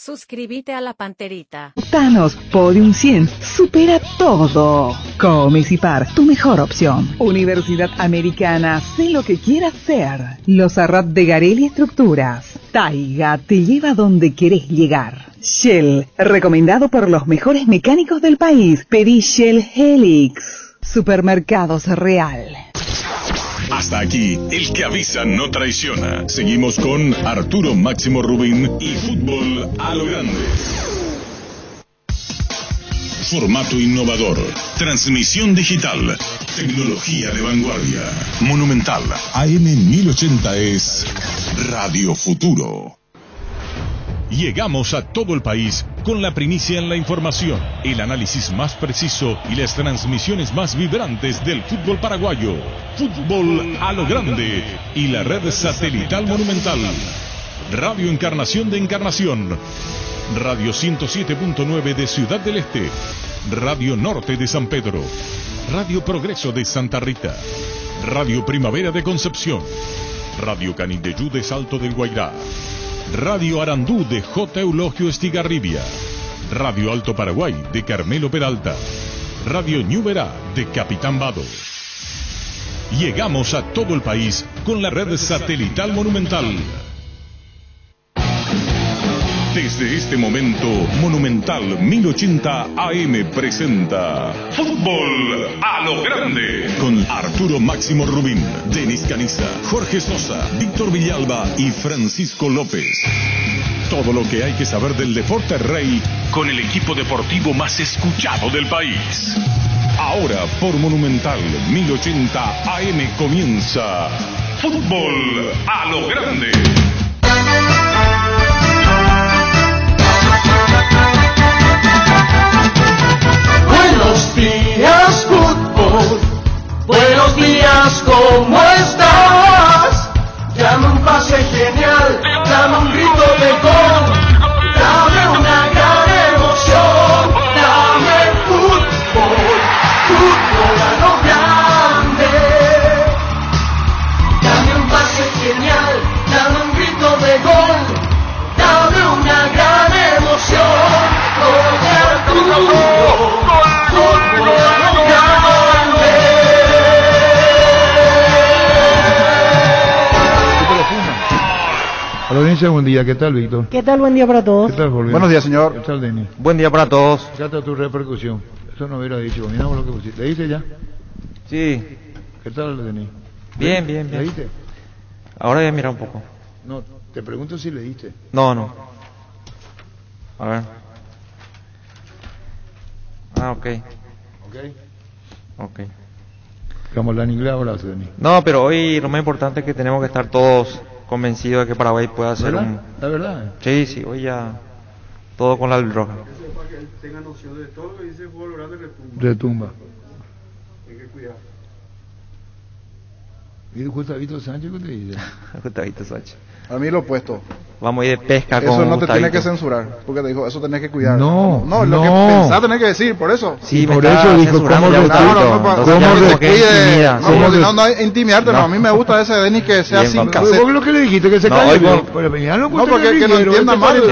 Suscríbete a La Panterita. Thanos Podium 100 supera todo. Comes y Par, tu mejor opción. Universidad Americana, sé lo que quieras ser. Los Arrat de Garelli Estructuras. Taiga te lleva donde querés llegar. Shell, recomendado por los mejores mecánicos del país. Pedí Shell Helix. Supermercados Real. Hasta aquí, el que avisa no traiciona. Seguimos con Arturo Máximo Rubín y Fútbol a lo Grande. Formato innovador, transmisión digital, tecnología de vanguardia. Monumental AM 1080 es Radio Futuro. Llegamos a todo el país con la primicia en la información, el análisis más preciso y las transmisiones más vibrantes del fútbol paraguayo. Fútbol a lo Grande y la red satelital Monumental. Radio Encarnación de Encarnación. Radio 107.9 de Ciudad del Este. Radio Norte de San Pedro. Radio Progreso de Santa Rita. Radio Primavera de Concepción. Radio Canindeyú de Salto del Guairá. Radio Arandú de J. Eulogio Estigarribia. Radio Alto Paraguay de Carmelo Peralta. Radio Ñuberá de Capitán Vado. Llegamos a todo el país con la red satelital Monumental. Desde este momento, Monumental 1080 AM presenta Fútbol a lo Grande con Arturo Máximo Rubín, Denis Caniza, Jorge Sosa, Víctor Villalba y Francisco López. Todo lo que hay que saber del deporte rey con el equipo deportivo más escuchado del país. Ahora por Monumental 1080 AM comienza Fútbol a lo Grande. Buenos días, fútbol. Buenos días, ¿cómo estás? Dame un pase genial, dame un grito de gol, dame una gran emoción, dame fútbol, fútbol a lo grande. Dame un pase genial, dame un grito de gol, dame una gran emoción, gol de Arturo. Florencia, buen día. ¿Qué tal, Víctor? ¿Qué tal? Buen día para todos. ¿Qué tal, Jorge? Buenos días, señor. ¿Qué tal, Denis? Buen día para todos. Ya está tu repercusión. Eso no hubiera dicho. Miramos lo que pusiste. ¿Leíste ya? Sí. ¿Qué tal, Denis? Bien, bien, bien. ¿Leíste? Ahora voy a mirar un poco. No, te pregunto si leíste. No. A ver. Ah, ok. ¿Ok? Vamos a hablar en inglés ahora, Denis. No, pero hoy lo más importante es que tenemos que estar todos convencidos de que Paraguay puede hacer ¿verdad? ¿La verdad? Sí, hoy ya todo con la albirroja. Para que él tenga noción de todo lo que dice el fútbol grande retumba. Hay que cuidar. ¿Y Gustavito Sánchez qué te dice? Gustavito Sánchez. A mí lo opuesto. Vamos a ir de pesca con eso no te Gustavito. tiene que censurar, porque te dijo, eso tenés que cuidar. No, lo que pensás tenés que decir, por eso. Sí, por eso dijo, ¿cómo no intimidarte, no, a mí me gusta ese Denis que sea sin cassette. ¿Vos lo que le dijiste? Que se calle. No, porque que no entienda mal.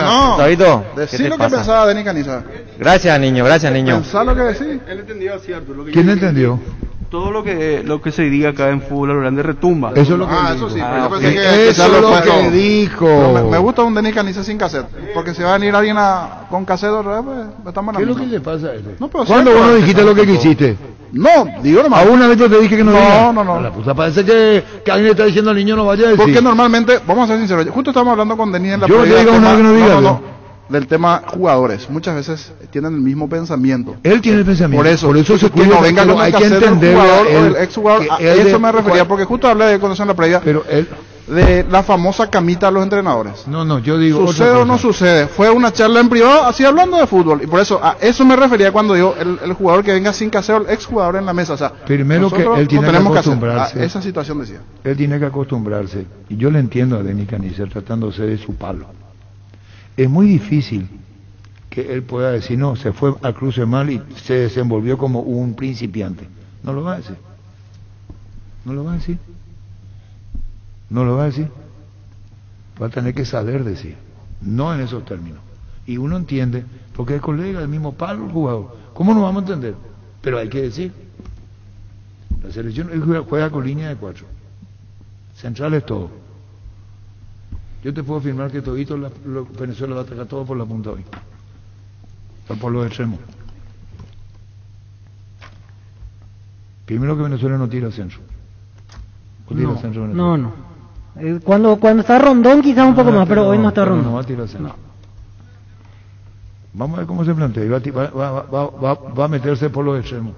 No, Davidito, decí lo que pensaba Denis Caniza. Gracias, niño. Pensá lo que decís. Él entendió, cierto. ¿Quién entendió? Todo lo que se diga acá en fútbol grande retumba. Eso es lo que dijo. Eso sí, eso es lo que dijo. Me gusta un Denis Caniza sin cassette, porque si va a venir alguien con cassette otra vez, pues estamos. ¿Qué es lo que le pasa a ese? No, pero ¿cuándo vos no dijiste lo que quisiste? No, digo nomás. ¿A una vez te dije que no diga? No. La puta parece que alguien le está diciendo al niño no vaya a decir. Porque normalmente, vamos a ser sinceros, justo estamos hablando con Denis en la previa. Yo le digo una vez que no diga. No. Del tema jugadores, muchas veces tienen el mismo pensamiento. Él tiene el pensamiento. Por eso se que no venga con hay el que entender jugador o el ex jugador. A eso me refería, porque justo hablé de conocer en la previa. Pero él de la famosa camita a los entrenadores. No, yo digo ¿sucede o no sucede? Fue una charla en privado, así hablando de fútbol, y por eso a eso me refería cuando digo el jugador que venga sin casero, el ex jugador en la mesa. O sea, primero que él tiene que acostumbrarse a esa situación, decía. Él tiene que acostumbrarse, y yo le entiendo a Denis Canicer tratándose de su palo. Es muy difícil que él pueda decir, no, se fue al cruce mal y se desenvolvió como un principiante. No lo va a decir. No lo va a decir. Va a tener que saber decir. no en esos términos. Y uno entiende, porque es colega del mismo palo el jugador. ¿Cómo no vamos a entender? Pero hay que decir, la selección él juega con línea de 4. Centrales todo. Yo te puedo afirmar que todito Venezuela va a atacar todo por la punta hoy. Por los extremos. Primero que Venezuela no tira centro. ¿O tira centro Venezuela? No. Cuando está Rondón quizás un poco más, pero hoy no está Rondón. No va a tirar centro. No. Vamos a ver cómo se plantea. Va a meterse por los extremos.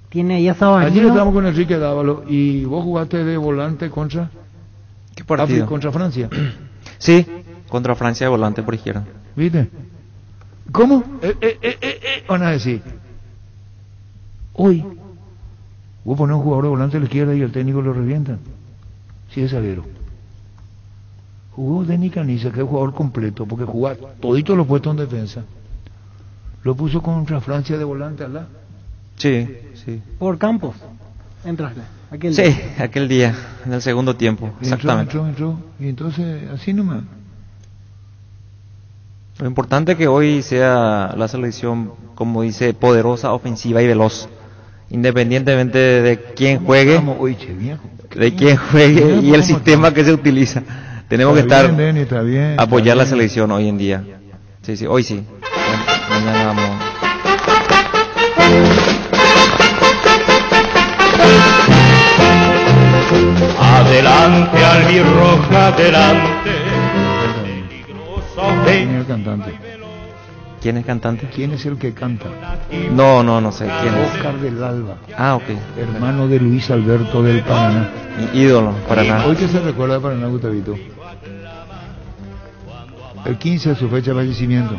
Tiene ahí a Sabanino. Ayer estábamos con Enrique Dávalo y vos jugaste de volante contra... ¿Qué partido? Contra Francia. Sí, contra Francia de volante por izquierda. ¿Viste? ¿Cómo? Van a decir. Hoy, vos ponés un jugador de volante a la izquierda y el técnico lo revientan. Sí, es zaguero. Jugó Denis Caniza, que es jugador completo, porque jugaba todito lo puesto en defensa. Lo puso contra Francia de volante al lado. Sí. Por Campos. Entraste. Aquel día, en el segundo tiempo, exactamente. Entró. Y entonces, así nomás. Lo importante es que hoy sea la selección, como dice, poderosa, ofensiva y veloz. Independientemente de quién juegue, y el sistema que se utiliza. Tenemos que estar apoyar la selección hoy en día. Sí, hoy sí. Mañana vamos. Adelante, albirroja, adelante. ¿Quién es el cantante? ¿Quién es cantante? ¿Quién es el que canta? No sé. ¿Quién es? Oscar del Alba. Ah, ok. Hermano de Luis Alberto del Paraná. Mi ídolo, Paraná. Hoy que se recuerda de Paraná, Gustavito. El 15 es su fecha de fallecimiento.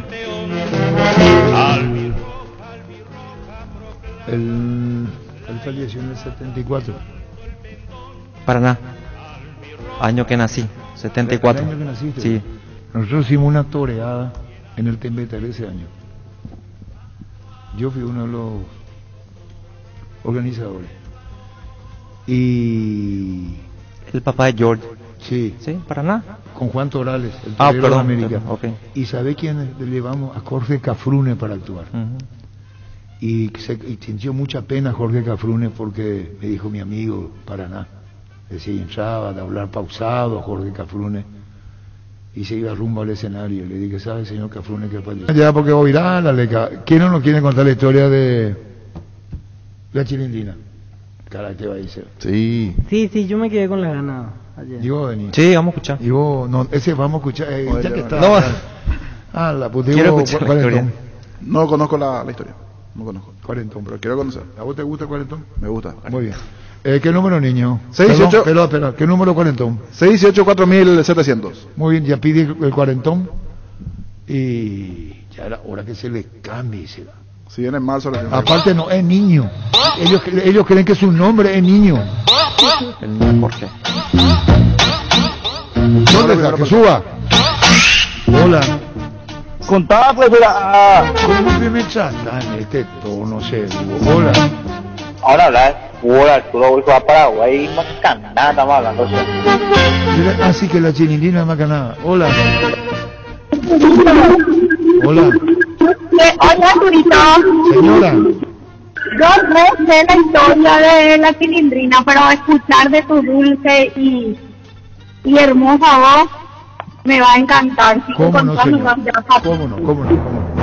Él falleció en el 74. Paraná. Año que nací, 74. ¿El año que naciste? Sí. Nosotros hicimos una toreada en el Tembetal ese año. Yo fui uno de los organizadores. Y... El papá de George. Sí. ¿Sí? ¿Paraná? Con Juan Torales, el torero de América. Okay. ¿Y sabe quién le llevamos? A Jorge Cafrune para actuar. Y sintió mucha pena Jorge Cafrune porque me dijo mi amigo Paraná. Decía, entraba de hablar pausado Jorge Cafrune y se iba rumbo al escenario. Le dije, ¿sabe, señor Cafrune, qué falleció? Ya, porque voy a ir a la ¿quién no nos quiere contar la historia de la Chilindrina? Caray, te va a decir. Sí, yo me quedé con la gana ayer. ¿Y vos venís? Sí, vamos a escuchar. ¿Y vos? No, ese vamos a escuchar. Ya que está. No. La puta. Quiero escuchar la historia. No conozco la historia. No conozco. Cuarentón. Pero quiero conocer. ¿A vos te gusta el cuarentón? Me gusta. Muy bien. ¿Qué número, niño? 618. Espera. ¿Qué número cuarentón? 618-4700. Muy bien, ya pide el cuarentón. Y ya era hora que se le cambie. Si viene en marzo. Aparte no, es niño. Ellos creen que su nombre es niño. El niño Jorge. ¿Dónde está? Que suba. Hola. Contaba pues ¿Cómo que me tratan en este tono serio? Hola. Ahora hablar por Arturo voy a Paraguay y Macaná, estamos hablando. Así que la Chilindrina es Macaná. Hola. Hola. Hola, Arturito. Señora. Yo no sé la historia de la Chilindrina, pero escuchar de tu dulce y hermosa voz me va a encantar. ¿Cómo no, señor? ¿Cómo no?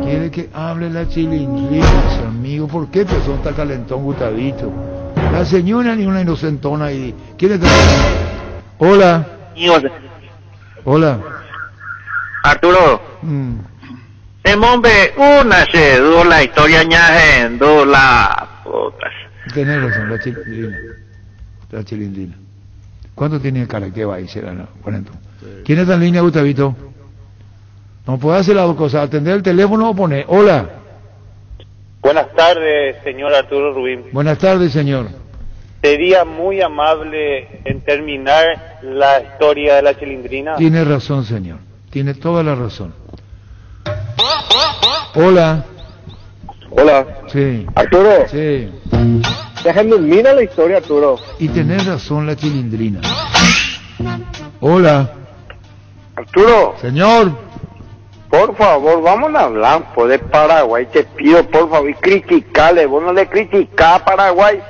Quiere que hable la Chilindrina, su amigo. ¿Por qué empezó esta calentón, Gustavito? La señora ni una inocentona y quiere que... Hola. Hola. Arturo. Hombre, una se la historia ñajendo la putas. Tenés razón, la Chilindrina. ¿Cuánto tiene el cara? ¿Qué va a decir? ¿Quién está en línea, Gustavito? No puede hacer las dos cosas, atender el teléfono o poner. Hola. Buenas tardes, señor Arturo Rubín. Buenas tardes, señor. Sería muy amable en terminar la historia de la Chilindrina. Tiene razón, señor. Tiene toda la razón. Hola. Hola. Sí. Arturo. Sí. Déjenme mira la historia, Arturo. Y tenés razón la Chilindrina. Hola. Arturo. Señor. Por favor, vamos a hablar de Paraguay. Te pido, por favor, y criticarle. Vos no le criticás a Paraguay.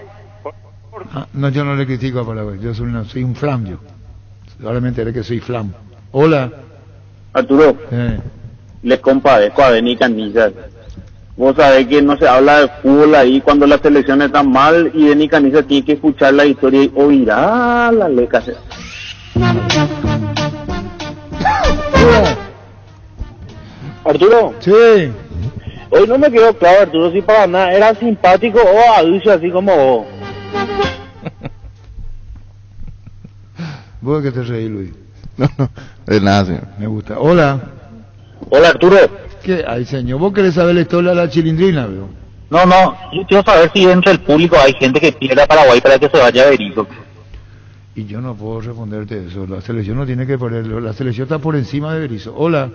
No, yo no le critico a Paraguay. Yo soy un flam, yo. Ahora me enteré que soy flam. Hola. Arturo. Le compadezco a Denis Canizas. Vos sabés que no se habla de fútbol ahí cuando la selección está mal y Denis Canizas tiene que escuchar la historia y oirá la leca. Arturo. Sí. Hoy no me quedó claro, Arturo, si para nada era simpático o adulto así como vos. ¿Vos que te reí, Luis? No, de nada, señor. Me gusta. Hola. Hola, Arturo. ¿Qué? Ay, señor, ¿vos querés saber la historia de la Chilindrina, veo? No, yo quiero saber si entre el público hay gente que pierde a Paraguay para que se vaya a Berizzo. Y yo no puedo responderte eso. La selección no tiene que ponerlo. La selección está por encima de Berizzo. Hola.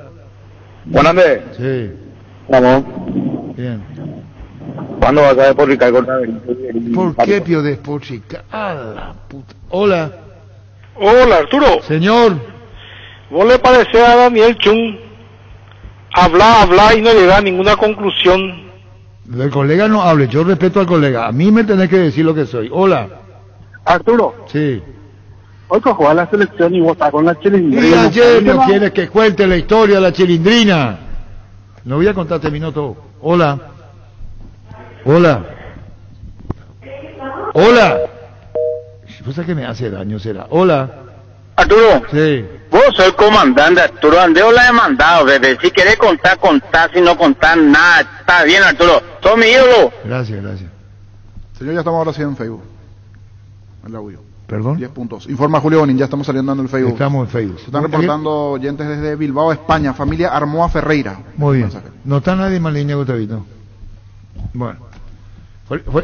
Buenas noches. Sí. Vamos. Bien. ¿Cuándo vas a despotricar contra Berizzo? ¿Por qué, Pío, despotricar? ¡A la puta! Hola. Hola, Arturo. Señor. ¿Vos le parece a Daniel Chung hablar y no llegar a ninguna conclusión? El colega no hable, yo respeto al colega. A mí me tenés que decir lo que soy. Hola. Arturo. Sí. Hoy que juega la selección y vos estás con la Chilindrina. Y ayer no quieres que cuente la historia de la Chilindrina. No voy a contar, terminó todo. Hola. Hola. Hola. Cosa que me hace daño será. Hola. Arturo. Sí. Vos soy comandante, Arturo. Andeo la he mandado, bebé. Si querés contar, contá. Si no contás, nada. Está bien, Arturo. Sos mi ídolo. Gracias, gracias. Señor, ya estamos ahora sí en Facebook. El audio. ¿Perdón? 10 puntos. Informa Julio Bonín, ya estamos saliendo en el Facebook. Estamos en Facebook. Se están reportando oyentes desde Bilbao, España. Familia Armoa Ferreira. Muy bien. No está nadie más en línea, Gustavito. Bueno.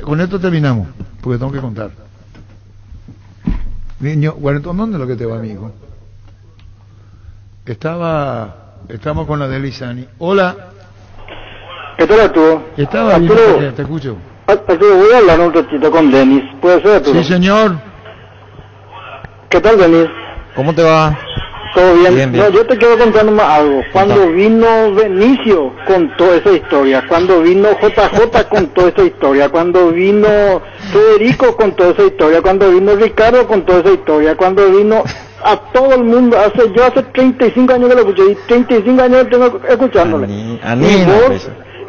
Con esto terminamos, porque tengo que contar. Niño, Guarentón, ¿dónde es lo que te va, amigo? Estamos con la de Lisani. Hola. ¿Qué tal, Arturo? Estaba bien, Arturo, te escucho. Arturo, voy a hablar un ratito con Denis. ¿Puede ser, Arturo? Sí, señor. ¿Qué tal, Denis? ¿Cómo te va? ¿Todo bien? Bien, bien. No, yo te quiero contar nomás algo. Cuando vino Benicio contó esa historia, cuando vino JJ contó esa historia, cuando vino Federico contó esa historia, cuando vino Ricardo contó esa historia, cuando vino a todo el mundo, yo hace 35 años que lo escuché, y 35 años que tengo escuchándole.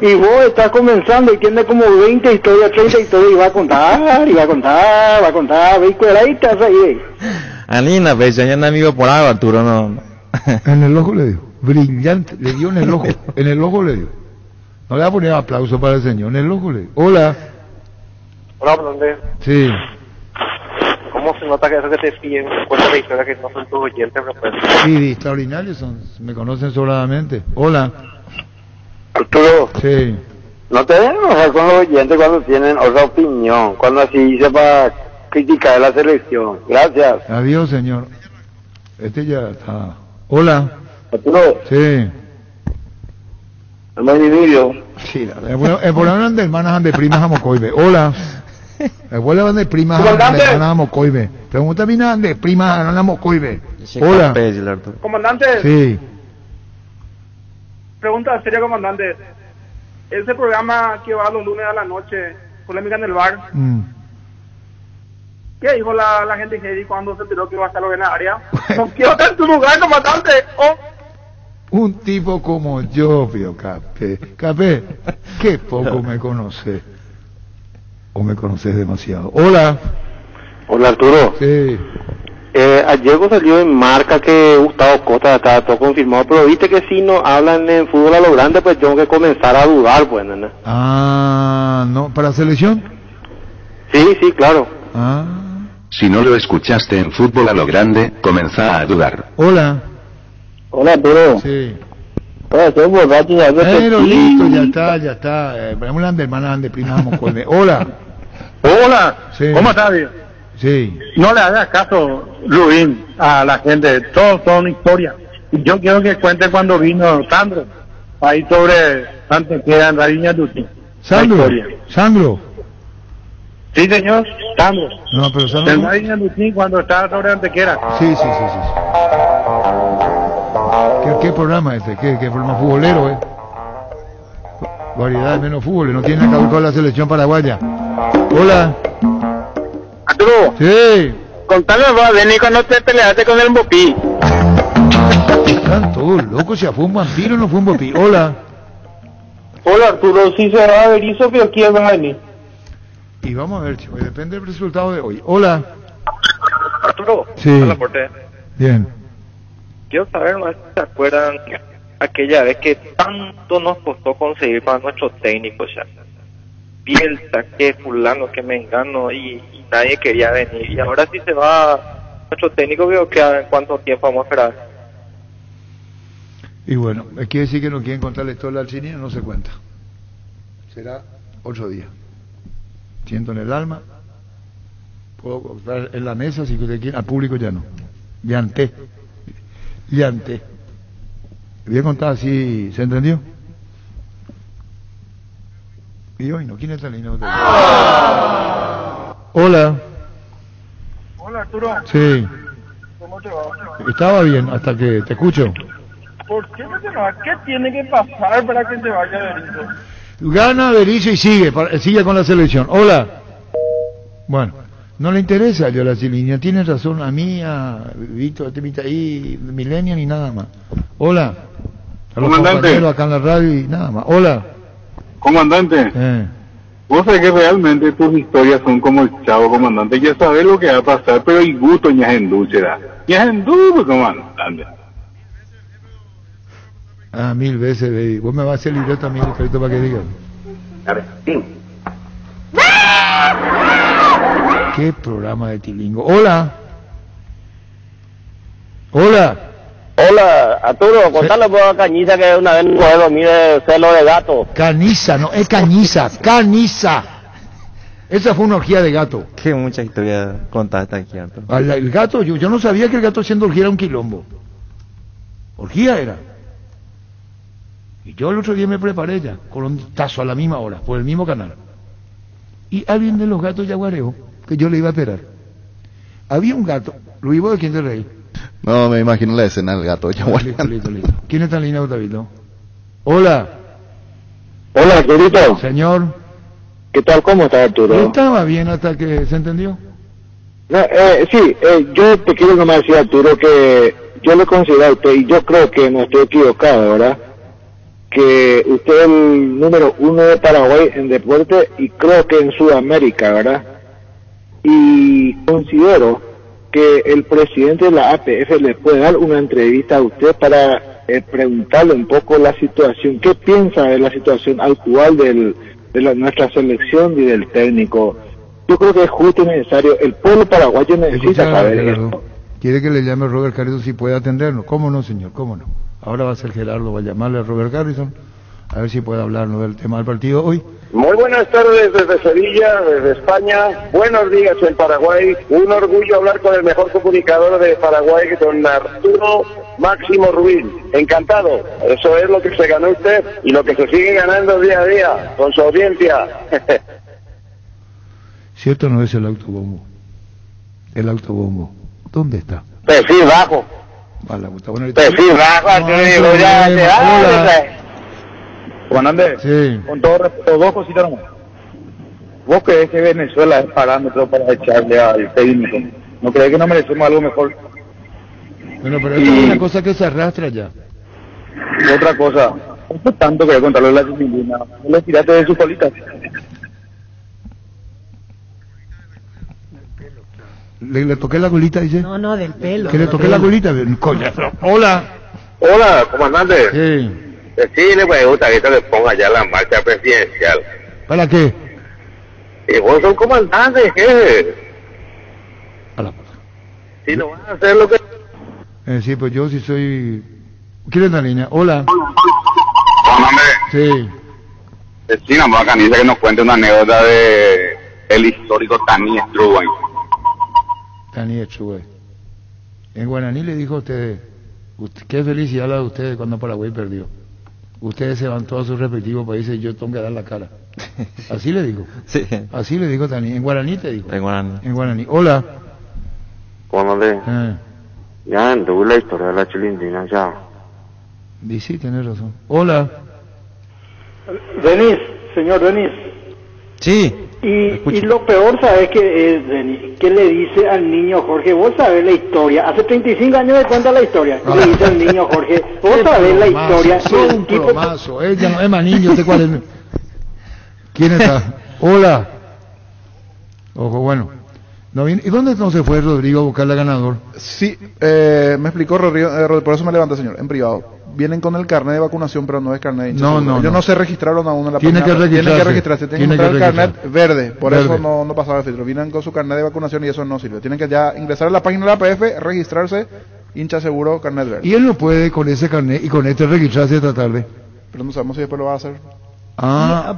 Y vos estás comenzando y tienes como 20 historias, 30 historias, y va a contar, ve y te vas ahí. Anina, pues, ya no amigo por algo, Arturo, no. En el ojo le dio, brillante, le dio en el ojo, le dio. No le va a poner aplauso para el señor, en el ojo le dio. Hola. Hola, ¿dónde? Sí. ¿Cómo se nota que eso que te piden cuenta la historia que no son tus oyentes? Sí, extraordinarios son, me conocen sobradamente. Hola. Arturo. Sí. No te deben enojar con los oyentes cuando tienen otra opinión, cuando así dice para criticar a la selección. Gracias. Adiós, señor. Este ya está. Hola. Arturo. Sí. ¿No hay vídeo? Sí, el programa de hermanas de primas a Mocoibe. Hola. El vuelo de primas a hermanas a Mocoibe. Pregunta mina de primas a Mocoibe. Hola. Comandante. Sí. Pregunta seria, comandante. Ese programa que va los lunes a la noche, polémica en el bar. ¿Qué dijo la gente de Heidi cuando se enteró que iba a estar en la área? No quiero estar en tu lugar, comandante. Un tipo como yo, Pío Capé. Capé, qué poco me conoces. O me conoces demasiado. Hola. Hola, Arturo. Sí. Ayer salió en marca que Gustavo Costa estaba todo confirmado, pero viste que si no hablan en fútbol a lo grande, pues tengo que comenzar a dudar, pues, ¿no? Ah, ¿no? ¿Para selección? Sí, claro. Ah. Si no lo escuchaste en fútbol a lo grande, comenzá a dudar. Hola. Hola, Arturo. Sí. Estoy borracho, ya pero listo, ya está. Vamos de hermanas, de primas, Hola. Hola. Sí. ¿Cómo estás, bien? Sí. No le hagas caso, Luis, a la gente. Todos son historias. Y yo quiero que cuente cuando vino Sandro, ahí sobre Santa Queda en Radiña Duty. Sandro. Sí, señor, estamos. No, pero ¿sabes? Tendrá Viña Luchín cuando está sobre Antequera. Sí. ¿Qué programa es este? ¿Qué programa futbolero, Variedad de menos fútbol, no tiene caducado la selección paraguaya. Hola. Arturo. Sí. Contale a Denis cuando te peleaste con el Mopí. Están todos locos, si fue un vampiro o no fue un Mopí. Hola. Hola Arturo, si se va a ver eso, pero ¿quién va a venir? Y vamos a ver, chico, depende del resultado de hoy. Hola. Arturo. Sí. Hola, Porte. Bien. Quiero saber más si se acuerdan aquella vez que tanto nos costó conseguir para nuestro técnico ya. Bielsa, que fulano, que mengano y nadie quería venir. Y ahora si se va nuestro técnico, veo que en cuánto tiempo vamos a esperar. Y bueno, quiere decir que no quieren contar la historia al cine, no se cuenta. Será 8 días. Siento en el alma, puedo contar en la mesa si usted quiere, al público ya no. Llanté. Voy a contar así, ¿se entendió? Y hoy no, ¿quién está en la línea? Hola. Hola Arturo. Sí. ¿Cómo te va? Estaba bien hasta que te escucho. ¿Por qué no te va? ¿Qué tiene que pasar para que te vaya Berizzo? Gana Berizzo y sigue con la selección. Hola. Bueno, no le interesa yo la línea. Tiene razón a mí, a Víctor, ahí, Millennial y nada más. Hola. A los compañeros acá en la radio y nada más. Hola. Comandante. Vos sabés que realmente tus historias son como el Chavo, comandante. Ya sabés lo que va a pasar, pero y gusto Ñajendú será. Ñajendú, comandante. Ah, 1000 veces, baby. Vos me vas a hacer libreta a mí, Carito, para que digas. A ver, sí. Qué programa de tilingo. Hola. Hola. Hola, Arturo, contale por a Cañiza que una vez no dormir de celo de gato. Caniza, no, es Cañiza. Esa fue una orgía de gato. Qué mucha historia contaste aquí, Arturo. El gato, yo no sabía que el gato haciendo orgía era un quilombo. Orgía era. Y yo el otro día me preparé ya, con un tazo a la misma hora, por el mismo canal. Y alguien de los gatos yaguareó, que yo le iba a esperar. Había un gato, Luis, ¿vos de quién te reí? No, me imagino la escena del gato yaguareando. Listo. ¿Quién está en línea, David? Hola. Hola, Arturito. Señor. ¿Qué tal? ¿Cómo está, Arturo? Estaba bien hasta que se entendió. No, yo te quiero nomás decir, Arturo, que yo le considero a usted, y yo creo que no estoy equivocado, ¿verdad? Que usted es el número 1 de Paraguay en deporte y creo que en Sudamérica, ¿verdad? Y considero que el presidente de la APF le puede dar una entrevista a usted para preguntarle un poco la situación, qué piensa de la situación actual de nuestra selección y del técnico. Yo creo que es justo y necesario, el pueblo paraguayo necesita saber esto. ¿Quiere que le llame a Robert Carrison si puede atendernos? ¿Cómo no, señor? ¿Cómo no? Ahora va a ser Gerardo, va a llamarle a Robert Carrison a ver si puede hablarnos del tema del partido hoy. Muy buenas tardes desde Sevilla, desde España. Buenos días en Paraguay. Un orgullo hablar con el mejor comunicador de Paraguay, don Arturo Máximo Ruiz. Encantado. Eso es lo que se ganó usted y lo que se sigue ganando día a día con su audiencia. Cierto no es el autobombo. El autobombo. ¿Dónde está? Perfil bajo. Perfil bajo, Arturo. Ya. Comandante, sí. Con todo respeto, dos cositas nomás. ¿Vos crees que Venezuela es parámetro para echarle al técnico? ¿No crees que no merecemos algo mejor? Bueno, pero esto es una cosa que se arrastra ya. Y otra cosa, ¿por tanto quería contarle la disciplina? ¿No le tiraste de su colita? ¿Le toqué la colita, dice? No, del pelo. ¿Que le toqué la colita? Coño. Hola. Hola, comandante. Sí. Sí, le gusta que se le ponga ya la marcha presidencial. ¿Para qué? Vos sos comandante, jefe. Si no vas a hacer lo que... Sí, pues yo sí soy... ¿Quién es la línea? Hola. Comandante. Sí. Sí, nomás Caniza que nos cuente una anécdota de el histórico Tani Strubay. Tani Strubay. En Guaraní le dijo a ustedes, qué felicidad la de ustedes cuando Paraguay perdió. ustedes se van todos a sus respectivos países y yo tengo que dar la cara. Así le digo. Sí. Así le digo, Tani. En guaraní te digo. En guaraní. En guaraní. Hola. Póngale. Ya anduvo la historia de la chilindrina ya. Y sí, tienes razón. Hola. Denis, señor Denis. Sí. Y lo peor, ¿sabes qué es, Denis? ¿Qué le dice al niño Jorge? Vos sabés la historia. Hace 35 años le cuenta la historia. ¿Qué le dice al niño Jorge? Vos sabés la historia. Son un plomazo. Ella no es más niño. ¿Usted cuál es? ¿Quién está? Hola. Ojo, bueno. No viene. ¿Y dónde no se fue Rodrigo a buscar la ganador? Sí, me explicó Rodrigo, por eso me levanta, señor, en privado. Vienen con el carnet de vacunación, pero no es carnet de hincha. Ellos no se registraron aún en la página. Tienen que registrarse. Tienen que mostrar el carnet verde. Por eso no pasaba el filtro. Vienen con su carnet de vacunación y eso no sirve. Tienen que ya ingresar a la página de la APF, registrarse, hincha seguro, carnet verde. Y él no puede con ese carnet y con este registrarse esta tarde. Pero no sabemos si después lo va a hacer.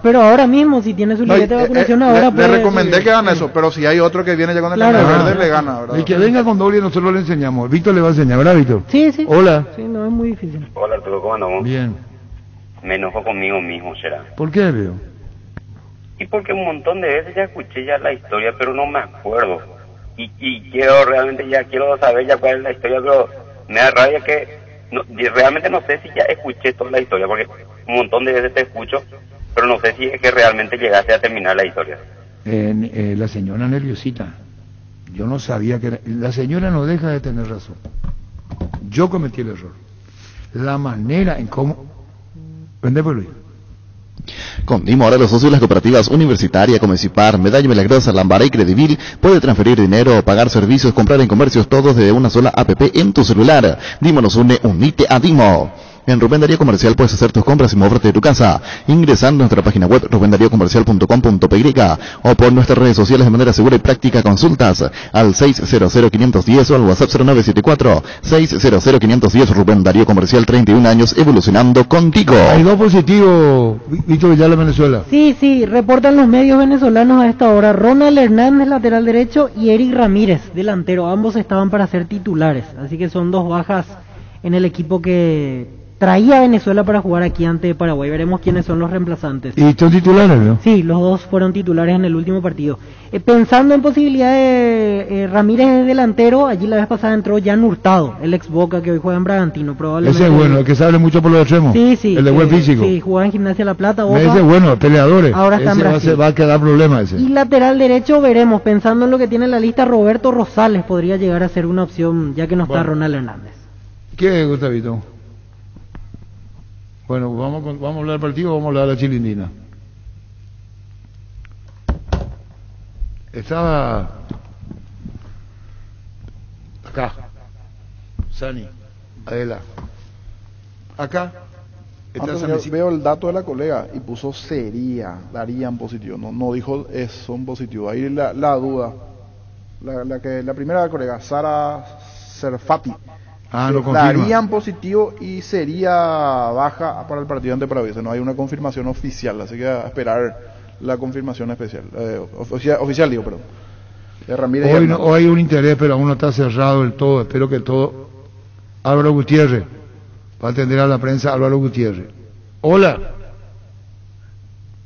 Pero ahora mismo, si tiene su libreta de vacunación, ahora le recomendé que hagan eso, pero si hay otro que viene ya con el carnet verde, le gana, ¿verdad? Y que venga con doble y nosotros le enseñamos. Víctor le va a enseñar, ¿verdad, Víctor? Sí. Hola. Sí, no es muy difícil. Hola, Arturo, ¿cómo andamos? Bien. Me enojo conmigo mismo, será. ¿Por qué, Leo? Y porque un montón de veces ya escuché ya la historia, pero no me acuerdo. Y quiero realmente quiero saber ya cuál es la historia, pero me da rabia que realmente no sé si ya escuché toda la historia, porque un montón de veces te escucho, pero no sé si es que realmente llegaste a terminar la historia. La señora nerviosita. Yo no sabía que la señora no deja de tener razón. Yo cometí el error. La manera en cómo... Vende por Luis. Con Dimo, ahora los socios de las cooperativas Universitaria, Comecipar, Medalla Milagrosa, Lambaré y Credivil puede transferir dinero, pagar servicios, comprar en comercios todos de una sola app en tu celular. Dimo nos une, unite a Dimo. En Rubén Darío Comercial puedes hacer tus compras y moverte de tu casa, ingresando a nuestra página web rubendariocomercial.com.py o por nuestras redes sociales de manera segura y práctica. Consultas al 600-510 o al WhatsApp 0974-600-510. Rubén Darío Comercial, 31 años evolucionando contigo. Hay dos positivos, Víctor Villar, Venezuela. Sí, reportan los medios venezolanos a esta hora. Ronald Hernández, lateral derecho, y Eric Ramírez, delantero. Ambos estaban para ser titulares, así que son dos bajas en el equipo que traía a Venezuela para jugar aquí ante Paraguay. Veremos quiénes son los reemplazantes. ¿Y son titulares, no? Sí, los dos fueron titulares en el último partido. Pensando en posibilidad de Ramírez de delantero, allí la vez pasada entró Jan Hurtado, el ex Boca que hoy juega en Bragantino. Probablemente. Ese es bueno, el que sabe mucho por los extremos. Sí. El de buen físico. Sí, jugaba en Gimnasia La Plata, Boca. Ese es bueno, peleadores. Ahora está en Brasil. Va a quedar problema ese. Y lateral derecho veremos, pensando en lo que tiene en la lista, Roberto Rosales podría llegar a ser una opción, ya que no está Ronald Hernández. ¿Qué, Gustavito? Bueno, vamos a hablar del partido o vamos a hablar de la chilindrina. Estaba acá, Sani, Adela, acá. Veo el dato de la colega y puso darían positivo, no dijo son positivos. Ahí la duda, la primera colega, Sara Serfati. Darían positivo y sería baja para el partido ante Paraguay. No hay una confirmación oficial, así que a esperar la confirmación especial, oficial digo, perdón. Ramírez hoy hay un interés, pero aún no está cerrado del todo. Espero que todo. Álvaro Gutiérrez va a atender a la prensa. Álvaro Gutiérrez. Hola.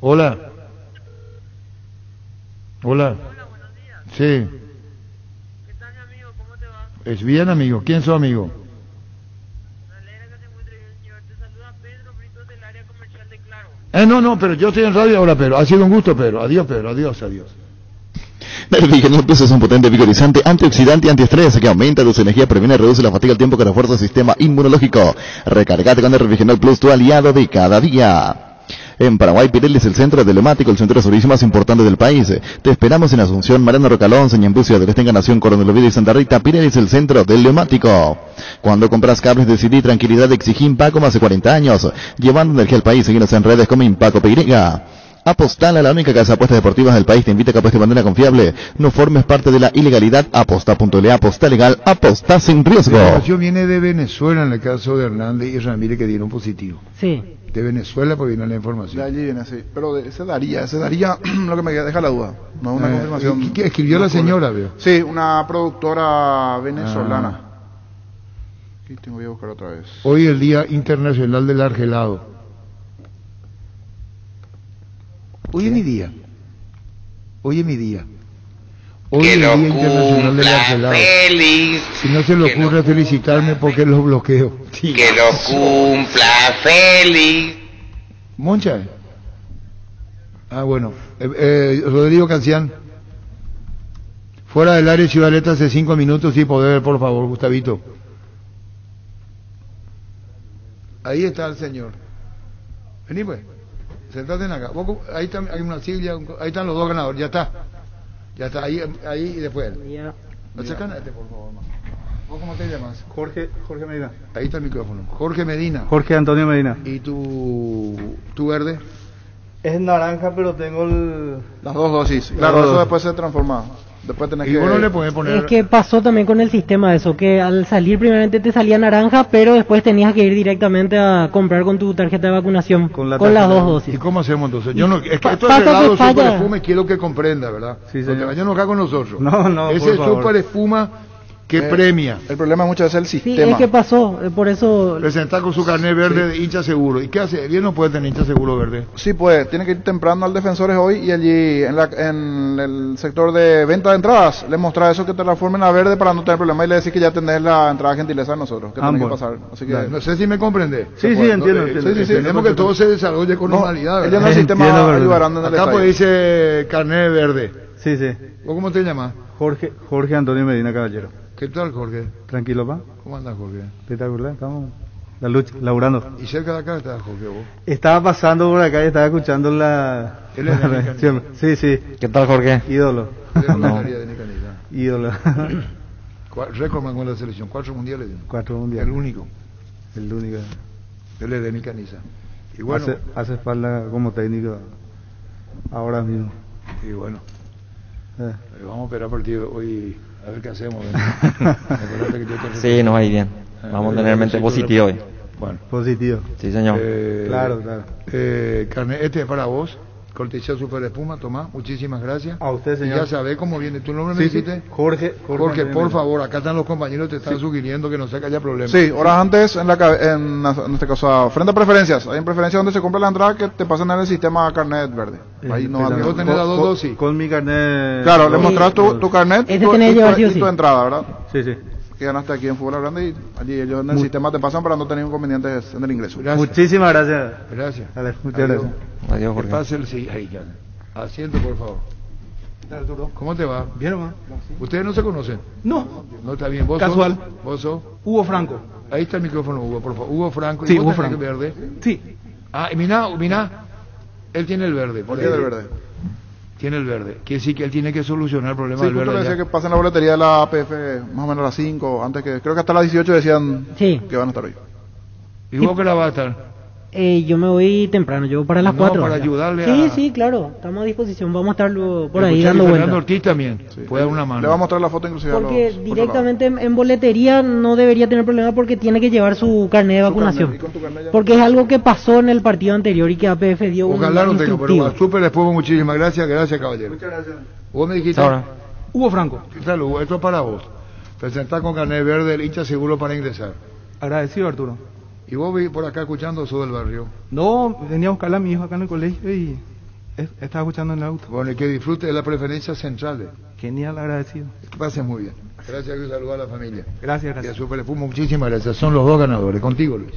Hola. Buenos días. Sí. ¿Qué tal, mi amigo? ¿Cómo te va? Es bien, amigo. ¿Quién sos, amigo? Me alegra que te encuentres bien, señor. Te saluda Pedro Brito del área comercial de Claro. No, pero yo estoy en radio ahora, Pedro. Ha sido un gusto, Pedro. Adiós, Pedro. Adiós. Nervigen Plus es un potente vigorizante, antioxidante y antiestrés que aumenta tus energías, previene y reduce la fatiga al tiempo que refuerza el sistema inmunológico. Recargate con Nervigen Plus, tu aliado de cada día. En Paraguay, Pirelli es el centro de Leumático, el centro de servicio más importante del país. Te esperamos en Asunción, Mariano Rocalón, Ñemby, Ciudad del Este, Encarnación, Coronel Oviedo y Santa Rita. Pirelli es el centro del Leumático. Cuando compras cables, decidí tranquilidad, exigí Impaco más de 40 años. Llevando energía al país, seguimos en redes como Impaco PY. Apostala, la única casa de apuestas deportivas del país, te invita a que apuestes de manera confiable. No formes parte de la ilegalidad. Aposta.le, aposta legal, aposta sin riesgo. La información viene de Venezuela en el caso de Hernández y Ramírez, que dieron positivo. Sí. De Venezuela porque viene la información. De allí viene, sí. Pero ese daría lo que me deja la duda. No es una confirmación. ¿Qué escribió la señora, veo? Sí, una productora venezolana. Aquí voy a buscar otra vez. Hoy el Día Internacional del Argelado. Hoy es mi día. Hoy es mi día. Hoy Que es el lo Día Internacional del cumpla Carcelado. feliz. Si no se le ocurre felicitarme porque lo bloqueo. Que lo cumpla feliz. Moncha. Ah, bueno. Rodrigo Cancián. Fuera del área Ciudadeta hace 5 minutos, sí, poder, por favor, Gustavito. Ahí está el señor. Vení pues. Sentate en acá. Ahí está, hay una silla, ahí están los dos ganadores, ya está. Ya está, ahí y después él. Acércate, por favor. ¿Vos cómo te llamas? Jorge Medina. Ahí está el micrófono. Jorge Medina. Jorge Antonio Medina. ¿Y tu verde? Es naranja, pero tengo las dos dosis. Claro, eso después se transforma. Después tenés que... Vos no le podés poner... Es que pasó también con el sistema eso, que al salir primeramente te salía naranja, pero después tenías que ir directamente a comprar con tu tarjeta de vacunación, con las dos dosis. ¿Y cómo hacemos entonces? Yo no, es que esto es helado super perfume, quiero que comprenda, ¿verdad? Sí, señor. No te vayas a enojar con nosotros. No, ese es super espuma que premia. El problema muchas veces es el sistema. Sí, es que pasó, por eso... Presentar con su carnet verde de hincha seguro. ¿Y qué hace? ¿Bien no puede tener hincha seguro verde? Sí puede, tiene que ir temprano al Defensores hoy y allí en el sector de venta de entradas le mostrar eso que te transformen a verde para no tener problema y le decís que ya tenés la entrada gentileza de nosotros, que tiene que pasar. Así que... No sé si me comprende. Sí, entiendo. Tenemos que todo se desarrolle con normalidad. Ellos en el sistema ayudarán en el acá pues dice carnet verde. Sí. ¿Vos cómo te llamas? Jorge Antonio Medina Caballero. ¿Qué tal, Jorge? Tranquilo, pa. ¿Cómo andas, Jorge? Espectacular, estamos la lucha, laburando. ¿Y cerca de acá estás, Jorge, vos? Estaba pasando por acá y estaba escuchando la... Sí. ¿Qué tal, Jorge? Ídolo. No. Ídolo. Récord más con la selección, 4 mundiales. 4 mundiales. El único. Él es de mi caniza. Y bueno, hace falta como técnico ahora mismo. Y bueno, vamos a esperar partido hoy. A ver qué hacemos. Sí, nos va a ir bien. Vamos a tener mente positiva hoy. Bueno. Positivo. Sí, señor. Claro. Carnet, este es para vos. Cortesía Super Espuma, Tomás. Muchísimas gracias. A usted, señor. Y ya sabés cómo viene. ¿Tu nombre me dijiste? Jorge, por favor, acá están los compañeros, te están sugiriendo que no sé que haya problema. Sí, horas antes, en este caso, frente a preferencias. Hay en preferencias donde se compra la entrada que te pasan en el sistema carnet verde. Ahí no va a tener las dos dosis. Con mi carnet. Claro, le mostrás tu carnet y tu entrada, ¿verdad? Sí. Que ganaste aquí en Fútbol Grande y allí ellos en el sistema te pasan para no tener inconvenientes en el ingreso. Gracias. Muchísimas gracias. Gracias. Muchas gracias. Adiós, Jorge. Que pase el sí. Ahí ya. Asiento, por favor. ¿Cómo te va? Bien, hermano. ¿Ustedes no se conocen? No. No está bien. ¿Vos Casual. ¿Vos sos? Hugo Franco. Ahí está el micrófono, Hugo, por favor. Hugo Franco. Sí, ¿Y vos Hugo tenés Franco. el verde? Sí. Ah, y mira. Él tiene el verde. ¿Por qué el verde? Tiene el verde. Quiere decir que él tiene que solucionar el problema del Sí, verde. justo le decía que pasen la boletería de la APF más o menos a las 5, antes que... Creo que hasta las 18 decían que van a estar hoy. ¿Y vos qué la vas a estar? Yo me voy temprano, yo para las 4. para ayudarle Sí, claro, estamos a disposición, vamos a estar luego por ahí y dando Fernando vueltas. Ortiz también, puede dar una mano. Le va a mostrar la foto inclusive Porque directamente en boletería no debería tener problema porque tiene que llevar su carnet de vacunación. Porque es algo que pasó en el partido anterior y que APF dio Ojalá un no tenga, instructivo. pero súper después, muchísimas gracias caballero. Muchas gracias. Vos me dijiste... Ahora. Hugo Franco. ¿Qué tal, Hugo? Esto es para vos. Presentar con carnet verde el hincha seguro para ingresar. Agradecido, Arturo. ¿Y vos vi por acá escuchando eso del barrio? No, venía a buscarla a mi hijo acá en el colegio y estaba escuchando en el auto. Bueno, y que disfrute de las preferencias centrales. Genial, agradecido. Que pasen muy bien. Gracias, y saludos a la familia. Gracias. Y a Super Espuma, muchísimas gracias. Son los dos ganadores. Contigo, Luis.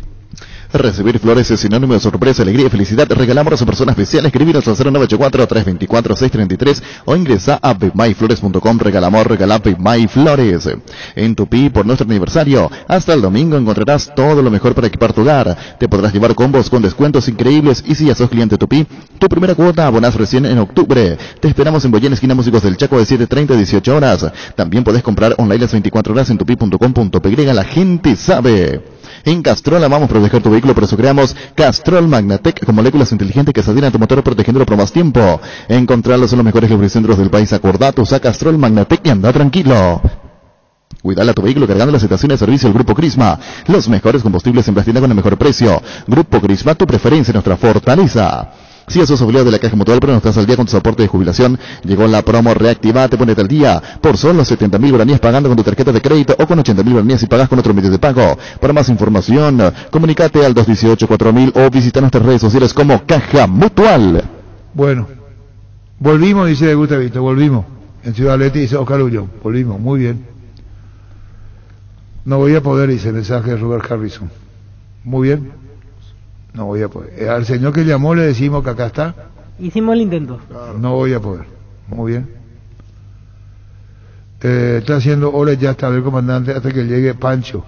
Recibir flores es sinónimo de sorpresa, alegría y felicidad. Regalamos a su persona especial. Escribiros al 0984-324-633 o ingresa a bigmyflores.com. Regalamos, regala Big My Flores. En Tupí, por nuestro aniversario, hasta el domingo encontrarás todo lo mejor para equipar tu hogar. Te podrás llevar combos con descuentos increíbles y si ya sos cliente Tupí, tu primera cuota abonás recién en octubre. Te esperamos en Boyén, esquina Músicos del Chaco, de 7:30 a 18 horas. También podés comprar online las 24 horas en tupi.com.py. La gente sabe. En Castrol amamos proteger tu vehículo, por eso creamos Castrol Magnatec con moléculas inteligentes que se adhieren a tu motor protegiéndolo por más tiempo. Encontrarlos en los mejores lubricentros del país. Acordate, usa Castrol Magnatec y anda tranquilo. Cuidale a tu vehículo cargando las estaciones de servicio del Grupo Crisma. Los mejores combustibles en plastilina con el mejor precio. Grupo Crisma, tu preferencia, nuestra fortaleza. Si sos afiliado de la Caja Mutual, pero no estás al día con tu soporte de jubilación, llegó la promo Reactivate, ponete al día, por solo 70.000 guaraníes pagando con tu tarjeta de crédito o con 80.000 guaraníes si pagas con otro medio de pago. Para más información, comunicate al 218-4000 o visita nuestras redes sociales como Caja Mutual. Bueno, Volvimos, dice Gustavito, volvimos. En Ciudad Leti dice Oscar Ullón, volvimos, muy bien. No voy a poder, dice el mensaje de Robert Harrison. Muy bien. No voy a poder. Al señor que llamó le decimos que acá está. Hicimos el intento. No voy a poder. Muy bien. Está haciendo horas ya hasta ver comandante hasta que llegue Pancho.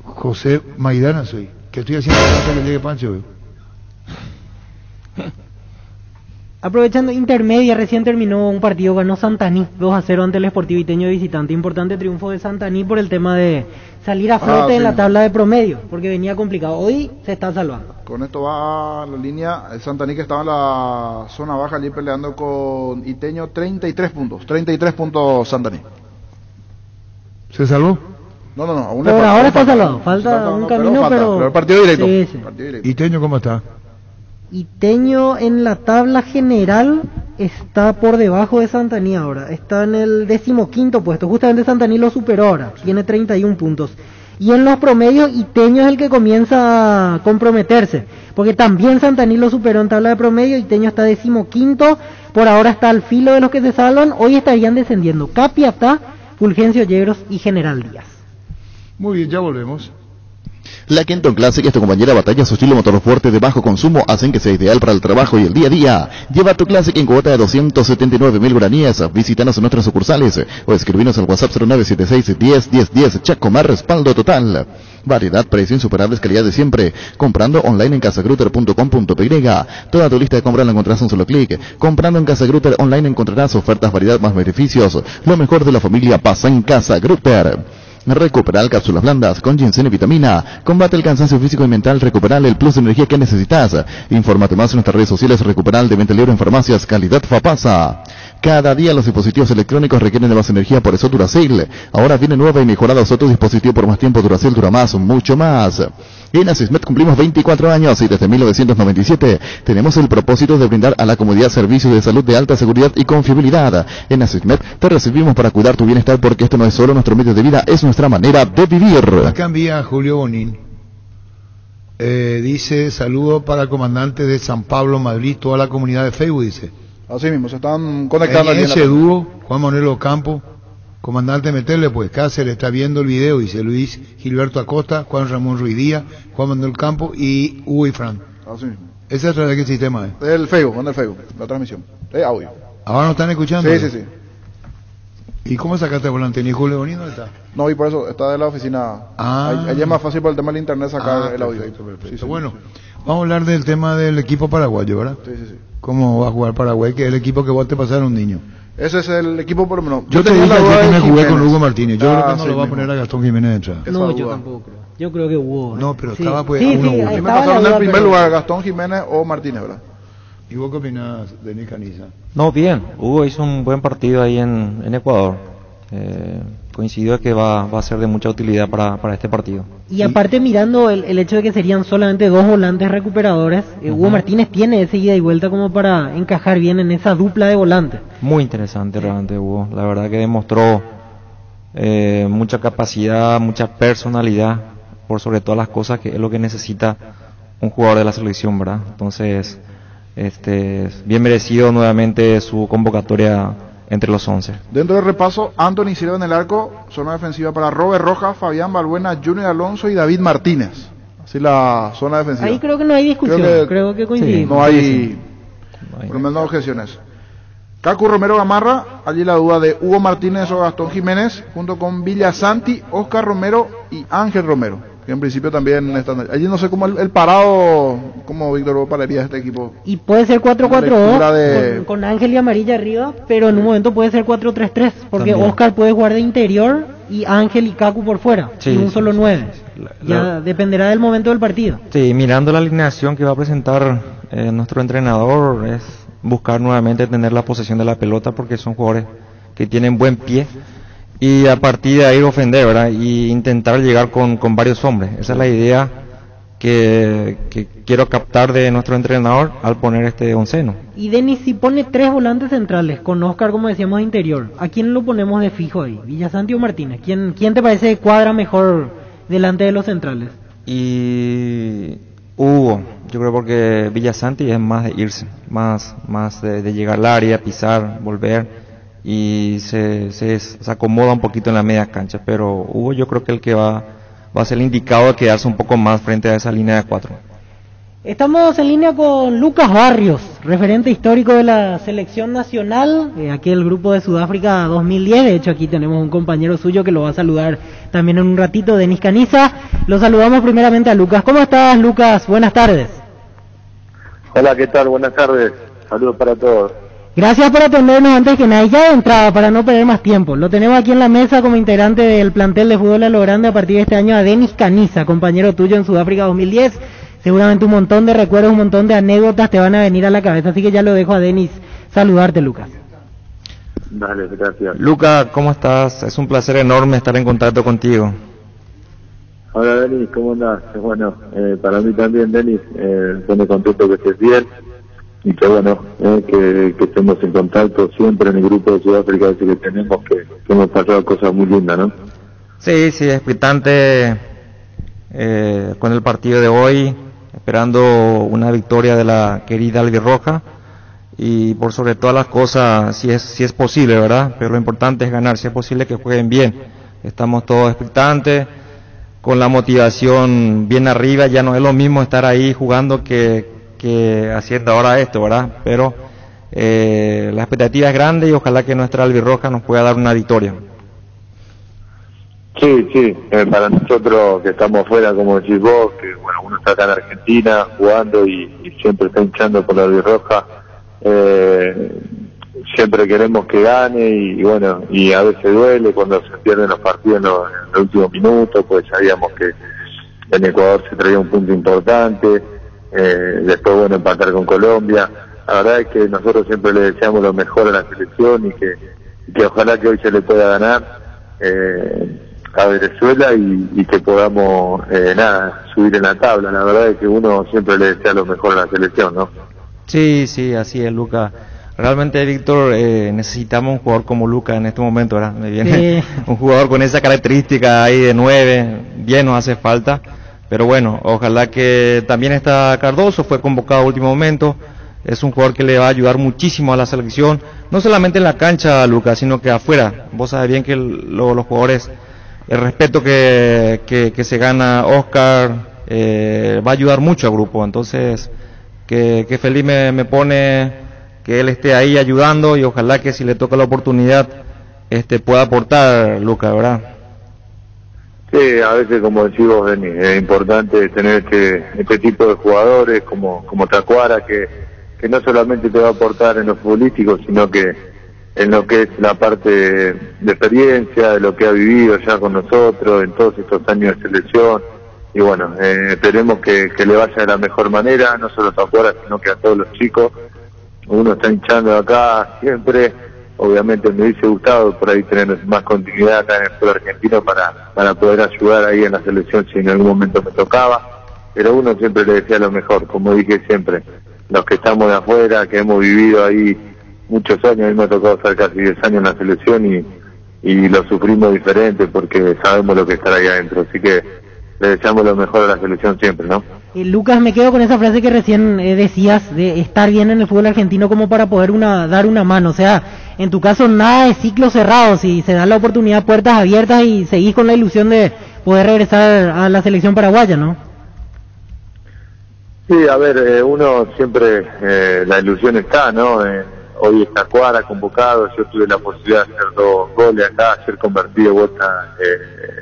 José Maidana soy. ¿Qué estoy haciendo hasta que llegue Pancho? Aprovechando intermedia, recién terminó un partido, ganó Santaní 2-0 ante el Sportivo Iteño de visitante. Importante triunfo de Santaní por el tema de salir a flote sí. en la tabla de promedio, porque venía complicado. Hoy se está salvando. Con esto va la línea, el Santaní que estaba en la zona baja allí peleando con Iteño, 33 puntos Santaní. ¿Se salvó? No, aún pero ahora está salvado, falta un camino, pero el partido directo. Sí, sí. Partido directo. ¿Iteño cómo está? Iteño en la tabla general está por debajo de Santaní ahora, está en el 15º puesto, justamente Santaní lo superó ahora, tiene 31 puntos. Y en los promedios Iteño es el que comienza a comprometerse, porque también Santaní lo superó en tabla de promedio, Iteño está 15º, por ahora está al filo de los que se salvan, hoy estarían descendiendo Capiatá, Fulgencio Yegros y General Díaz. Muy bien, ya volvemos. La Kenton Classic es tu compañera de batalla, su estilo motor fuerte de bajo consumo hacen que sea ideal para el trabajo y el día a día. Lleva tu Classic en cuota de 279.000 guaraníes. Visítanos en nuestras sucursales o escribinos al WhatsApp 0976-10-10-10. Chacomar, respaldo total. Variedad, precio, insuperables, calidad de siempre. Comprando online en casagrutter.com.py. Toda tu lista de compras la encontrarás en un solo clic. Comprando en Casa Grutter online encontrarás ofertas, variedad más beneficios. Lo mejor de la familia pasa en Casa Grutter. Recuperal, cápsulas blandas con ginseng y vitamina. Combate el cansancio físico y mental. Recuperal, el plus de energía que necesitas. Infórmate más en nuestras redes sociales. Recuperal, de venta libre en farmacias. Calidad Fapasa. Cada día los dispositivos electrónicos requieren de más energía, por eso Duracell. Ahora viene nueva y mejorada otro dispositivo por más tiempo. Duracell dura más, mucho más. En Asismet cumplimos 24 años y desde 1997 tenemos el propósito de brindar a la comunidad servicios de salud de alta seguridad y confiabilidad. En Asismet te recibimos para cuidar tu bienestar, porque esto no es solo nuestro medio de vida, es nuestra manera de vivir. Acá envía Julio Bonín. Dice, saludo para el comandante de San Pablo, Madrid, toda la comunidad de Facebook, dice. Así mismo, se están conectando. En ese dúo, Juan Manuel Ocampo, comandante, meterle pues, Cáceres está viendo el video, dice Luis Gilberto Acosta, Juan Ramón Ruiz Díaz, Juan Manuel Campo y Hugo y Fran. Así mismo. ¿Ese a través de qué sistema es? El Facebook, manda el Facebook, la transmisión, audio. ¿Ahora no están escuchando? Sí. ¿Y cómo sacaste el volante? ¿Ni Julio Bonino está? No, y por eso está de la oficina. Ahí es más fácil por el tema del internet sacar el audio. Perfecto. Sí. Bueno, vamos a hablar del tema del equipo paraguayo, ¿verdad? Sí. ¿Cómo va a jugar Paraguay? Que es el equipo que vos te pasaron un niño. Ese es el equipo, por lo menos. Yo te dije que me jugué con Hugo Martínez. Yo creo que no sí, lo va a poner a Gastón Jiménez de entrada. No, yo tampoco creo. Yo creo que Hugo. No, pero sí. estaba pues sí, uno. Me pasaron en el primer lugar Gastón Jiménez o Martínez, ¿verdad? ¿Y vos qué opinás, Denis Caniza? No, bien. Hugo hizo un buen partido ahí en Ecuador. Coincidió que va a ser de mucha utilidad para este partido. Y aparte, mirando el hecho de que serían solamente dos volantes recuperadores, Hugo Martínez tiene ese ida y vuelta como para encajar bien en esa dupla de volantes. Muy interesante realmente Hugo, la verdad que demostró mucha capacidad, mucha personalidad, por sobre todas las cosas, que es lo que necesita un jugador de la selección, ¿verdad? Entonces, bien merecido nuevamente su convocatoria entre los 11. Dentro del repaso, Anthony Silva en el arco, zona defensiva para Robert Rojas, Fabián Balbuena, Junior Alonso y David Martínez. Así la zona defensiva. Ahí creo que no hay discusión, creo que coincidimos. No hay por lo menos objeciones. Cacu Romero Gamarra, allí la duda de Hugo Martínez o Gastón Jiménez, junto con Villasanti, Oscar Romero y Ángel Romero, que en principio también están allí. No sé cómo el parado, como Víctor Hugo pararía este equipo. Y puede ser 4-4-2 con Ángel y Amarilla arriba, pero en un momento puede ser 4-3-3, porque también Oscar puede jugar de interior y Ángel y Cacu por fuera, y un solo 9. Ya dependerá del momento del partido. Sí, mirando la alineación que va a presentar nuestro entrenador, es buscar nuevamente tener la posesión de la pelota, porque son jugadores que tienen buen pie, y a partir de ahí ofender, ¿verdad? Y intentar llegar con varios hombres. Esa es la idea que quiero captar de nuestro entrenador al poner este onceno. Y Denis, si pone 3 volantes centrales con Oscar, como decíamos, de interior, ¿a quién lo ponemos de fijo ahí? ¿Villasanti o Martínez? ¿Quién te parece que cuadra mejor delante de los centrales? Y Hugo, yo creo porque Villasanti es más de irse, más de llegar al área, pisar, volver, y se acomoda un poquito en la media cancha, pero Hugo yo creo que el que va a ser el indicado de quedarse un poco más frente a esa línea de 4. Estamos en línea con Lucas Barrios, referente histórico de la selección nacional, aquí el grupo de Sudáfrica 2010. De hecho, aquí tenemos un compañero suyo que lo va a saludar también en un ratito, Denis Caniza. Lo saludamos primeramente a Lucas. ¿Cómo estás, Lucas? Buenas tardes. Hola, ¿qué tal? Buenas tardes. Saludos para todos. Gracias por atendernos antes que nada. Ya de entrada, para no perder más tiempo, lo tenemos aquí en la mesa como integrante del plantel de fútbol a lo grande a partir de este año a Denis Caniza, compañero tuyo en Sudáfrica 2010. Seguramente un montón de recuerdos, un montón de anécdotas te van a venir a la cabeza, así que ya lo dejo a Denis saludarte, Lucas. Dale, gracias. Lucas, ¿cómo estás? Es un placer enorme estar en contacto contigo. Hola, Denis, ¿cómo andás? Bueno, para mí también, Denis, estoy contento que estés bien y que bueno, que estemos en contacto siempre en el grupo de Sudáfrica, así que tenemos que hemos pasado cosas muy lindas, ¿no? Sí, expectante con el partido de hoy, esperando una victoria de la querida albirroja y por sobre todas las cosas, si es posible, ¿verdad? Pero lo importante es ganar, si es posible que jueguen bien. Estamos todos expectantes, con la motivación bien arriba. Ya no es lo mismo estar ahí jugando que haciendo ahora esto, ¿verdad? Pero la expectativa es grande y ojalá que nuestra albirroja nos pueda dar una victoria. Sí, para nosotros que estamos fuera, como decís vos, que bueno, uno está acá en Argentina jugando y siempre está hinchando por la albirroja, siempre queremos que gane y bueno, y a veces duele cuando se pierden los partidos en los últimos minutos, pues sabíamos que en Ecuador se traía un punto importante, después bueno, empatar con Colombia. La verdad es que nosotros siempre le deseamos lo mejor a la selección y que ojalá que hoy se le pueda ganar a Venezuela y que podamos subir en la tabla. La verdad es que uno siempre le desea lo mejor a la selección, ¿no? Sí, así es, Lucas. Realmente, Víctor, necesitamos un jugador como Lucas en este momento, ¿verdad? Me viene un jugador con esa característica ahí de 9, bien nos hace falta, pero bueno, ojalá que también está Cardoso, fue convocado a último momento, es un jugador que le va a ayudar muchísimo a la selección, no solamente en la cancha, Lucas, sino que afuera. Vos sabés bien que los jugadores, el respeto que se gana Oscar va a ayudar mucho al grupo, entonces que feliz me pone que él esté ahí ayudando y ojalá que si le toca la oportunidad pueda aportar, Lucas, ¿verdad? Sí, a veces, como decís vos, Denis, es importante tener este tipo de jugadores como Tacuara, que no solamente te va a aportar en lo futbolístico, sino que en lo que es la parte de experiencia, de lo que ha vivido ya con nosotros en todos estos años de selección. Y bueno, esperemos que le vaya de la mejor manera, no solo a Tacuara, sino que a todos los chicos. Uno está hinchando acá siempre, obviamente me hubiese gustado por ahí tener más continuidad acá en el fútbol argentino para poder ayudar ahí en la selección si en algún momento me tocaba, pero uno siempre le desea lo mejor, como dije siempre, los que estamos de afuera, que hemos vivido ahí muchos años, a mí me ha tocado estar casi 10 años en la selección y lo sufrimos diferente porque sabemos lo que estar ahí adentro, así que le deseamos lo mejor a la selección siempre, ¿no? Lucas, me quedo con esa frase que recién decías de estar bien en el fútbol argentino como para poder dar una mano. O sea, en tu caso nada de ciclos cerrados, si se da la oportunidad, puertas abiertas y seguís con la ilusión de poder regresar a la selección paraguaya, ¿no? Sí, a ver, uno siempre, la ilusión está, ¿no? Hoy está Cuara convocado, yo tuve la posibilidad de hacer 2 goles acá, ser convertido de vuelta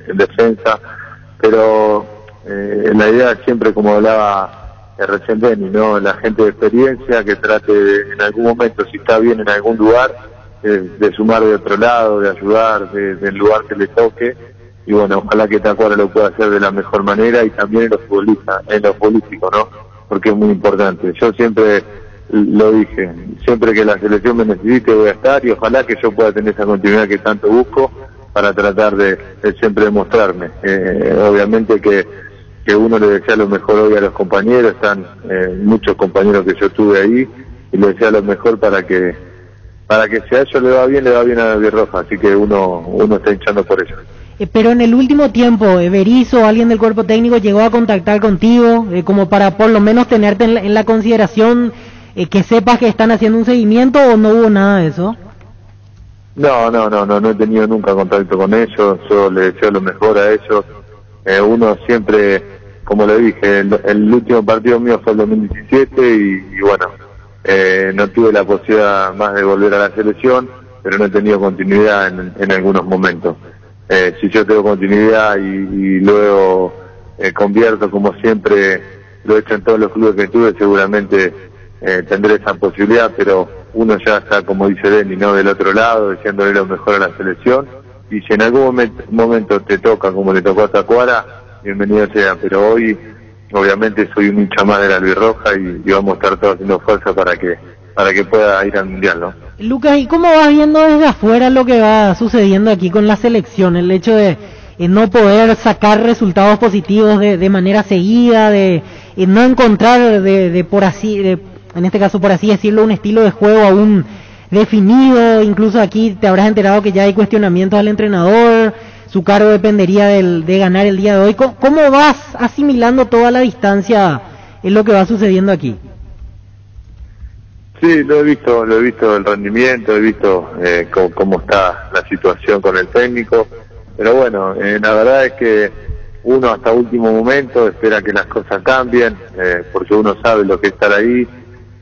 en defensa, pero la idea siempre, como hablaba recién Denis, ¿no? La gente de experiencia que trate en algún momento, si está bien en algún lugar, de sumar de otro lado, de ayudar del lugar que le toque, y bueno, ojalá que Tacuara lo pueda hacer de la mejor manera y también en lo político, ¿no? Porque es muy importante. Yo siempre lo dije, siempre que la selección me necesite voy a estar y ojalá que yo pueda tener esa continuidad que tanto busco para tratar de siempre demostrarme. Obviamente que uno le desea lo mejor hoy a los compañeros, están muchos compañeros que yo tuve ahí y le desea lo mejor para que si a ellos le va bien a la Albirroja, así que uno está hinchando por eso. Pero en el último tiempo, Berizzo o alguien del cuerpo técnico llegó a contactar contigo, como para por lo menos tenerte en la consideración, que sepas que están haciendo un seguimiento, o no hubo nada de eso. No he tenido nunca contacto con ellos, yo les deseo lo mejor a ellos. Uno siempre, como le dije, el último partido mío fue el 2017 y bueno, no tuve la posibilidad más de volver a la selección, pero no he tenido continuidad en algunos momentos. Si yo tengo continuidad y luego convierto, como siempre lo he hecho en todos los clubes que tuve, seguramente tendré esa posibilidad, pero uno ya está, como dice Denny, ¿no?, del otro lado, deseándole lo mejor a la selección, y si en algún momento te toca, como le tocó a Tacuara, bienvenido sea, pero hoy obviamente soy un hincha más de la albirroja y vamos a estar todos haciendo fuerza para que pueda ir al Mundial, ¿no? Lucas, ¿y cómo vas viendo desde afuera lo que va sucediendo aquí con la selección? El hecho de no poder sacar resultados positivos de manera seguida, de no encontrar en este caso por así decirlo, un estilo de juego aún definido. Incluso aquí te habrás enterado que ya hay cuestionamientos al entrenador, su cargo dependería de ganar el día de hoy. ¿Cómo vas asimilando toda la distancia en lo que va sucediendo aquí? Sí, lo he visto el rendimiento, he visto cómo está la situación con el técnico, pero bueno, la verdad es que uno hasta último momento espera que las cosas cambien, porque uno sabe lo que es estar ahí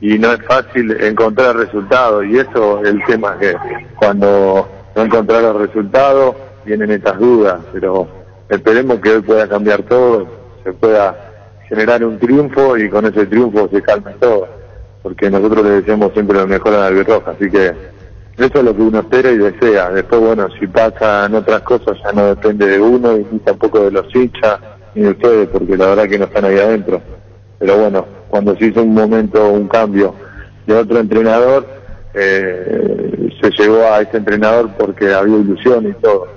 y no es fácil encontrar resultados, y eso es el tema, que cuando no encontrar los resultados vienen estas dudas, pero esperemos que hoy pueda cambiar todo, se pueda generar un triunfo y con ese triunfo se calme todo, porque nosotros le deseamos siempre lo mejor a la albirroja, así que eso es lo que uno espera y desea. Después, bueno, si pasan otras cosas ya no depende de uno y ni tampoco de los hinchas ni de ustedes, porque la verdad que no están ahí adentro. Pero bueno, cuando se hizo un cambio de otro entrenador, se llegó a ese entrenador porque había ilusión y todo.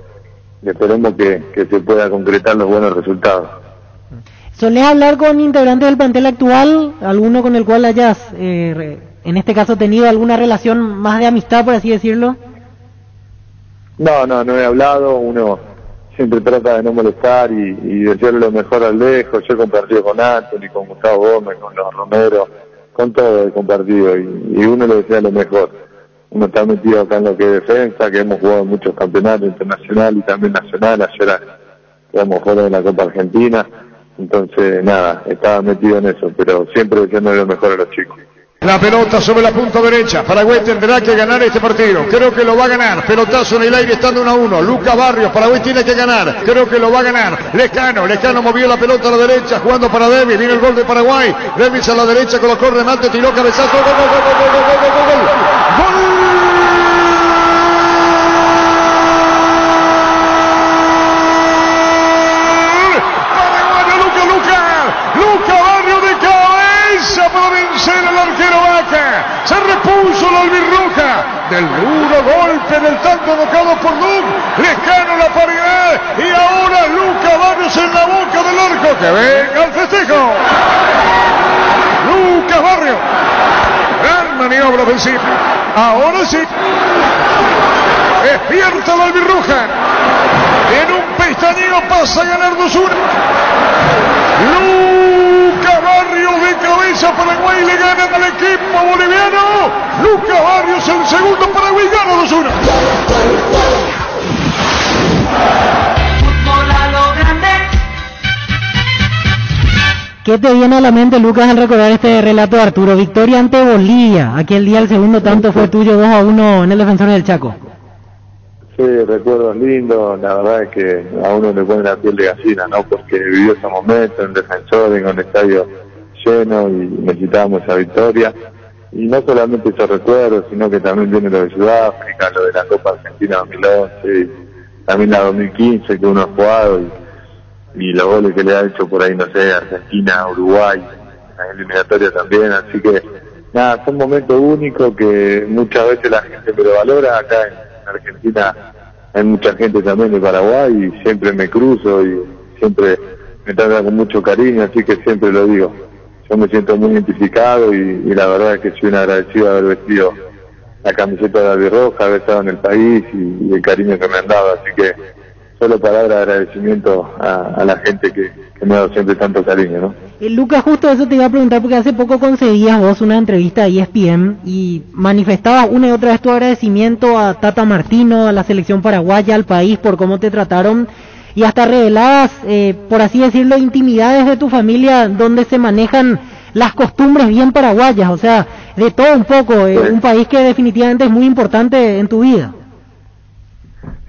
Y esperemos que se pueda concretar los buenos resultados. ¿Solés hablar con integrantes del plantel actual? ¿Alguno con el cual hayas, en este caso, tenido alguna relación más de amistad, por así decirlo? No he hablado. Uno siempre trata de no molestar y desearle lo mejor al lejos. Yo he compartido con Anthony, con Gustavo Gómez, con los Romero, con todo he compartido y uno le desea lo mejor. Uno está metido acá en lo que es defensa, que hemos jugado en muchos campeonatos internacionales y también nacionales. Ayer jugamos fuera de la Copa Argentina. Entonces, nada, estaba metido en eso, pero siempre deseando lo mejor a los chicos. La pelota sobre la punta derecha. Paraguay tendrá que ganar este partido. Creo que lo va a ganar. Pelotazo en el aire estando 1-1. Lucas Barrios. Paraguay tiene que ganar. Creo que lo va a ganar. Lescano movió la pelota a la derecha jugando para Davis. Viene el gol de Paraguay. Davis a la derecha colocó remate, tiró cabezazo. ¡Gol! Para vencer al arquero Vaca, se repuso la albirroja del duro golpe del tanto tocado por Doug. Lescano la paridad y ahora Lucas Barrios en la boca del arco. Que venga el festejo. Lucas Barrios, gran maniobra ofensiva. Ahora sí, despierta la albirroja. En un pestañeo pasa a ganar 2-1. Lucas Barrios de cabeza, Paraguay le gana al equipo boliviano. Lucas Barrios el segundo, Paraguay gana 2-1. Fútbol a lo grande. ¿Qué te viene a la mente, Lucas, al recordar este relato de Arturo? Victoria ante Bolivia. Aquel día el segundo tanto fue tuyo, 2-1 en el Defensor del Chaco. Sí, recuerdos lindos, la verdad es que a uno le pone la piel de gallina, ¿no? Porque vivió ese momento en Defensor, en un estadio lleno y necesitábamos esa victoria. Y no solamente esos recuerdos, sino que también viene lo de Sudáfrica, lo de la Copa Argentina 2011, y también la 2015 que uno ha jugado y los goles que le ha hecho por ahí, no sé, Argentina, Uruguay, la eliminatoria también, así que nada, son momentos únicos que muchas veces la gente me lo valora. Acá en Argentina hay mucha gente también de Paraguay y siempre me cruzo y siempre me trata con mucho cariño, así que siempre lo digo. Yo me siento muy identificado y la verdad es que soy un agradecido de haber vestido la camiseta de la albirroja, haber estado en el país y el cariño que me han dado, así que solo palabras de agradecimiento a la gente que me ha dado siempre tanto cariño, ¿no? Lucas, justo eso te iba a preguntar, porque hace poco concedías vos una entrevista a ESPN y manifestabas una y otra vez tu agradecimiento a Tata Martino, a la selección paraguaya, al país, por cómo te trataron, y hasta revelabas, por así decirlo, intimidades de tu familia donde se manejan las costumbres bien paraguayas, o sea, de todo un poco, un país que definitivamente es muy importante en tu vida.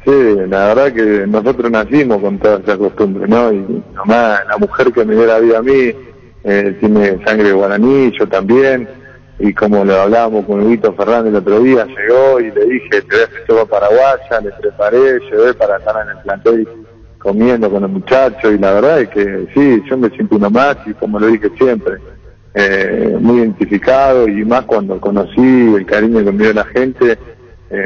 Sí, la verdad que nosotros nacimos con todas esas costumbres, ¿no? Y nomás la mujer que me dio la vida a mí tiene sangre guaraní, yo también, y como lo hablábamos con Huguito Fernández el otro día, llegó y le dije, te voy a hacer sopa paraguaya, le preparé, llevé para estar en el plantel comiendo con los muchachos, y la verdad es que sí, yo me siento uno más, y como lo dije siempre, muy identificado, y más cuando conocí el cariño que me dio la gente.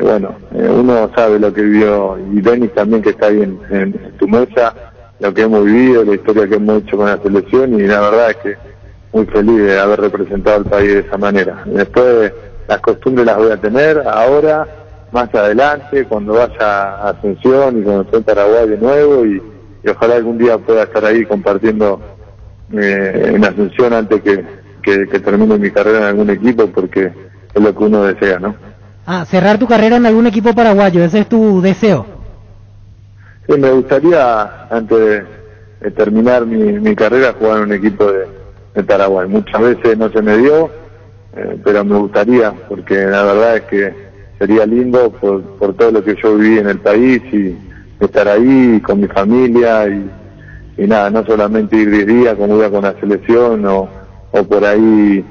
Uno sabe lo que vivió, y Denis también, que está ahí en tu mesa, lo que hemos vivido, la historia que hemos hecho con la selección, y la verdad es que muy feliz de haber representado al país de esa manera. Después las costumbres las voy a tener ahora, más adelante, cuando vaya a Asunción y cuando esté en Paraguay de nuevo, y ojalá algún día pueda estar ahí compartiendo en Asunción antes que termine mi carrera en algún equipo, porque es lo que uno desea, ¿no? Cerrar tu carrera en algún equipo paraguayo, ese es tu deseo. Sí, me gustaría, antes de terminar mi carrera, jugar en un equipo de Paraguay. Muchas veces no se me dio, pero me gustaría, porque la verdad es que sería lindo por todo lo que yo viví en el país, y estar ahí con mi familia, y nada, no solamente ir 10 días como iba con la selección, o por ahí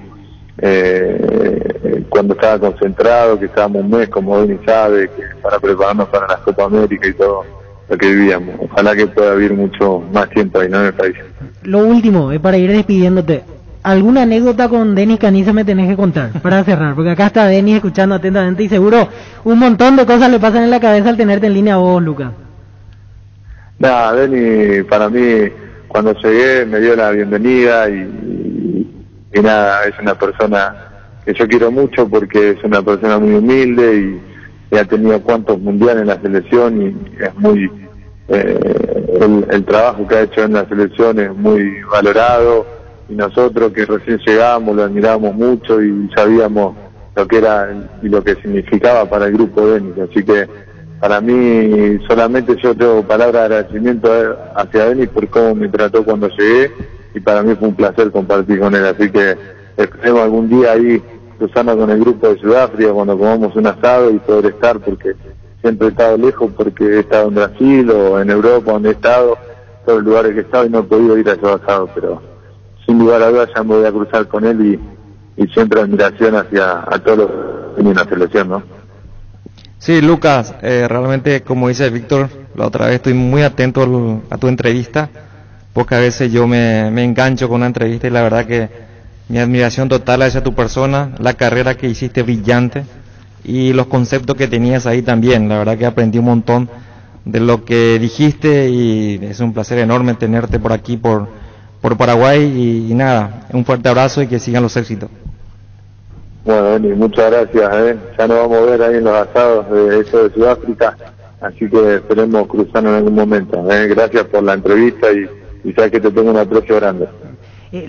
cuando estaba concentrado, que estábamos un mes, como Denis sabe, que para prepararnos para la Copa América y todo lo que vivíamos. Ojalá que pueda vivir mucho más tiempo ahí, ¿no?, en el país. Lo último, para ir despidiéndote, ¿alguna anécdota con Denis Caniza me tenés que contar para cerrar? Porque acá está Denis escuchando atentamente, y seguro un montón de cosas le pasan en la cabeza al tenerte en línea a vos, Lucas. Nada, Denis, para mí, cuando llegué, me dio la bienvenida, y nada, es una persona que yo quiero mucho, porque es una persona muy humilde, y ha tenido cuantos mundiales en la selección, y es muy el trabajo que ha hecho en la selección es muy valorado, y nosotros que recién llegamos lo admiramos mucho, y sabíamos lo que era y lo que significaba para el grupo Denis. Así que para mí solamente yo tengo palabras de agradecimiento hacia Denis por cómo me trató cuando llegué, y para mí fue un placer compartir con él. Así que esperemos algún día ahí cruzarnos con el grupo de Sudáfrica cuando comamos un asado y poder estar, porque siempre he estado lejos, porque he estado en Brasil o en Europa, donde he estado, todos los lugares que he estado, y no he podido ir a esos asados, pero sin lugar a dudas ya me voy a cruzar con él, y siempre admiración hacia a todos los que tienen la selección, ¿no? Sí, Lucas, realmente, como dice Víctor, la otra vez estoy muy atento a tu entrevista, porque a veces yo me engancho con una entrevista, y la verdad que mi admiración total hacia tu persona, la carrera que hiciste brillante, y los conceptos que tenías ahí también. La verdad que aprendí un montón de lo que dijiste, y es un placer enorme tenerte por aquí, por Paraguay, y nada, un fuerte abrazo y que sigan los éxitos. Bueno, Denis, muchas gracias, ya nos vamos a ver ahí en los asados de eso de Sudáfrica, así que esperemos cruzarnos en algún momento. Gracias por la entrevista, y sabes que te tengo un aprecio grande.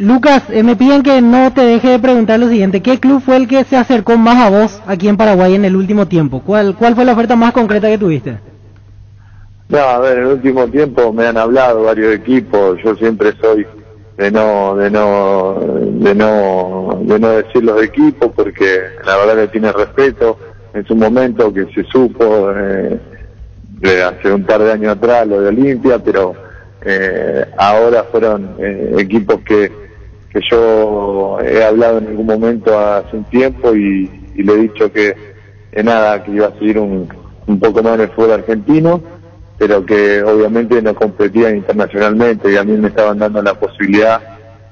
Lucas, me piden que no te deje de preguntar lo siguiente: ¿qué club fue el que se acercó más a vos aquí en Paraguay en el último tiempo? ¿Cuál fue la oferta más concreta que tuviste? No, a ver, en el último tiempo me han hablado varios equipos. Yo siempre soy de no decir los equipos, porque la verdad que tiene respeto. En su momento que se supo de hace un par de años atrás lo de Olimpia, pero ahora fueron equipos que yo he hablado en algún momento hace un tiempo, y le he dicho que nada, que iba a seguir un poco más en el fútbol argentino, pero que obviamente no competían internacionalmente, y a mí me estaban dando la posibilidad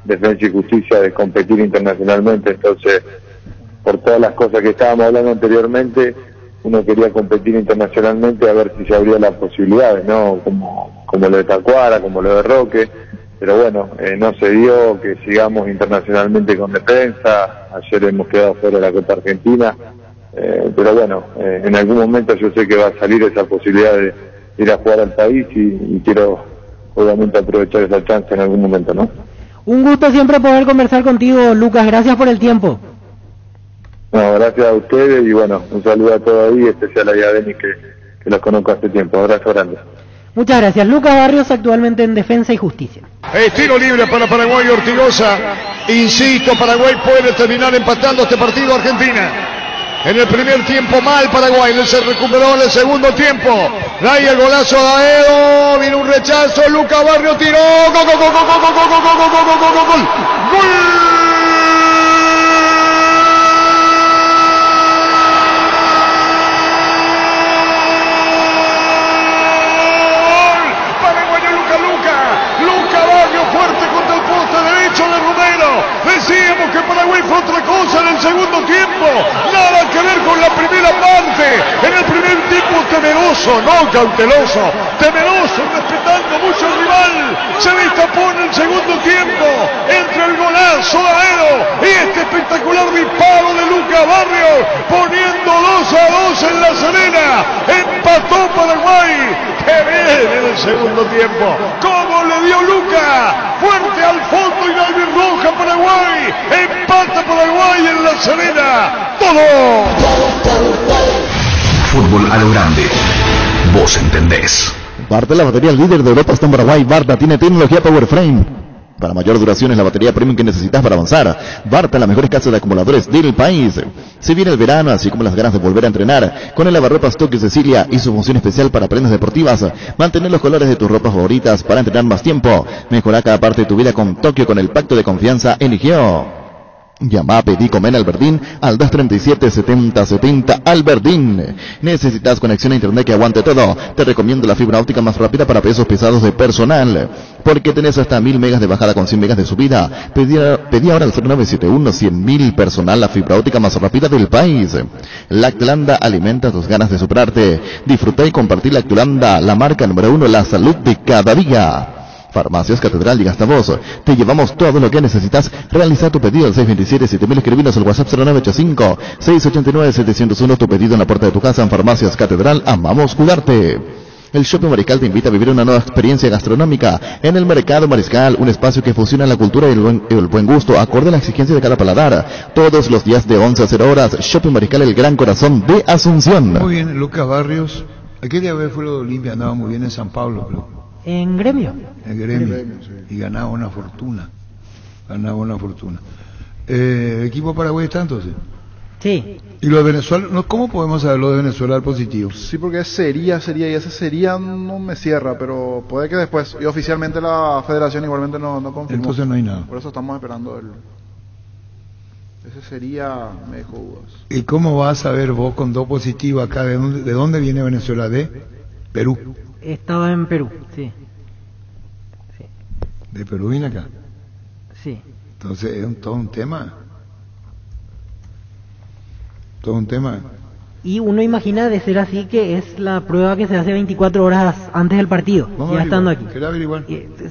de Defensa y Justicia de competir internacionalmente. Entonces, por todas las cosas que estábamos hablando anteriormente, uno quería competir internacionalmente, a ver si se abría las posibilidades, ¿no? Como lo de Tacuara, como lo de Roque, pero bueno, no se dio que sigamos internacionalmente con Defensa. Ayer hemos quedado fuera de la Copa Argentina, pero bueno, en algún momento yo sé que va a salir esa posibilidad ir a jugar al país y quiero obviamente aprovechar esa chance en algún momento, ¿no? Un gusto siempre poder conversar contigo, Lucas. Gracias por el tiempo. No, gracias a ustedes y bueno, un saludo a todos ahí, especial a Denis que los conozco hace tiempo. Abrazo grande. Muchas gracias. Lucas Barrios, actualmente en Defensa y Justicia. Tiro libre para Paraguay, Ortigosa. Insisto, Paraguay puede terminar empatando este partido a Argentina. En el primer tiempo mal Paraguay, se recuperó en el segundo tiempo. Ahí el golazo de Aedo, viene un rechazo, Lucas Barrios tiró, gol, gol, gol, gol, gol, gol, gol, gol, gol, gol, gol, gol. Fuerte contra el poste derecho de Romero. Decíamos que Paraguay fue otra cosa en el segundo tiempo. Nada que ver con la primera parte. En el primer tiempo temeroso, no cauteloso. Temeroso, respetando mucho al rival. Se destapó en el segundo tiempo. Entre el golazo de Aedo y este espectacular disparo de Lucas Barrios. Poniendo 2-2 en La Serena. Empató Paraguay. ¡Qué bien en el segundo tiempo! ¡Cómo le dio Lucas! Fuerte al fondo y la roja Paraguay. Empata Paraguay en La Serena. ¡Todo! Fútbol a lo grande. Vos entendés. Barta, la batería líder de Europa, está en Paraguay. Barta tiene tecnología PowerFrame. Para mayor duración es la batería premium que necesitas para avanzar. Barta, la mejor casa de acumuladores del país. Se viene el verano, así como las ganas de volver a entrenar, con el lavarropas Tokio Cecilia y su función especial para prendas deportivas. Mantener los colores de tus ropas favoritas para entrenar más tiempo. Mejora cada parte de tu vida con Tokio, con el pacto de confianza eligió. Llama a Pedí Comer Alberdín al 237-7070 Alberdín. ¿Necesitas conexión a internet que aguante todo? Te recomiendo la fibra óptica más rápida para pesos pesados de personal, porque tenés hasta 1000 megas de bajada con 100 megas de subida. Pedí ahora al 0971-100.000 personal, la fibra óptica más rápida del país. Lactolanda alimenta tus ganas de superarte. Disfruta y compartir Lactolanda, la marca número 1, la salud de cada día. Farmacias Catedral y Gastavoz. Te llevamos todo lo que necesitas. Realiza tu pedido al 627-7000. Escribinos al WhatsApp 0985-689-701. Tu pedido en la puerta de tu casa en Farmacias Catedral. Amamos cuidarte. El Shopping Mariscal te invita a vivir una nueva experiencia gastronómica en el Mercado Mariscal, un espacio que fusiona la cultura y el buen gusto, acorde a la exigencia de cada paladar. Todos los días de 11 a 0 horas. Shopping Mariscal, el gran corazón de Asunción. Muy bien, Lucas Barrios. Aquella vez fue lo de Olimpia, andaba muy bien en San Pablo, creo. En Gremio. En Gremio, sí. Y ganaba una fortuna. ¿Equipo Paraguay está entonces? Sí. ¿Y lo de Venezuela? ¿Cómo podemos saber lo de Venezuela al positivo? Sí, porque sería, y ese sería no me cierra, pero puede que después, y oficialmente la federación igualmente no confirmó. Entonces no hay nada. Por eso estamos esperando ese sería, me dejó dudas. ¿Y cómo vas a saber vos con dos positivos acá de dónde viene Venezuela? ¿De Perú? Estaba en Perú, sí. ¿De Perú viene acá? Sí. Entonces es todo un tema. Y uno imagina, de ser así, que es la prueba que se hace 24 horas antes del partido, ya estando aquí. ¿Querés averiguar?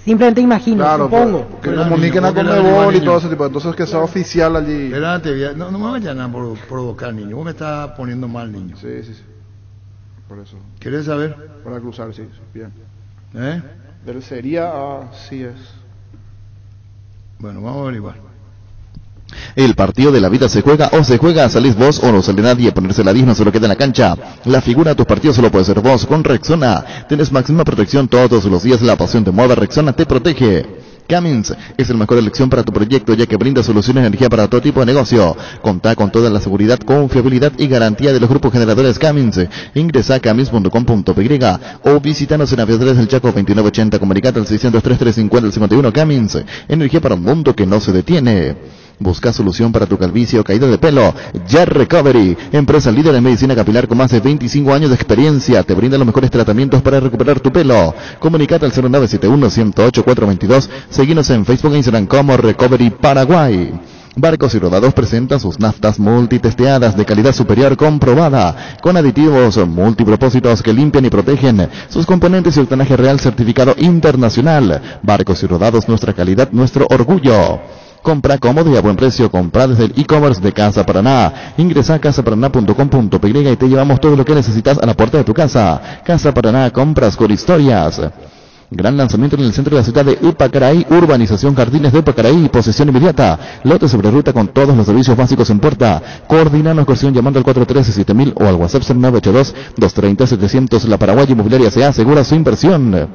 Simplemente imagino, claro, supongo. Que comuniquen a Conmebol y todo ese tipo, entonces que sea oficial allí. Espérate, no me vayan a provocar, niño. Vos me estás poniendo mal, niño. Sí. Por eso. ¿Querés saber? Para cruzar, sí, bien. Del sería así es. Bueno, vamos a averiguar. El partido de la vida se juega, salís vos o no sale nadie. Ponerse la 10 no solo queda en la cancha. La figura de tus partidos solo puede ser vos. Con Rexona tenés máxima protección todos los días. La pasión te mueve, Rexona te protege. Cummins es la mejor elección para tu proyecto, ya que brinda soluciones de energía para todo tipo de negocio. Contá con toda la seguridad, confiabilidad y garantía de los grupos generadores Cummins. Ingresa a cummins.com.py o visítanos en Aviadores del Chaco 2980. Comunicate al 603-350-51. Cummins, energía para un mundo que no se detiene. Busca solución para tu calvicie o caída de pelo. Ya Recovery, empresa líder en medicina capilar con más de 25 años de experiencia, te brinda los mejores tratamientos para recuperar tu pelo. Comunicate al 0971-108-422. Seguinos en Facebook e Instagram como Recovery Paraguay. Barcos y Rodados presentan sus naftas multitesteadas de calidad superior comprobada, con aditivos multipropósitos que limpian y protegen, sus componentes y octanaje real certificado internacional. Barcos y Rodados, nuestra calidad, nuestro orgullo. Compra cómodo y a buen precio. Compra desde el e-commerce de Casa Paraná. Ingresa a casaparaná.com.py y te llevamos todo lo que necesitas a la puerta de tu casa. Casa Paraná, compras con historias. Gran lanzamiento en el centro de la ciudad de Upacaraí, urbanización Jardines de Upacaraí, posesión inmediata, lote sobre ruta con todos los servicios básicos en puerta. Coordinanos cuestión llamando al 413-7000 o al WhatsApp 982-230-700. La Paraguay Inmobiliaria se asegura su inversión.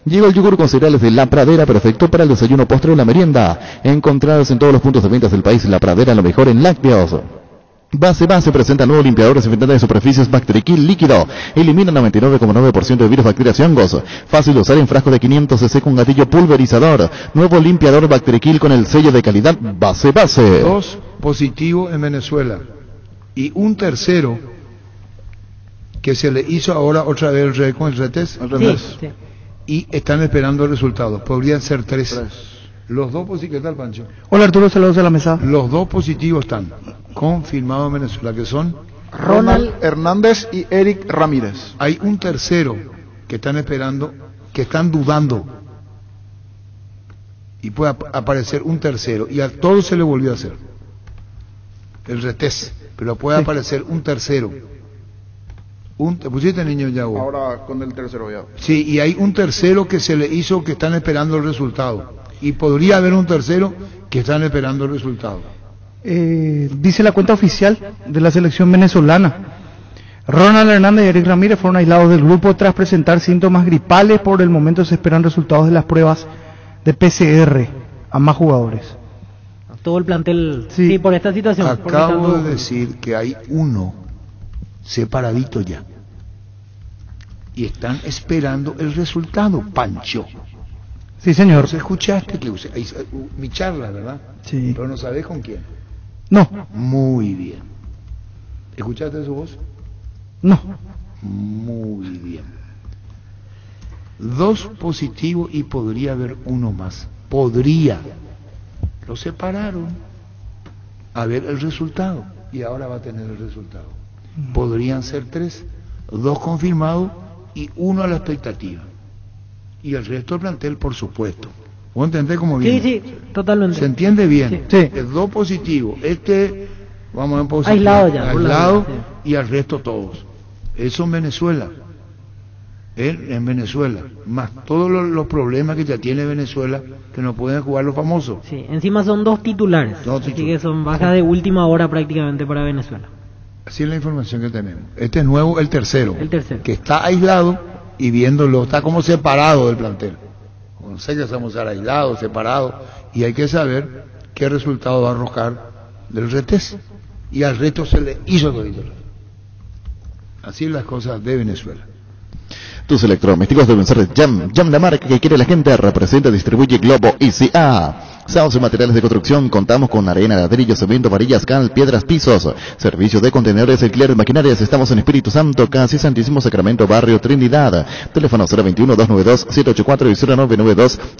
Llega el yogur con cereales de La Pradera, perfecto para el desayuno, postre o la merienda. Encontrados en todos los puntos de ventas del país, La Pradera, lo mejor en lácteos. Base presenta nuevo limpiador desinfectante de superficies Bacterikill líquido. Elimina 99,9% de virus, bacterias y hongos. Fácil de usar en frasco de 500 cc con gatillo pulverizador. Nuevo limpiador Bacterikill con el sello de calidad Base. 2 positivos en Venezuela. Y un tercero que se le hizo ahora otra vez el retest. Sí. Y están esperando resultados. Podrían ser 3. Los 2 positivos, ¿qué tal, Pancho? Hola Arturo, saludos a la mesa. Los 2 positivos están confirmados en Venezuela, que son Ronald Hernández y Eric Ramírez. Hay un tercero que están esperando, que están dudando. Y puede aparecer un tercero. Y a todos se le volvió a hacer el retest, pero puede aparecer un tercero. ¿Te pusiste, niño, ya vos? Ahora con el tercero ya. Sí, y hay un tercero que se le hizo, que están esperando el resultado. Y podría haber un tercero que están esperando el resultado. Dice la cuenta oficial de la selección venezolana: Ronald Hernández y Eric Ramírez fueron aislados del grupo tras presentar síntomas gripales. Por el momento se esperan resultados de las pruebas de PCR a más jugadores. Todo el plantel, sí, por esta situación. Acabo de decir que hay uno separadito ya. Y están esperando el resultado, Pancho. Sí, señor. ¿Vos escuchaste que usé mi charla, verdad? Sí. Pero no sabés con quién. No. Muy bien. ¿Escuchaste su voz? No. Muy bien. 2 positivos y podría haber uno más. Podría. Lo separaron. A ver el resultado. Y ahora va a tener el resultado. Podrían ser 3. 2 confirmados y 1 a la expectativa. Y el resto del plantel, por supuesto. ¿Vos entendés cómo viene? Sí, totalmente. ¿Se entiende bien? Sí. Es 2 positivos. Vamos a ver positivo. Aislado ya. Aislado y al resto todos. Eso en Venezuela. En Venezuela. Más todos los problemas que ya tiene Venezuela, que no pueden jugar los famosos. Sí, encima son 2 titulares. Así que son bajas de última hora prácticamente para Venezuela. Así es la información que tenemos. Este es nuevo, el tercero. Que está aislado y viéndolo, está como separado del plantel. No sé que estamos aislados, separados, y hay que saber qué resultado va a arrojar del retest. Y al resto se le hizo todo. Así las cosas de Venezuela. Tus electrodomésticos deben ser Jam la marca que quiere la gente. Representa, distribuye Globo ICA. Sauce Materiales de Construcción, contamos con arena, ladrillo, cemento, varillas, cal, piedras, pisos. Servicio de contenedores, alquiler de maquinarias. Estamos en Espíritu Santo, casi Santísimo Sacramento, Barrio Trinidad. Teléfono 021-292-784 y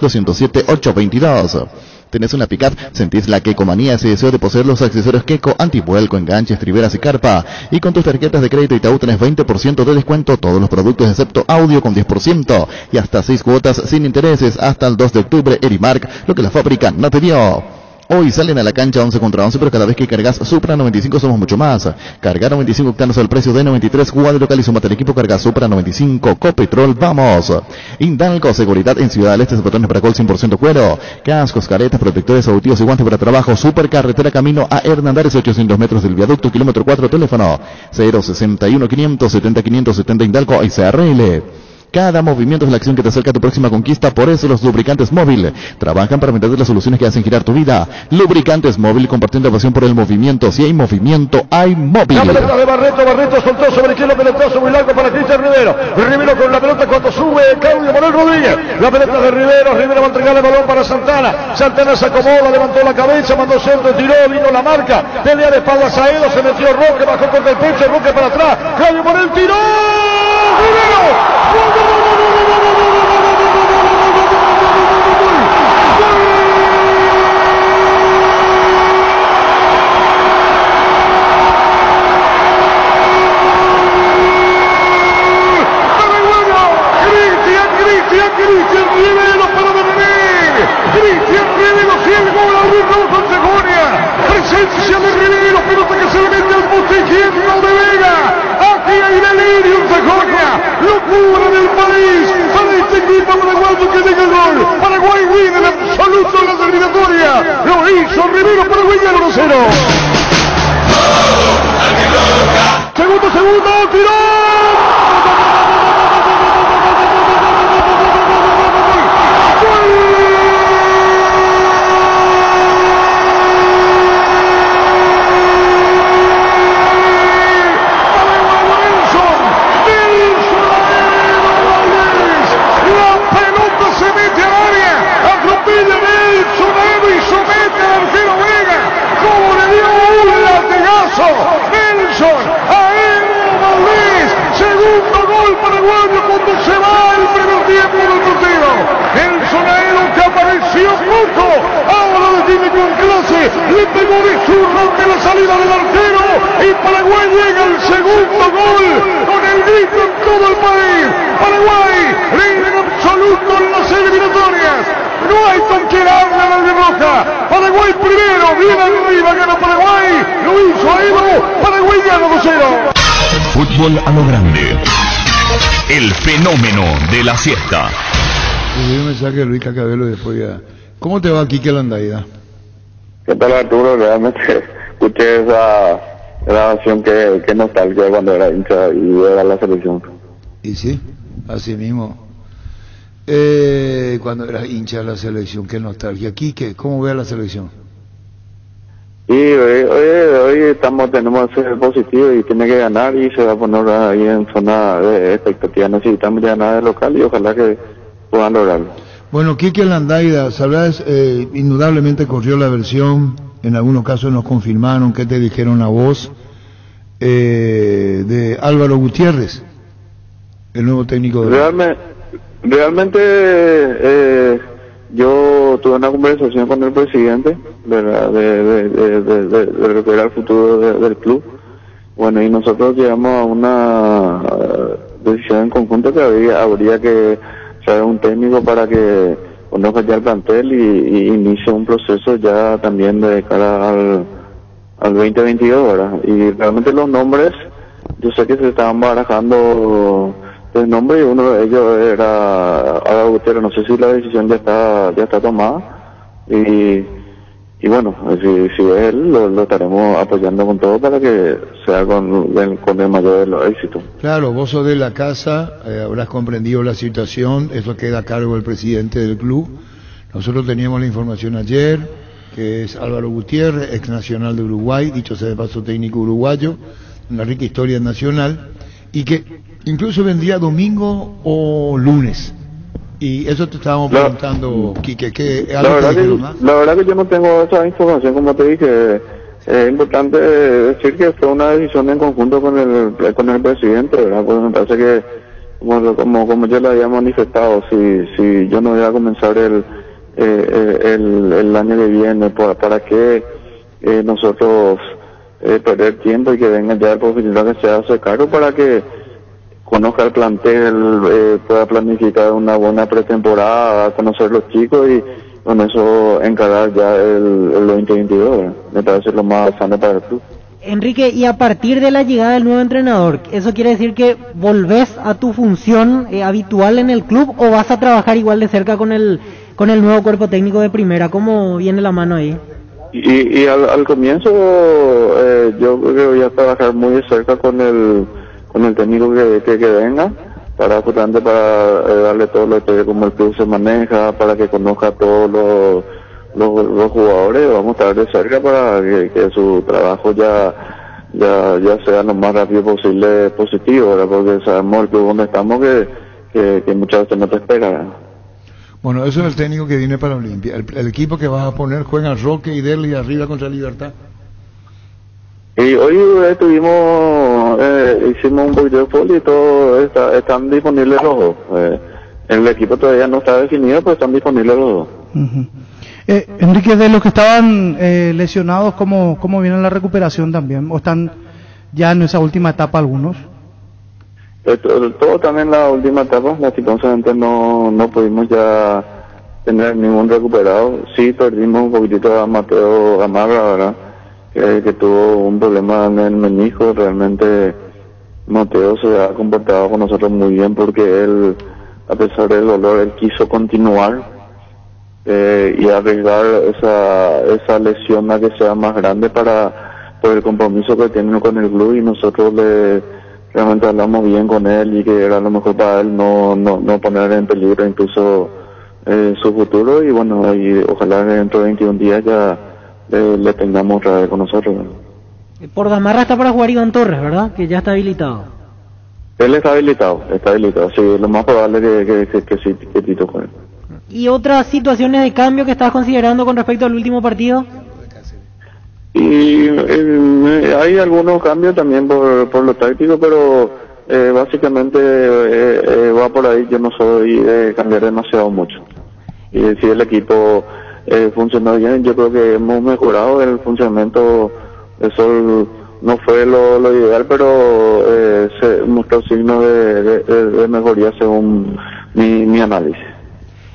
0992-207-822. ¿Tenés una pickup? ¿Sentís la Kecomanía, ese deseo de poseer los accesorios Keco, antivuelco, enganches, triveras y carpa? Y con tus tarjetas de crédito Itaú tenés 20% de descuento, todos los productos excepto audio con 10% y hasta 6 cuotas sin intereses hasta el 2 de octubre. Erimark, lo que la fábrica no te dio. Hoy salen a la cancha 11 contra 11, pero cada vez que cargas Supra 95 somos mucho más. Cargar 95 octanos al precio de 93, juega de local y sumate al equipo, carga Supra 95, Copetrol, vamos. Hidalgo, seguridad en Ciudad del Este, botones para col 100% cuero, cascos, caretas, protectores auditivos y guantes para trabajo. Supercarretera camino a Hernandares, 800 metros del viaducto, kilómetro 4, teléfono 061 570 570 Hidalgo SRL. Cada movimiento es la acción que te acerca a tu próxima conquista, por eso los lubricantes móvil trabajan para venderte las soluciones que hacen girar tu vida. Lubricantes móvil, compartiendo pasión por el movimiento. Si hay movimiento, hay móvil. La pelota de Barreto soltó sobre el cielo, pelotazo muy largo para Cristian Rivero. Rivero con la pelota cuando sube Claudio Manuel Rodríguez. La pelota de Rivero va a entregar el balón para Santana. Santana se acomoda, levantó la cabeza, mandó centro, tiró, vino la marca. Pelea de espaldas a Edo, se metió Roque, bajó contra el pecho, Roque para atrás. Claudio Manuel tiró. Rivero. Cristian Rivero para Benedetti. Cristian Rivero, 100 goles, gol de Vega. Aquí hay delirio en Sajonia. Locura del país para este equipo paraguayo que llega el gol. Paraguay viene en absoluto en la eliminatoria. Lo hizo Rivero, Paraguay gana 1-0. Segundo, tiró. Nelson, Aero Valdés, segundo gol paraguayo cuando se va el primer tiempo del partido. Nelson Aero que apareció poco, ahora lo tiene con clase, le pegó de zurdo ante la salida del arquero y Paraguay llega al segundo gol con el grito en todo el país. Paraguay líder absoluto en las eliminatorias. No hay con qué darle a la albirroja. Paraguay primero, viene arriba, gana Paraguay. Lo hizo Aero, Paraguay gana 2-0. Fútbol a lo grande. El fenómeno de la siesta. Y un mensaje de Luis Cacabelo y después ya. ¿Cómo te va, Quique Landaida? ¿Qué tal, Arturo? Realmente escuché esa grabación que nostalgia cuando era hincha y era la selección. Y sí, así mismo. Cuando eras hincha de la selección, qué nostalgia. Quique, ¿cómo ve a la selección? Y hoy tenemos que ser positivos y tiene que ganar y se va a poner ahí en zona de expectativa. Necesitamos ganar de local y ojalá que puedan lograrlo. Bueno, Quique Landaida, sabrás, indudablemente corrió la versión, en algunos casos nos confirmaron que te dijeron a vos, de Álvaro Gutiérrez, el nuevo técnico de... Realmente yo tuve una conversación con el presidente de lo que era el futuro del club. Bueno, y nosotros llegamos a una decisión en conjunto que habría que traer un técnico para que conozca ya el plantel y inicie un proceso ya también de cara al 2022, ¿verdad? Y realmente los nombres, yo sé que se estaban barajando el nombre y uno de ellos era Álvaro Gutiérrez. No sé si la decisión ya está tomada y bueno, si es él lo estaremos apoyando con todo para que sea con el mayor de los éxitos. Claro, vos sos de la casa, habrás comprendido la situación, eso queda a cargo del presidente del club. Nosotros teníamos la información ayer, que es Álvaro Gutiérrez, ex nacional de Uruguay, dicho sea de paso técnico uruguayo, una rica historia nacional, y que incluso vendría domingo o lunes. Y eso te estábamos preguntando, Quique, ¿qué la verdad que yo no tengo esa información, como te dije. Es importante decir que fue una decisión en conjunto con el presidente, ¿verdad? Pues me parece que, como yo le había manifestado, si yo no voy a comenzar el año que viene, ¿para qué nosotros perder tiempo y que venga ya el profesional que se hace cargo para que conozca el plantel, pueda planificar una buena pretemporada, conocer los chicos y con eso encarar ya el 2022, ¿verdad? Me parece lo más sano para el club. Enrique, y a partir de la llegada del nuevo entrenador, ¿eso quiere decir que volvés a tu función habitual en el club o vas a trabajar igual de cerca con el nuevo cuerpo técnico de primera? ¿Cómo viene la mano ahí? Y al comienzo yo creo que voy a trabajar muy de cerca con el técnico que venga, justamente para darle todo lo que como el club se maneja, para que conozca a todos los jugadores. Vamos a estar de cerca para que su trabajo ya sea lo más rápido posible positivo, ¿verdad? Porque sabemos el club donde estamos que muchas veces no te espera, ¿verdad? Bueno, eso es el técnico que viene para Olimpia. El equipo que vas a poner juega Roque y Derli arriba contra Libertad. Y hoy hicimos un poquito de fútbol y todo están disponibles los dos. El equipo todavía no está definido, pero están disponibles los dos. Enrique, de los que estaban lesionados, ¿cómo viene la recuperación también? ¿O están ya en esa última etapa algunos? Todo también en la última etapa. Lastimosamente no pudimos ya tener ningún recuperado. Sí perdimos un poquitito a Mateo Gamarra, ¿verdad? que tuvo un problema en el menisco. Realmente Mateo se ha comportado con nosotros muy bien porque él, a pesar del dolor, él quiso continuar y arriesgar esa lesión a que sea más grande por el compromiso que tiene con el club, y nosotros realmente hablamos bien con él y que era lo mejor para él no poner en peligro incluso su futuro, y bueno, y ojalá que dentro de 21 días ya le tengamos otra vez con nosotros. Por Gamarra está para jugar Iván Torres, ¿verdad? Que ya está habilitado. Él está habilitado, sí, lo más probable que sí, que Tito juegue. ¿Y otras situaciones de cambio que estás considerando con respecto al último partido? Y hay algunos cambios también por lo táctico, pero básicamente va por ahí. Yo no soy de cambiar demasiado mucho. Y si el equipo funcionó bien, yo creo que hemos mejorado el funcionamiento. Eso no fue lo ideal, pero se mostró signos de mejoría según mi análisis.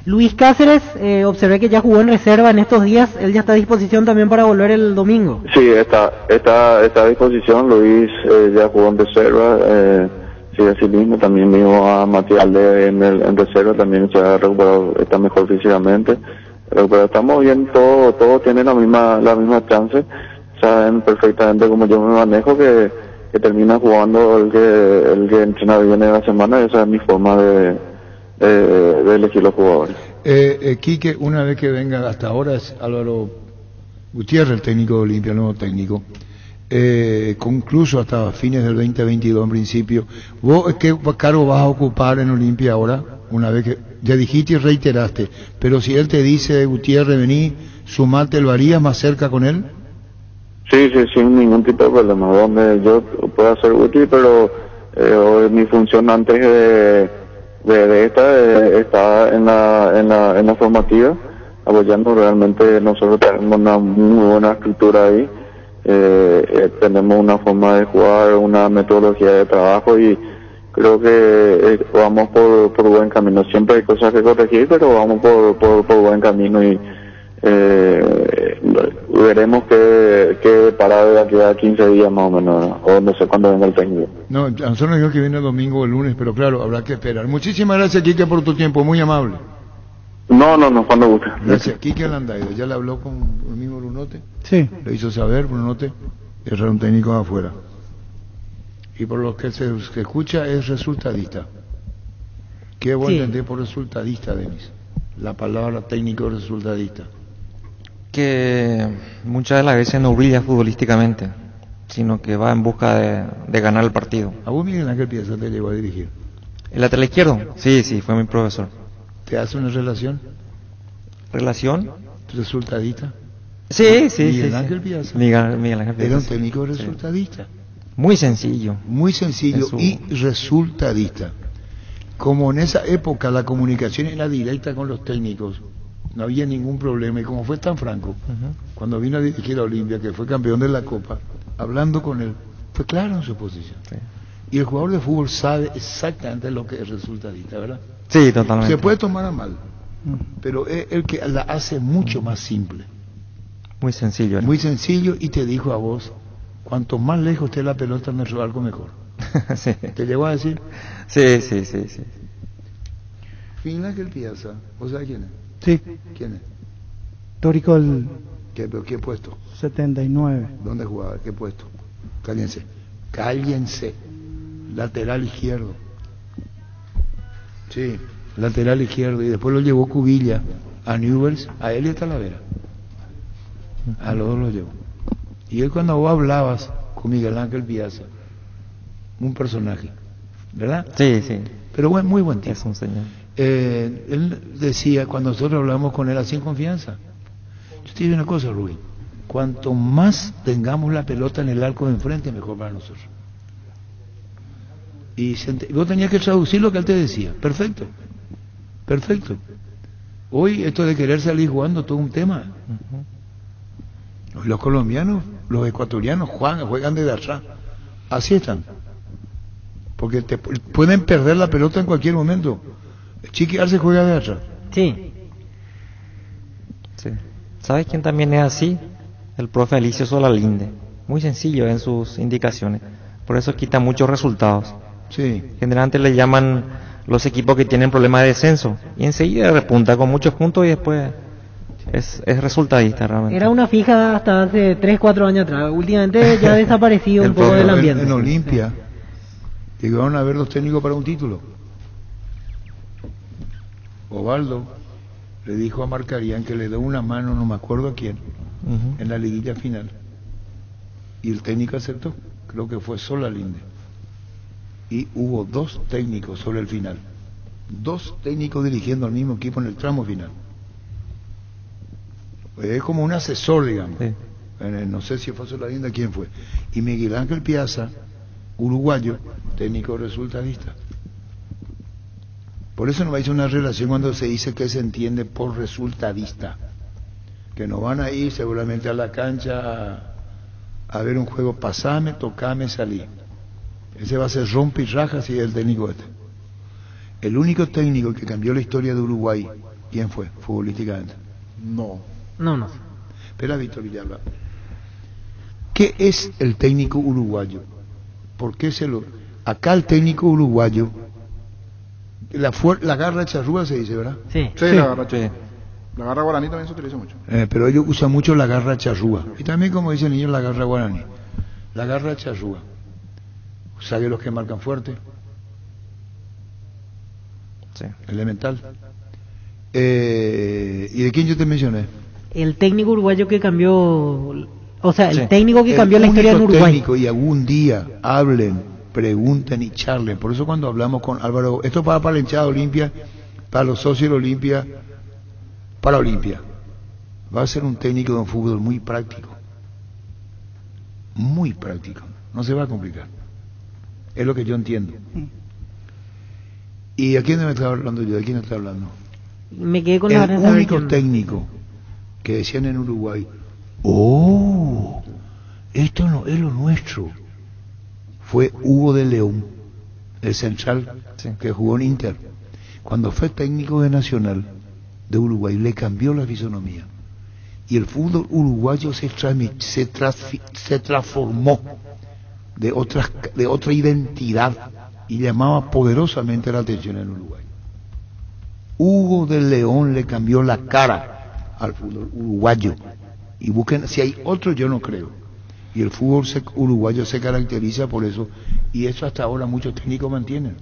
Luis Cáceres, observé que ya jugó en reserva en estos días. Él ya está a disposición también para volver el domingo. Sí, está a disposición. Luis ya jugó en reserva. Sí, así mismo. También vimos a Matías en reserva. También se ha recuperado, está mejor físicamente. Pero estamos bien, todos tienen la misma chance. Saben perfectamente cómo yo me manejo, que termina jugando el que entrena bien en la semana. Esa es mi forma de elegir los jugadores. Quique, una vez que venga, hasta ahora es Álvaro Gutiérrez, el técnico de Olimpia, nuevo técnico, concluso hasta fines del 2022 en principio. ¿Vos qué cargo vas a ocupar en Olimpia ahora? Una vez que ya dijiste y reiteraste, pero si él te dice, Gutiérrez, vení, sumate, ¿lo harías más cerca con él? Sí, sin ningún tipo de problema. Donde yo pueda ser útil, pero mi función antes de esta está en la formativa, apoyando. Realmente nosotros tenemos una muy buena estructura ahí, tenemos una forma de jugar, una metodología de trabajo, y creo que vamos por buen camino. Siempre hay cosas que corregir, pero vamos por buen camino, y veremos que para de aquí a 15 días más o menos, o no sé cuándo venga el técnico. No, a nosotros nos dijo que viene el domingo o el lunes, pero claro, habrá que esperar. Muchísimas gracias, Quique, por tu tiempo, muy amable. No, cuando guste. Gracias. Quique Landaido, ¿ya le habló con el mismo Brunote? Sí. Le hizo saber, Brunote, que era un técnico de afuera. Y por lo que se escucha es resultadista. ¿Qué voy a entender por resultadista, Denis? La palabra técnico resultadista. Que muchas de las veces no brilla futbolísticamente, sino que va en busca de ganar el partido. ¿A vos, Miguel Ángel Piazza, te llegó a dirigir? ¿El lateral izquierdo? Sí, fue mi profesor. ¿Te hace una relación? ¿Relación? ¿Resultadista? Sí. Miguel Ángel Piazza. Miguel Ángel Piazza. Era un técnico resultadista. Muy sencillo. Muy sencillo y resultadista. Como en esa época la comunicación era directa con los técnicos, no había ningún problema, y como fue tan franco, cuando vino a dirigir a Olimpia, que fue campeón de la Copa, hablando con él, fue claro en su posición. Sí. Y el jugador de fútbol sabe exactamente lo que es resultadista, ¿verdad? Sí, totalmente. Se puede tomar a mal, pero es el que la hace mucho más simple. Muy sencillo. Muy sencillo, y te dijo a vos, cuanto más lejos esté la pelota en nuestro arco, mejor. Sí. ¿Te llegó a decir? Sí. Miguel Ángel Piazza, ¿vos sabés quién es? Sí. ¿Quién es? Histórico el... ¿Qué puesto? 79. ¿Dónde jugaba? ¿Qué puesto? Cállense. Lateral izquierdo. Sí, lateral izquierdo. Y después lo llevó Cubilla a Newell's, a él y a Talavera. A los dos lo llevó. Y él, cuando vos hablabas con Miguel Ángel Piazza, un personaje, ¿verdad? Sí. Pero muy buen tipo. Es un señor. Él decía, cuando nosotros hablamos con él así en confianza, yo te digo una cosa, Rubén, cuanto más tengamos la pelota en el arco de enfrente, mejor para nosotros. Y vos tenías que traducir lo que él te decía. Perfecto. Hoy esto de querer salir jugando todo un tema. Los colombianos, los ecuatorianos juegan desde atrás. Así están. Porque pueden perder la pelota en cualquier momento. Chiqui Arce juega de atrás. Sí. ¿Sabes quién también es así? el profe Alicio Solalinde. Muy sencillo en sus indicaciones. Por eso quita muchos resultados. Sí. Generalmente le llaman los equipos que tienen problemas de descenso. Y enseguida repunta con muchos puntos y después es resultadista realmente. Era una fija hasta hace 3-4 años atrás. Últimamente ya ha desaparecido un poco del ambiente. En Olimpia llegaron a ver los técnicos para un título. Ovaldo le dijo a Marcarián que le dio una mano, no me acuerdo a quién, en la liguilla final. Y el técnico aceptó, creo que fue Solalinde. Y hubo 2 técnicos sobre el final. 2 técnicos dirigiendo al mismo equipo en el tramo final. Es como un asesor, digamos. Sí. No sé si fue Solalinde, quién fue. Y Miguel Ángel Piazza, uruguayo, técnico resultadista. Por eso no va a ser una relación cuando se dice que se entiende por resultadista. Que no van a ir seguramente a la cancha a ver un juego, pasame, tocame, salí. Ese va a ser rompe y raja si es el técnico este. El único técnico que cambió la historia de Uruguay, ¿quién fue futbolísticamente? No. Espera, Víctor Villalba. ¿Qué es el técnico uruguayo? ¿Por qué acá el técnico uruguayo, la garra charrúa se dice, ¿verdad? Sí. La garra charrúa. La garra guaraní también se utiliza mucho. Pero ellos usan mucho la garra charrúa. Y también, como dicen ellos, la garra guaraní. La garra charrúa. ¿Sabe los que marcan fuerte? Sí. Elemental. ¿Y de quién yo te mencioné? El técnico uruguayo que cambió, o sea, el técnico que cambió la historia en Uruguay. Técnico, y algún día hablen, pregunten y charlen. Por eso cuando hablamos con Álvaro, esto para la hinchada Olimpia, para los socios de Olimpia, para Olimpia, va a ser un técnico de un fútbol muy práctico. Muy práctico. No se va a complicar. Es lo que yo entiendo. ¿Y a quién me estaba hablando yo? ¿De quién estaba hablando? Me quedé con el la único técnico que decían en Uruguay, esto no es lo nuestro, fue Hugo de León, el central, que jugó en Inter. Cuando fue técnico de Nacional de Uruguay, le cambió la fisonomía y el fútbol uruguayo se transformó de otra identidad y llamaba poderosamente la atención en Uruguay. Hugo de León le cambió la cara al fútbol uruguayo. Y busquen, si hay otro, yo no creo. Y el fútbol uruguayo se caracteriza por eso. Y eso hasta ahora muchos técnicos mantienen.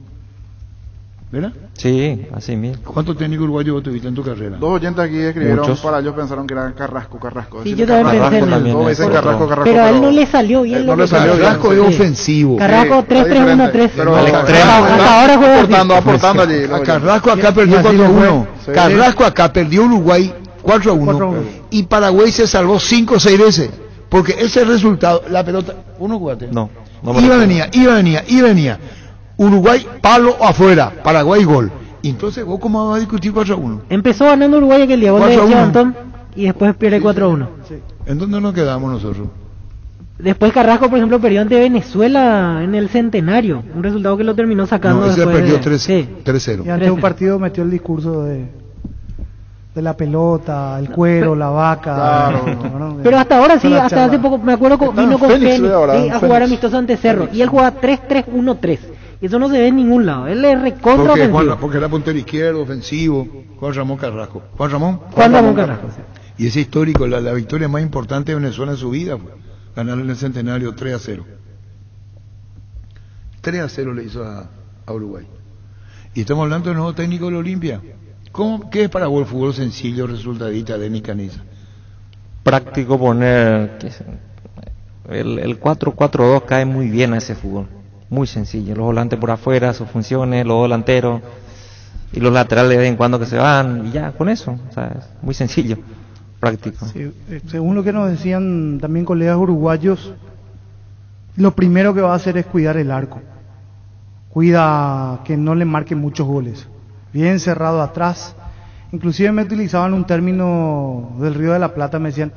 ¿Verdad? Sí, así mismo. ¿Cuántos técnicos uruguayos vos tuviste en tu carrera? 2 oyentes aquí escribieron, Muchos. para ellos pensaron que era Carrasco. Sí, yo también pensé en Carrasco, dicen Carrasco, pero a él no le salió bien. No le salió bien. Carrasco es ofensivo. Carrasco 3-3-1-3. Pero hasta ahora juega aportando allí. A Carrasco acá perdió 4-1. Carrasco acá perdió Uruguay 4-1. Y Paraguay se salvó 5 o 6 veces. Porque ese resultado, la pelota, ¿uno jugaste? No venía. Uruguay, palo afuera. Paraguay, gol. Y entonces, ¿vos cómo vas a discutir 4-1? Empezó ganando Uruguay aquel día, gol de Antón, y después pierde 4-1. Sí. ¿En dónde nos quedamos nosotros? Después Carrasco, por ejemplo, perdió ante Venezuela en el Centenario, un resultado que lo terminó sacando. No, ese después perdió 3-0. Y ante un partido metió el discurso de la pelota, el cuero, la vaca. Claro. Pero hasta ahora sí, hasta hace poco, me acuerdo, vino con Fénix a jugar amistoso ante Cerro, y él jugaba 3-3-1-3. Y eso no se ve en ningún lado. Él es recontra ofensivo. Porque era puntero izquierdo, ofensivo. Juan Ramón Carrasco. Juan Ramón Carrasco. Sí. Y ese histórico, la victoria más importante de Venezuela en su vida fue ganar en el Centenario 3-0. 3-0 le hizo a Uruguay. Y estamos hablando del nuevo técnico de la Olimpia. ¿Qué es para vos el fútbol sencillo, resultadista de Nicaniza? Práctico poner... El 4-4-2 cae muy bien a ese fútbol. Muy sencillo, los volantes por afuera, sus funciones, los delanteros y los laterales de vez en cuando que se van, y ya, con eso, o sea, es muy sencillo, práctico. Sí, según lo que nos decían también colegas uruguayos, lo primero que va a hacer es cuidar el arco. Cuida que no le marquen muchos goles. Bien cerrado atrás. Inclusive me utilizaban un término del Río de la Plata, me decían,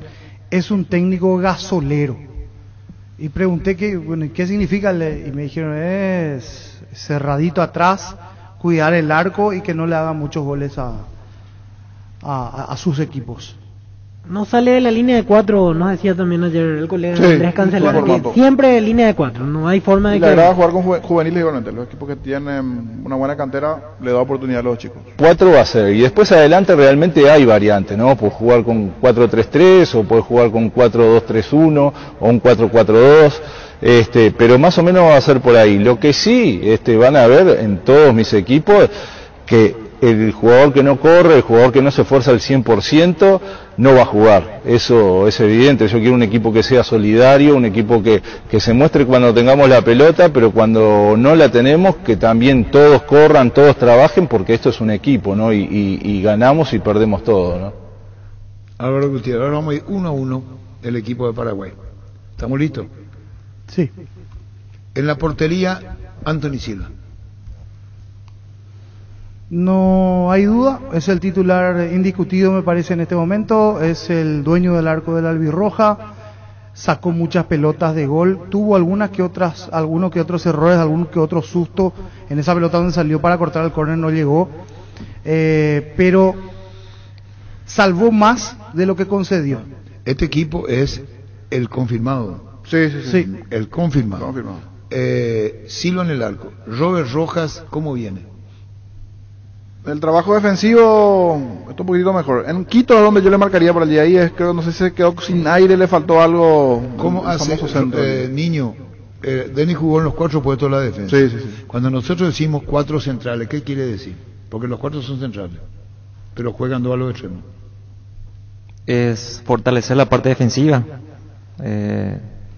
es un técnico gasolero. Y pregunté qué significa, y me dijeron, es cerradito atrás, cuidar el arco y que no le haga muchos goles a sus equipos. No sale de la línea de 4, nos decía también ayer el colega Sí, Andrés Cancelar, por que formato. siempre de línea de 4, no hay forma de Le que... agrada jugar con juveniles igualmente. Los equipos que tienen una buena cantera le da oportunidad a los chicos. 4 va a ser, y después adelante realmente hay variantes, ¿no? Puedes jugar con 4-3-3 o puedes jugar con 4-2-3-1 o un 4-4-2, pero más o menos va a ser por ahí. Lo que sí van a ver en todos mis equipos que el jugador que no corre, el jugador que no se esfuerza al 100%, no va a jugar. Eso es evidente. Yo quiero un equipo que sea solidario, un equipo que se muestre cuando tengamos la pelota, pero cuando no la tenemos, que también todos corran, todos trabajen, porque esto es un equipo, ¿no? Y ganamos y perdemos todo, ¿no? Álvaro Gutiérrez, ahora vamos a ir 1-1 el equipo de Paraguay. ¿Estamos listos? Sí. En la portería, Anthony Silva. No hay duda, es el titular indiscutido me parece en este momento, es el dueño del arco del albirroja, sacó muchas pelotas de gol, tuvo algunos que otros errores, algunos que otro susto en esa pelota donde salió para cortar el córner, no llegó, pero salvó más de lo que concedió. Este equipo es el confirmado. Sí. El confirmado. Silva en el arco. Robert Rojas, ¿cómo viene? El trabajo defensivo está un poquito mejor. En Quito es donde yo le marcaría por allí. Ahí es que no sé si se quedó sin aire, le faltó algo. ¿Cómo hace niño? Denis jugó en los 4 puestos de la defensa. Sí. Cuando nosotros decimos 4 centrales, ¿qué quiere decir? Porque los 4 son centrales, pero juegan 2 a los extremos. Es fortalecer la parte defensiva,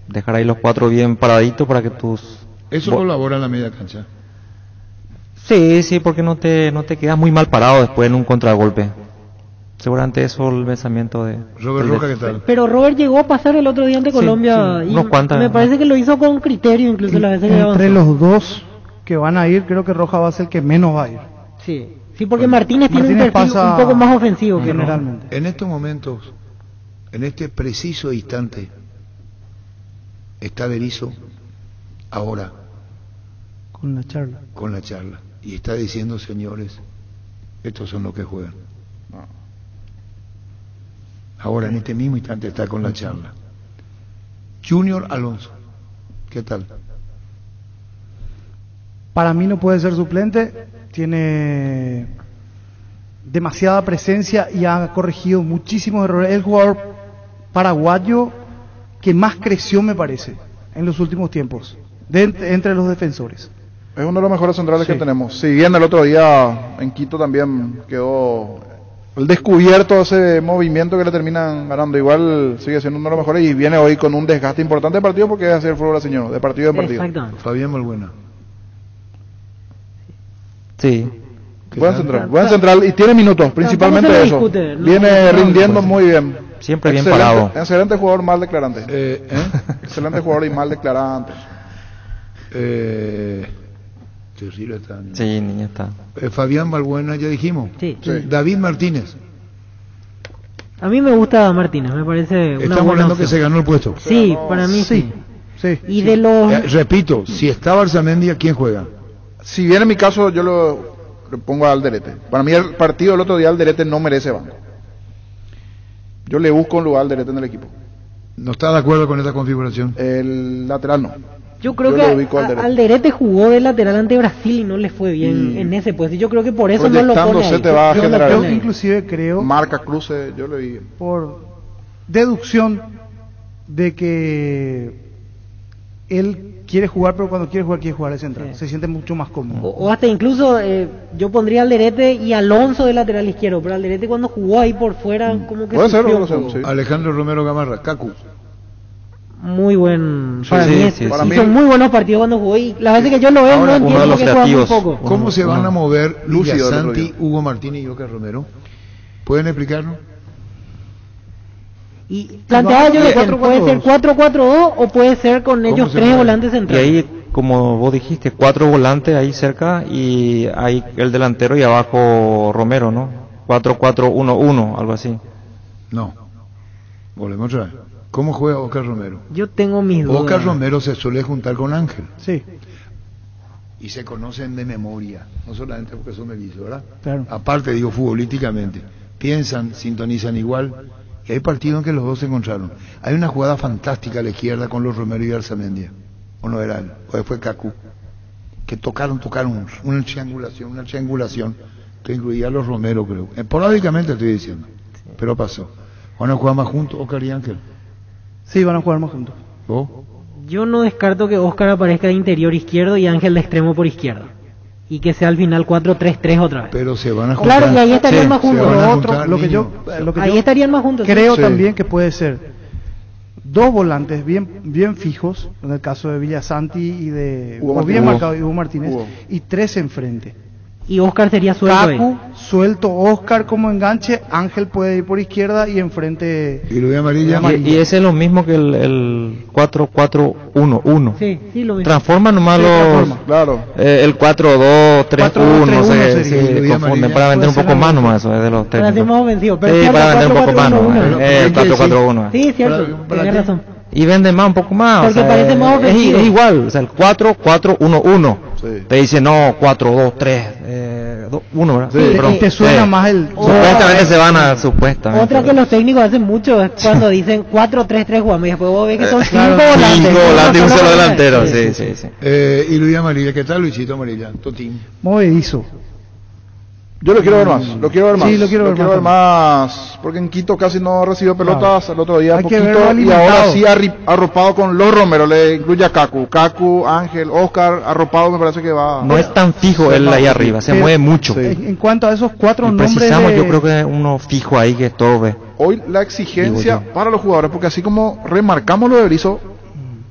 dejar ahí los 4 bien paraditos para que tus... ¿Eso colabora en la media cancha? Sí, porque no te quedas muy mal parado después en un contragolpe. Seguramente eso es el pensamiento de... Robert Roca, ¿qué tal? Pero Robert llegó a pasar el otro día ante Colombia y me parece que lo hizo con criterio incluso las veces que avanzó. Entre los dos que van a ir, creo que Roja va a ser el que menos va a ir. Sí, porque Martínez tiene un perfil un poco más ofensivo que generalmente. En estos momentos, en este preciso instante, está Berizzo ahora con la charla. Y está diciendo, señores, estos son los que juegan. Ahora, en este mismo instante, está con la charla. Junior Alonso, ¿qué tal? Para mí no puede ser suplente, tiene demasiada presencia y ha corregido muchísimos errores. El jugador paraguayo que más creció, me parece, en los últimos tiempos, entre los defensores. Es uno de los mejores centrales que tenemos. Si bien el otro día en Quito también quedó el descubierto ese movimiento que le terminan ganando, igual sigue siendo uno de los mejores y viene hoy con un desgaste importante de partido porque es hacer el fútbol brasileño, de partido en partido. Exactamente. Fabián Balbuena. Sí. Buen central y tiene minutos, principalmente eso. Viene rindiendo muy bien. Siempre bien parado. Excelente jugador, mal declarante. Excelente jugador y mal declarante. Sí, niña está. Fabián Balbuena, ya dijimos. Sí. David Martínez. A mí me gusta Martínez, me parece una Estamos buena hablando opción. que se ganó el puesto. Sí, para mí sí. Y de los... repito, si está Barzamendi, ¿quién juega? Si bien en mi caso yo lo pongo a Alderete. Para mí el partido del otro día Alderete no merece banco. Yo le busco un lugar a Alderete en el equipo. ¿No está de acuerdo con esa configuración? El lateral no. Yo creo que Alderete jugó de lateral ante Brasil y no le fue bien en ese puesto. Yo creo que por eso no lo pone ahí. Te va a generar. Yo inclusive creo... Marca, cruce, yo le vi. Por deducción de que él quiere jugar, pero cuando quiere jugar de central. Se siente mucho más cómodo. O hasta incluso yo pondría Alderete y Alonso de lateral izquierdo, pero Alderete cuando jugó ahí por fuera como que sufrió un poco. Alejandro Romero Gamarra, Cacu. Muy buen para mí hizo muy buenos partidos cuando jugó y la vez que yo lo veo no entiendo por qué juega muy poco. ¿Cómo se van a mover Lucia Santi, Hugo Martínez y Oscar Romero? ¿Pueden explicarnos? Y planteaba yo que puede ser 4-4-2 o puede ser con ellos 3 volantes centrales. Y ahí, como vos dijiste, 4 volantes ahí cerca y hay el delantero y abajo Romero, ¿no? 4-4-1-1, algo así. No. Volvemos otra vez. ¿Cómo juega Oscar Romero? Yo tengo mis dudas. Oscar Romero se suele juntar con Ángel. Sí. Y se conocen de memoria, no solamente porque son mellizos, ¿verdad? Claro. Aparte, digo, futbolísticamente. Piensan, sintonizan igual Y hay partidos en que los dos se encontraron. Hay una jugada fantástica a la izquierda con los Romero y Arzamendia. ¿O no era él? O después Kaku. Que tocaron una triangulación que incluía a los Romero, creo. Esporádicamente estoy diciendo. Pero pasó. ¿Van a jugar más juntos, Oscar y Ángel? Sí, van a jugar más juntos. ¿Vos? Yo no descarto que Oscar aparezca de interior izquierdo y Ángel de extremo por izquierda. Y que sea al final 4-3-3 otra vez. Pero se van a juntar. Claro, y ahí estarían más juntos. Ahí estarían más juntos. Creo también que puede ser dos volantes bien fijos, en el caso de Villasanti y de Hugo bien Martínez. marcado Hugo Martínez, y tres enfrente. Y Oscar sería suelto ahí. Kaku, suelto, Oscar como enganche, Ángel puede ir por izquierda y enfrente. Y Luis Amarilla. Y ese es lo mismo que el 4-4-1-1. Sí, lo mismo. Transforma nomás Claro. El 4-2-3-1, no sé, sería. confunden para vender un poco más nomás eso, de los Para ser técnicos. más ofensivo. Pero Sí, sí, para vender un poco más, 4-4-1-1. ¿no? El 4-4-1. Sí, cierto. Tienes razón. Y vende más, un poco más. Porque parece más ofensivo. Es igual, o sea, el 4-4-1-1. Sí. Te dice, no, 4-2-3, 1, ¿verdad? Sí, Pero, te suena más el. Supuestamente se van a, supuestamente. Otra que los técnicos hacen mucho es cuando dicen 4-3-3 jugamos y después vos ves que son 5 volantes. 5 volantes y un solo delantero, sí. Y Luis Amarilla, ¿qué tal Luisito Amarilla? Totín. Movedizo. Yo lo quiero ver más, Sí, lo quiero ver más, porque en Quito casi no recibió pelotas, el otro día Hay que poquito, verlo y alimentado. ahora sí arropado con los Romero, le incluye a Kaku, Ángel, Oscar, arropado me parece que va. No es tan fijo él ahí arriba, se mueve mucho. En cuanto a esos cuatro Y nombres. precisamos, yo creo que uno fijo ahí que todo ve. Hoy la exigencia Digo para los jugadores, porque así como remarcamos lo de Berizzo,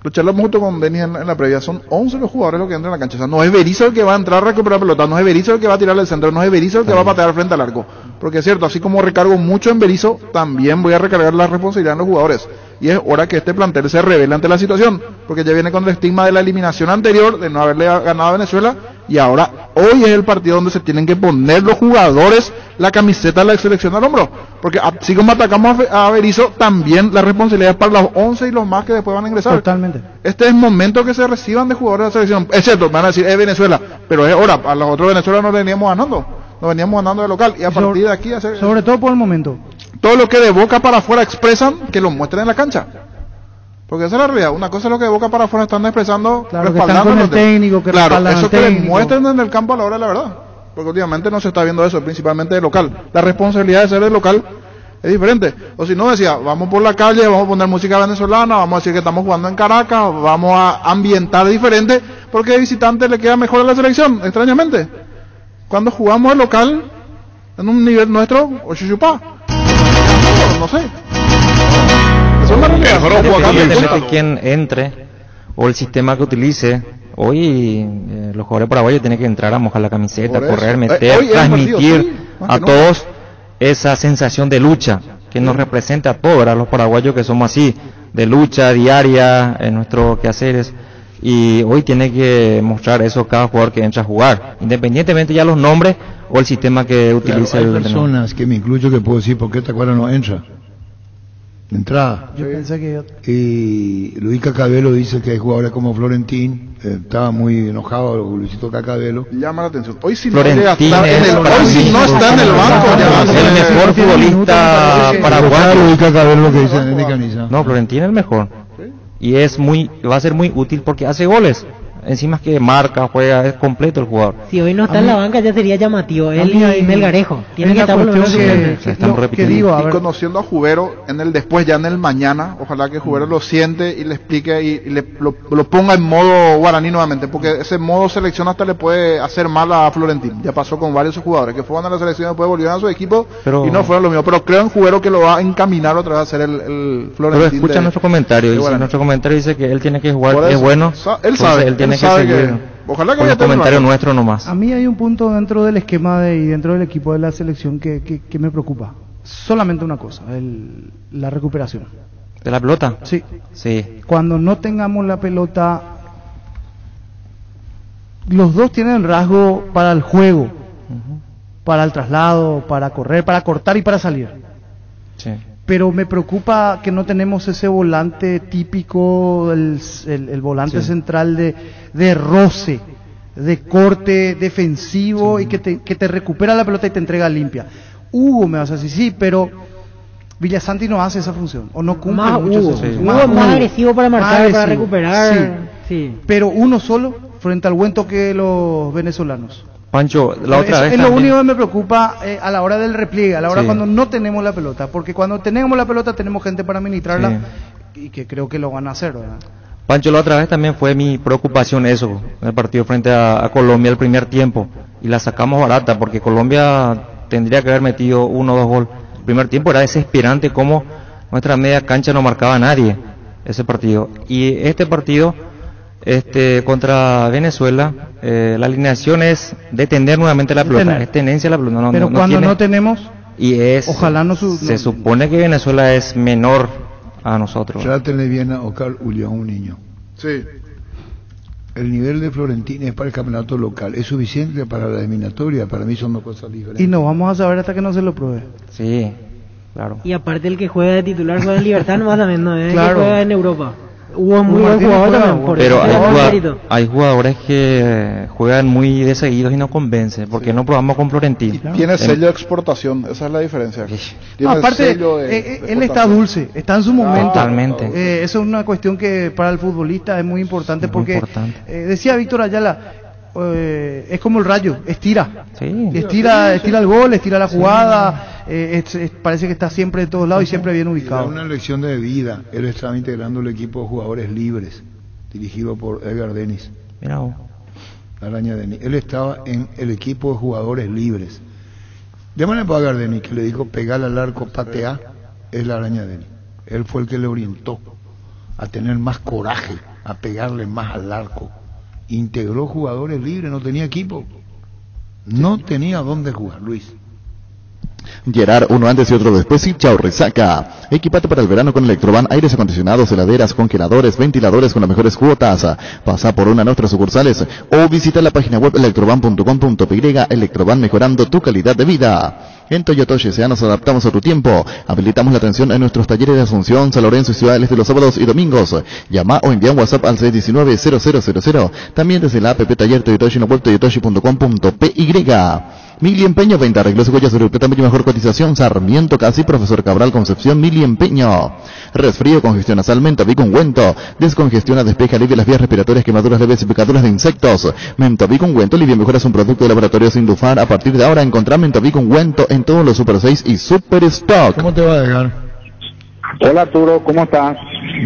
lo charlamos junto con Denis en la previa, son 11 los jugadores los que entran en la cancha. O sea, no es Berizzo el que va a entrar a recuperar pelota, no es Berizzo el que va a tirar al centro, no es Berizzo el que va a patear frente al arco. Porque es cierto, así como recargo mucho en Berizzo, también voy a recargar la responsabilidad en los jugadores. Y es hora que este plantel se revele ante la situación, porque ya viene con el estigma de la eliminación anterior, de no haberle ganado a Venezuela, y ahora, hoy es el partido donde se tienen que poner los jugadores la camiseta de la selección al hombro. Porque así como atacamos a Berizzo, también la responsabilidad es para los 11 y los más que después van a ingresar. Totalmente. Este es el momento que se reciban de jugadores de la selección. Es cierto, van a decir, es Venezuela, pero es hora, a los otros venezolanos veníamos ganando de local, y a partir de aquí hacer... Sobre todo por el momento. Todo lo que de boca para afuera expresan, que lo muestren en la cancha. Porque esa es la realidad. Una cosa es lo que de boca para afuera están expresando, Claro, que están con el respaldándonos técnico, que claro, respaldan eso al que le técnico. muestren en el campo a la hora de la verdad. Porque últimamente no se está viendo eso, principalmente de local. La responsabilidad de ser de local es diferente. O si no, decía, vamos por la calle, vamos a poner música venezolana, vamos a decir que estamos jugando en Caracas, vamos a ambientar diferente, porque de visitante le queda mejor a la selección, extrañamente. Cuando jugamos de local, en un nivel nuestro, o chuchupá. No sé. Eso es una realidad. Independientemente de quién entre o el sistema que utilice, hoy los jugadores paraguayos tienen que entrar a mojar la camiseta, Por eso. correr, meter, Hoy es transmitir partido, sí, más a que nunca. todos esa sensación de lucha que nos representa a todos, ¿verdad? Los paraguayos que somos así, de lucha diaria en nuestros quehaceres. Y hoy tiene que mostrar eso cada jugador que entra a jugar, independientemente ya los nombres o el sistema que utilice Claro, hay el entrenador. personas que me incluyo que puedo decir por qué Tacuara no entra. De entrada. Yo pensé que Y Luis Cacabelo dice que hay jugadores como Florentín, estaba muy enojado Luisito Cacabelo. Llama la atención. Hoy si no Florentín llega a estar en es el, para hoy mí si no está en el banco, ya el mejor futbolista paraguayo. Luis Cacabelo lo que dice Nene Caniza. No, Florentín es el mejor. Y va a ser muy útil porque hace goles. Encima es que marca, juega, es completo el jugador. Si hoy no está en la banca ya sería llamativo. Él mí y hay- Melgarejo. Tienen hay que una estar por lo menos cuestión suplentes. Se están repitiendo. digo, a y ver, conociendo a Jubero en el después, ya en el mañana, ojalá que Jubero lo siente y le explique y lo ponga en modo guaraní nuevamente, porque ese modo selección hasta le puede hacer mal a Florentín. Ya pasó con varios jugadores que fueron a la selección y después volvieron a su equipo Pero- y no fueron lo mismo. Pero creo en Jubero que lo va a encaminar otra vez a ser el Pero Florentín. escucha de- nuestro comentario. de Y si Guaraní. nuestro comentario dice que él tiene que jugar, Por es eso, bueno. él entonces sabe, él tiene él que sabe seguir que- ojalá que con vaya el a tener comentario banco. nuestro nomás. a mí hay un punto dentro del esquema y dentro del equipo de la selección que me preocupa. Solamente una cosa, la recuperación. ¿De la pelota? Sí. Sí. Cuando no tengamos la pelota, los dos tienen rasgo para el juego, para el traslado, para correr, para cortar y para salir. Sí. Pero me preocupa que no tenemos ese volante típico, el volante Sí. central de roce, de corte defensivo y que te recupera la pelota y te entrega limpia. Hugo me vas a decir, sí, pero Villasanti no hace esa función, o no cumple Más mucho Hugo. esa función. Hugo es más agresivo para marcar, Más para agresivo, recuperar. Sí. Pero uno solo frente al buen toque de los venezolanos. Pancho, la otra vez es lo también- único que me preocupa a la hora del repliegue, a la hora Sí. cuando no tenemos la pelota, porque cuando tenemos la pelota tenemos gente para administrarla y que creo que lo van a hacer, ¿verdad? Pancho, la otra vez también fue mi preocupación eso, en el partido frente a Colombia el primer tiempo, y la sacamos barata, porque Colombia tendría que haber metido 1 o 2 goles. El primer tiempo era desesperante como nuestra media cancha no marcaba a nadie, ese partido. Y este partido, contra Venezuela, la alineación es detener nuevamente la pelota, Detener. es tenencia de la pelota. Pero cuando tiene- no tenemos, y es, ojalá no se supone que Venezuela es menor a nosotros. Trátenle bien a Oscar Julián, un niño. Sí. El nivel de Florentino es para el campeonato local. ¿Es suficiente para la eliminatoria? Para mí son dos cosas diferentes. y no vamos a saber hasta que no se lo pruebe. Sí, claro. Y aparte el que juega de titular juega en Libertad nomás también, ¿no? El Claro. que juega en Europa. Hubo muy buen Martínez jugador juega, también. Por Pero eso hay, le damos jugad- mérito. hay jugadores que juegan muy de seguidos y no convencen, porque no probamos con Florentino. Tiene sello de exportación, esa es la diferencia. No, Tiene aparte, sello de él está exportación. dulce, está en su momento. Totalmente. Eso es una cuestión que para el futbolista es muy importante porque, importante. decía Víctor Ayala, es como el Rayo, estira. Sí. Estira el gol, estira la jugada, parece que está siempre de todos lados y siempre bien Era ubicado. una lección de vida. Él estaba integrando el equipo de jugadores libres, dirigido por Edgar Denis. Mira vos. La araña Denis. Él estaba en el equipo de jugadores libres. Llámale para Edgar Denis, que le dijo pegar al arco, patear, es la araña Denis. Él fue el que le orientó a tener más coraje, a pegarle más al arco. Integró jugadores libres, no tenía equipo. No tenía dónde jugar, Luis. Gerard, uno antes y otro después y chao resaca. Equipate para el verano con Electroban, aires acondicionados, heladeras, congeladores, ventiladores con las mejores cuotas. Pasa por una de nuestras sucursales o visita la página web electroban.com.py. Electroban, mejorando tu calidad de vida. En Toyota SA nos adaptamos a tu tiempo. Habilitamos la atención en nuestros talleres de Asunción, San Lorenzo y Ciudad del Este los sábados y domingos. Llama o envía un WhatsApp al 619-0000. También desde la app Taller Toyotoshi en la web toyotoshi.com.py. Mili Empeño, venta, arreglos y huellas de Urupeta, mucho mejor cotización. Sarmiento Casi, Profesor Cabral, Concepción, Mili Empeño. Resfrío, congestión nasal, Mentavic ungüento. Descongestiona, despeja, alivia las vías respiratorias, quemaduras leves y picaduras de insectos. Mentavic ungüento, alivia y mejora, es un producto de laboratorio Sindufar. A partir de ahora encontrá Mentavic ungüento en todos los Super 6 y Super Stock. ¿Cómo te va a dejar? Hola Arturo, ¿cómo estás?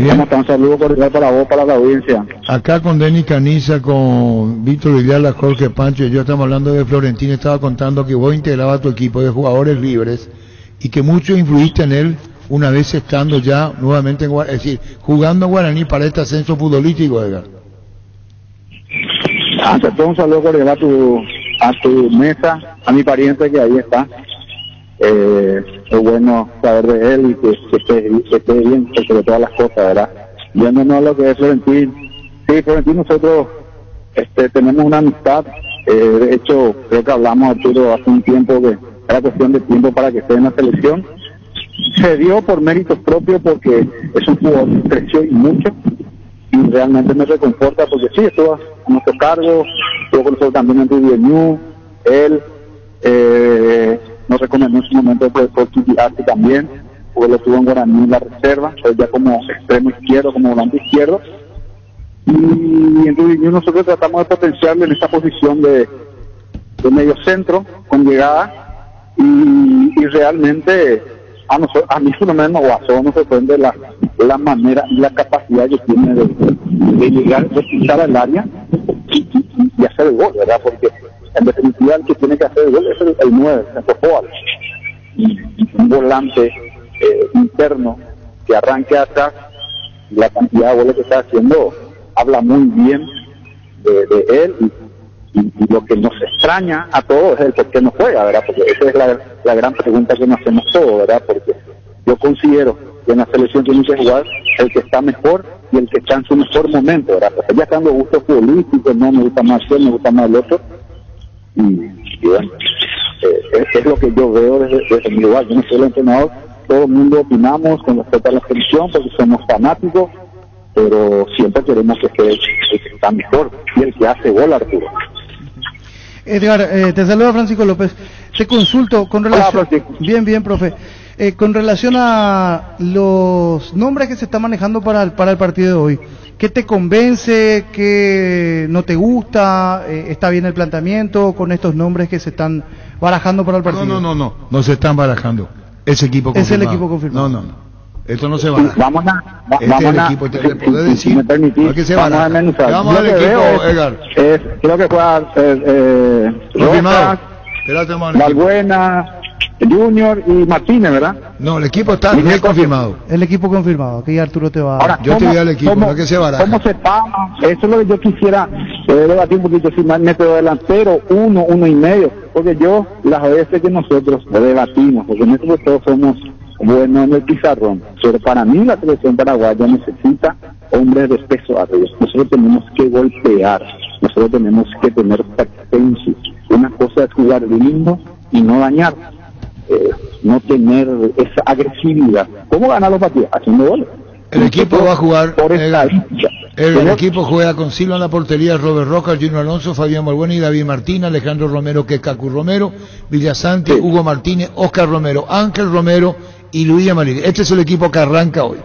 ¿Cómo estás? Un saludo cordial para vos, para la audiencia. Acá con Denis Caniza, con Víctor Vidal, Jorge Pancho y yo estamos hablando de Florentino. Estaba contando que vos integrabas tu equipo de jugadores libres y que mucho influiste en él una vez estando ya nuevamente en Guaraní, es decir, jugando en Guaraní para este ascenso futbolístico, Edgar. Ante todo un saludo cordial a tu mesa, a mi pariente que ahí está. Es bueno saber de él y que esté bien sobre todas las cosas, ¿verdad? Yéndonos a lo que es Florentino. Sí, Florentino, nosotros tenemos una amistad. De hecho, creo que hablamos, Arturo, hace un tiempo que era cuestión de tiempo para que esté en la selección. Se dio por méritos propios porque es un jugador que creció y mucho. Y realmente me reconforta porque sí, estuvo a nuestro cargo, estuvo con nosotros también en Rubio New, él nos recomendó en su momento por Arte también, porque lo tuvo en Guaraní en la reserva, pues ya como extremo izquierdo, como volante izquierdo. Y en Rubio New nosotros tratamos de potenciarle en esta posición de medio centro, con llegada, y realmente a mí por lo menos nos sorprende la manera y la capacidad que tiene de llegar, de pisar al área y hacer el gol, ¿verdad? Porque en definitiva el que tiene que hacer el gol es el 9, el centro y un volante interno que arranque atrás. La cantidad de goles que está haciendo habla muy bien de él y lo que nos extraña a todos es el por qué no juega, ¿verdad? Porque esa es la gran pregunta que nos hacemos todos, ¿verdad? Porque yo considero que en la selección tiene que jugar el que está mejor y el que está en su mejor momento, ¿verdad? Porque ya están los gustos futbolísticos, no me gusta más él, me gusta más el otro, y bueno, es lo que yo veo desde mi lugar. Yo no soy el entrenador, todo el mundo opinamos con respecto a la selección porque somos fanáticos, pero siempre queremos que esté el que está mejor y el que hace gol, Arturo. Edgar, te saluda Francisco López. Te consulto con relación... Bien, profe. Con relación a los nombres que se están manejando para el partido de hoy, ¿qué te convence? ¿Qué no te gusta? ¿Está bien el planteamiento con estos nombres que se están barajando para el partido? No se están barajando. Ese equipo confirmado. Es el equipo confirmado. No. Esto no se baraja. Vamos a equipo, te le podés decir, si me permitís, no que se vamos a baraja. amenizar. Vamos al Lo que equipo, veo Edgar. creo que juega Confirmado. Rojas, Espérate, vamos al equipo. Valbuena, Junior y Martínez, ¿verdad? No, el equipo está bien confirmado. El equipo confirmado. Aquí Arturo te va a... Ahora, Yo te voy al equipo, no que se baraja. ¿Cómo se paga? Eso es lo que yo quisiera debatir un poquito. Si método delantero, 1-1.5. Porque yo, las veces que nosotros debatimos, porque nosotros todos somos buenos en el pizarrón, pero para mí la selección paraguaya necesita hombres de peso arriba. Nosotros tenemos que golpear, nosotros tenemos que tener pertenencia. Una cosa es jugar lindo y no dañar. No tener esa agresividad. ¿Cómo ganar los partidos? Haciendo goles. El equipo va a jugar por estadística. El equipo juega con Silva en la portería, Robert Roca, Junior Alonso, Fabián Balbuena y David Martín, Alejandro Romero, Kekaku Romero, Villasanti, Hugo Martínez, Oscar Romero, Ángel Romero y Luis Amarillo. Este es el equipo que arranca hoy.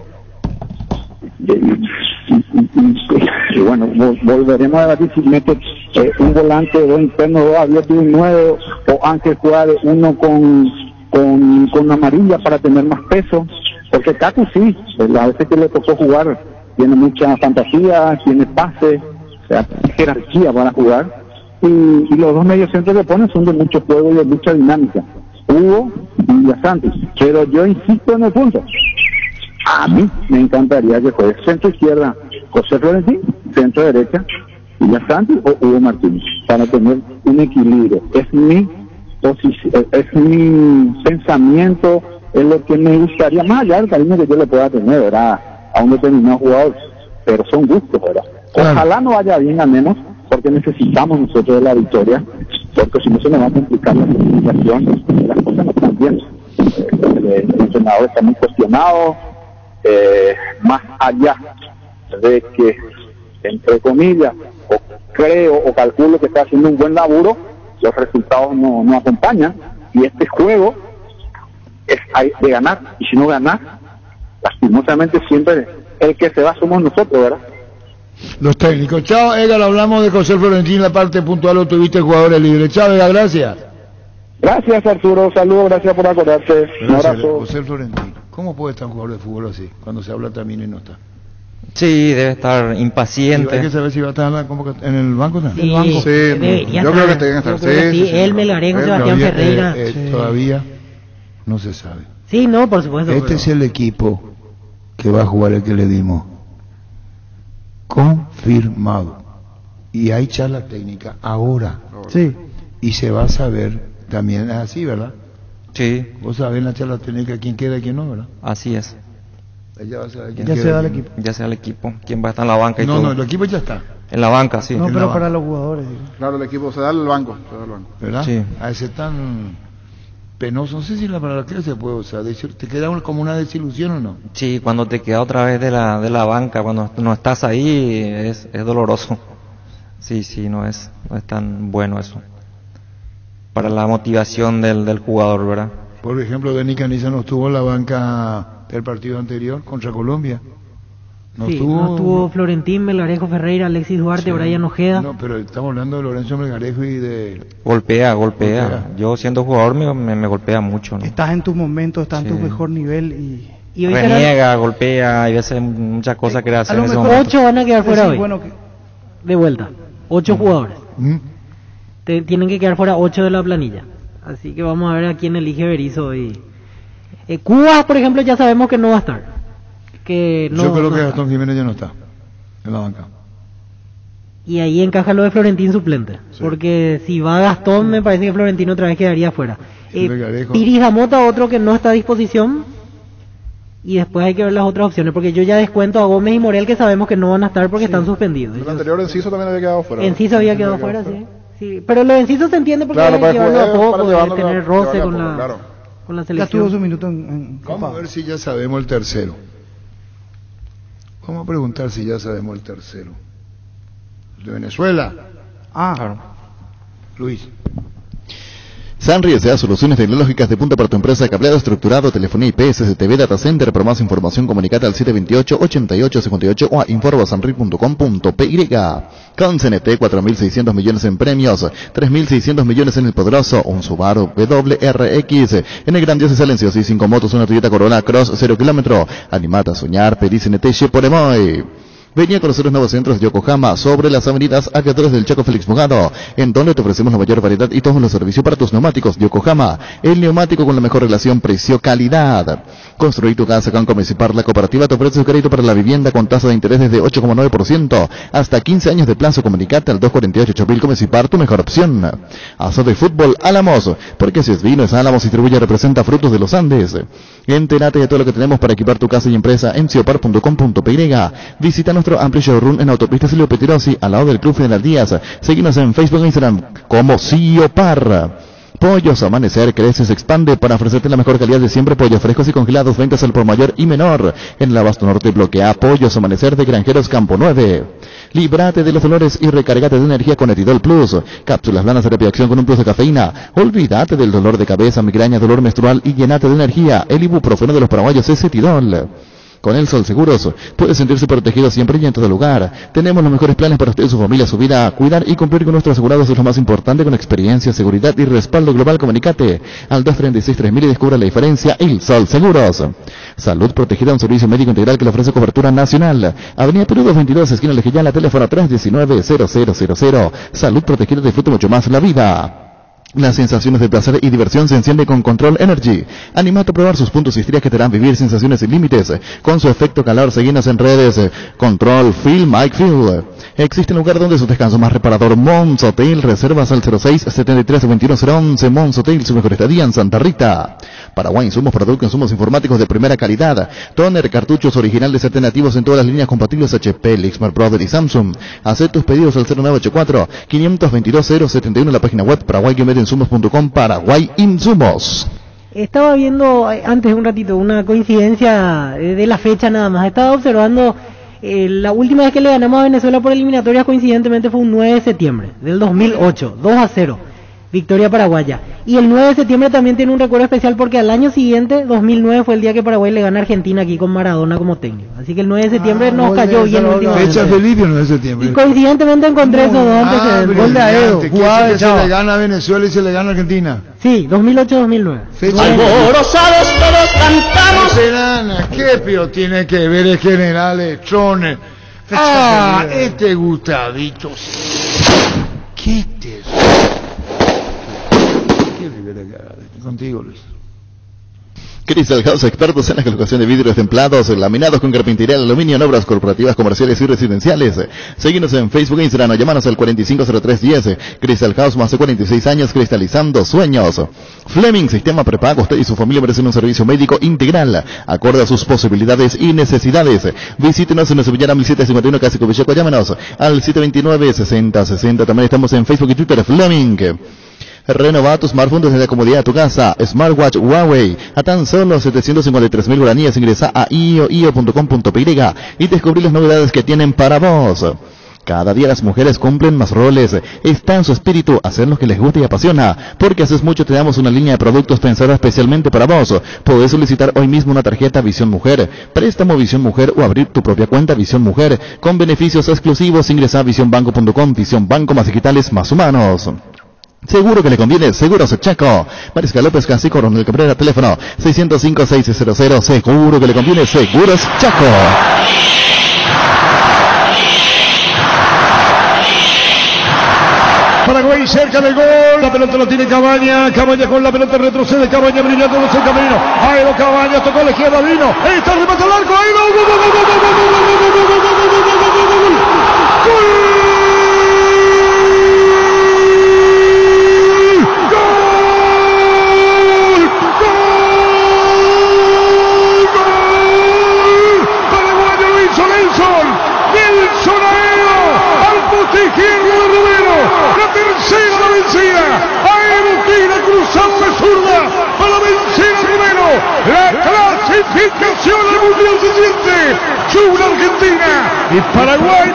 Y bueno, volveremos a debatir si mete un volante, dos internos, dos abiertos y un 9, o Ángel juega de uno con amarilla para tener más peso, porque Kaku sí, las veces que le tocó jugar tiene mucha fantasía, tiene pase, o sea, jerarquía para jugar, y los dos mediocentros que ponen son de mucho juego y de mucha dinámica, Hugo y Villasanti. Pero yo insisto en el punto, a mí me encantaría que juegue centro izquierda José Florentín, centro derecha Villasanti o Hugo Martínez, para tener un equilibrio. Es mi pensamiento, es lo que me gustaría, más allá del cariño que yo le pueda tener, ¿verdad?, a un determinado jugador, pero son gustos, ¿verdad? Ojalá no vaya bien, ganemos, porque necesitamos nosotros de la victoria, porque si no se nos va a complicar la clasificación, las cosas no están bien. El entrenador está muy cuestionado, más allá de que, entre comillas, o creo o calculo que está haciendo un buen laburo, los resultados no acompañan, y este juego es de ganar, y si no ganas, lastimosamente siempre el que se va somos nosotros, ¿verdad? Los técnicos. Chao, Edgar, hablamos de José Florentín, la parte puntual, o tuviste jugadores libres. Chao, Edgar, gracias. Gracias, Arturo, saludos, gracias por acordarse. Un abrazo. José Florentín, ¿cómo puede estar un jugador de fútbol así, cuando se habla también y no está? Sí, debe estar impaciente. Hay que saber si va a estar en el banco también. Sí, ¿El banco? Sí, yo creo que tiene que estar. Sí, él, Melgarejo, Sebastián Ferreira. Todavía no se sabe. Sí, no, por supuesto. Este es el equipo que va a jugar el que le dimos. Confirmado. Y hay charla técnica ahora. Sí. Y se va a saber, también es así, ¿verdad? Sí. Vos sabés en la charla técnica quién queda y quién no, ¿verdad? Así es. Ella va a saber quién ya queda. se da el equipo. Ya sea el equipo. ¿Quién va a estar en la banca y todo? No, el equipo ya está. En la banca, sí. No, pero para los jugadores. Digo. Claro, el equipo se da al banco. ¿Verdad? Sí. A ese tan penoso, no sé si la palabra que se puede usar, te queda como una desilusión o no. Sí, cuando te queda otra vez de la banca, cuando no estás ahí, es doloroso. Sí, no es tan bueno eso. Para la motivación del jugador, ¿verdad? Por ejemplo, Denis Caniza no estuvo en la banca del partido anterior contra Colombia. No estuvo Florentín, Melgarejo Ferreira, Alexis Duarte, Brian Ojeda. No, pero estamos hablando de Lorenzo Melgarejo y de... Golpea. Yo siendo jugador me golpea mucho, ¿no? Estás en tu momento, estás en tu mejor nivel y hoy reniega, golpea, hay veces muchas cosas que hacen. A lo mejor 8 van a quedar fuera hoy. Bueno, de vuelta, 8 jugadores. Tienen que quedar fuera 8 de la planilla. Así que vamos a ver a quién elige Berizzo hoy. Cuba, por ejemplo, ya sabemos que no va a estar. Yo creo que Gastón Jiménez ya no está en la banca. Y ahí encaja lo de Florentín suplente. Sí. Porque si va Gastón, me parece que Florentín otra vez quedaría fuera. Piris Damota, otro que no está a disposición. Y después hay que ver las otras opciones. Porque yo ya descuento a Gómez y Morel, que sabemos que no van a estar porque están suspendidos. El anterior Enciso también había quedado fuera. Enciso había quedado fuera, sí. Pero lo de Enciso se entiende porque hay que llevarlo a poco, tener roce con la selección. Ya tuvo su minuto en Vamos a ver si ya sabemos el tercero. Vamos a preguntar si ya sabemos el tercero. ¿De Venezuela? Claro. Luis. Sanri S.A. Soluciones Tecnológicas de punta para tu empresa, cableado estructurado, telefonía IP, CCTV, data center. Para más información comunicate al 728-8858 o a info@sanri.com.py. Con CNT, 4.600 millones en premios, 3.600 millones en el poderoso, un Subaru WRX, en el grandioso y silencioso y 5 motos, una Toyota Corolla Cross 0 kilómetro. Animate a soñar, pedí CNT Sheporemoy. Venía a conocer los nuevos centros de Yokohama sobre las avenidas Aviadores del Chaco Félix Bogado, en donde te ofrecemos la mayor variedad y todos los servicios para tus neumáticos. Yokohama, el neumático con la mejor relación precio-calidad. Construir tu casa con Comecipar, la cooperativa te ofrece su crédito para la vivienda con tasa de interés desde 8,9%, hasta 15 años de plazo. Comunicate al 248-8000. Comecipar, tu mejor opción. Aso de Fútbol Álamos, porque si es vino es Álamos, distribuye, representa Frutos de los Andes. Entérate de todo lo que tenemos para equipar tu casa y empresa en ciopar.com.py. Visita nuestro amplio showroom en Autopista Silvio Petirosi, al lado del Club Federal Díaz. Síguenos en Facebook e Instagram como Ciopar. Pollos Amanecer crece, se expande para ofrecerte la mejor calidad de siempre. Pollos frescos y congelados, ventas al por mayor y menor. En el Abasto Norte, bloquea Pollos Amanecer de Granjeros Campo 9. Líbrate de los dolores y recargate de energía con Etidol Plus. Cápsulas blancas de reacción con un plus de cafeína. Olvídate del dolor de cabeza, migraña, dolor menstrual y llenate de energía. El ibuprofeno de los paraguayos es Etidol. Con El Sol Seguros puede sentirse protegido siempre y en todo lugar. Tenemos los mejores planes para usted, su familia, su vida. Cuidar y cumplir con nuestros asegurados es lo más importante, con experiencia, seguridad y respaldo global. Comunicate al 236-3000 y descubra la diferencia. El Sol Seguros. Salud Protegida, un servicio médico integral que le ofrece cobertura nacional. Avenida Perú 222, esquina Lejillana, teléfono 319-0000. Salud Protegida, disfrute mucho más la vida. Las sensaciones de placer y diversión se encienden con Control Energy. Animate a probar sus puntos y estrellas que te harán vivir sensaciones sin límites. Con su efecto calor, seguinos en redes. Control Feel Mike Feel. Existe un lugar donde su descanso más reparador. Mons Hotel. Reservas al 06-73-21011. Mons Hotel, su mejor estadía en Santa Rita. Paraguay Insumos, productos insumos informáticos de primera calidad. Toner, cartuchos originales alternativos en todas las líneas compatibles HP, Lixmar Brother y Samsung. Haz tus pedidos al 0984-522-071 en la página web paraguay-insumos.com. Paraguay Insumos. Estaba viendo antes un ratito una coincidencia de la fecha nada más. Estaba observando la última vez que le ganamos a Venezuela por eliminatorias, coincidentemente fue un 9 de septiembre del 2008, 2-0. Victoria paraguaya. Y el 9 de septiembre también tiene un recuerdo especial porque al año siguiente, 2009, fue el día que Paraguay le gana a Argentina aquí con Maradona como técnico. Así que el 9 de septiembre nos cayó bien últimamente. Fecha feliz el 9 de septiembre. Y coincidentemente encontré esos dos antecedentes. Gol de Aedo. Jugada que se le gana a Venezuela y se le gana a Argentina. Sí, 2008-2009. Alborozados todos cantamos. Serana, ¿qué pero tiene que ver el general Electrones? Este Gustavito. ¿Qué te... Contigo, Luis. Crystal House, expertos en la colocación de vidrios templados, laminados con carpintería de aluminio en obras corporativas, comerciales y residenciales. Seguinos en Facebook e Instagram o llámanos al 450310. Crystal House, más de 46 años cristalizando sueños. Fleming, sistema prepago. Usted y su familia merecen un servicio médico integral, acorde a sus posibilidades y necesidades. Visítenos en nuestra Villana 1751, Casi Covillaco. Llámanos al 729-6060. También estamos en Facebook y Twitter. Fleming. Renova tu smartphone desde la comodidad de tu casa. Smartwatch Huawei a tan solo 753.000 guaraníes. Ingresa a io.com.py y descubrí las novedades que tienen para vos. Cada día las mujeres cumplen más roles. Está en su espíritu hacer lo que les gusta y apasiona. Porque haces mucho te damos una línea de productos pensada especialmente para vos. Podés solicitar hoy mismo una tarjeta Visión Mujer, préstamo Visión Mujer o abrir tu propia cuenta Visión Mujer con beneficios exclusivos. Ingresa a visionbanco.com. Visión Banco, más digitales, más humanos. Seguro que le conviene, Seguros Chaco. Mariscal López, Casi Coronel Cabrera, teléfono 605-600. Seguro que le conviene, Seguros Chaco. Paraguay cerca del gol, la pelota la tiene Cabaña, Cabaña con la pelota retrocede, Cabaña brillando en el camino, Aero Cabaña tocó a la izquierda, vino, está el remate al arco, Aero, ¡gol! Izquierdo de Romero, la tercera la vencida, Aero tira cruzando de zurda para vencer a Romero, la clase Calificación al Mundial se siente. Sube Argentina y Paraguay.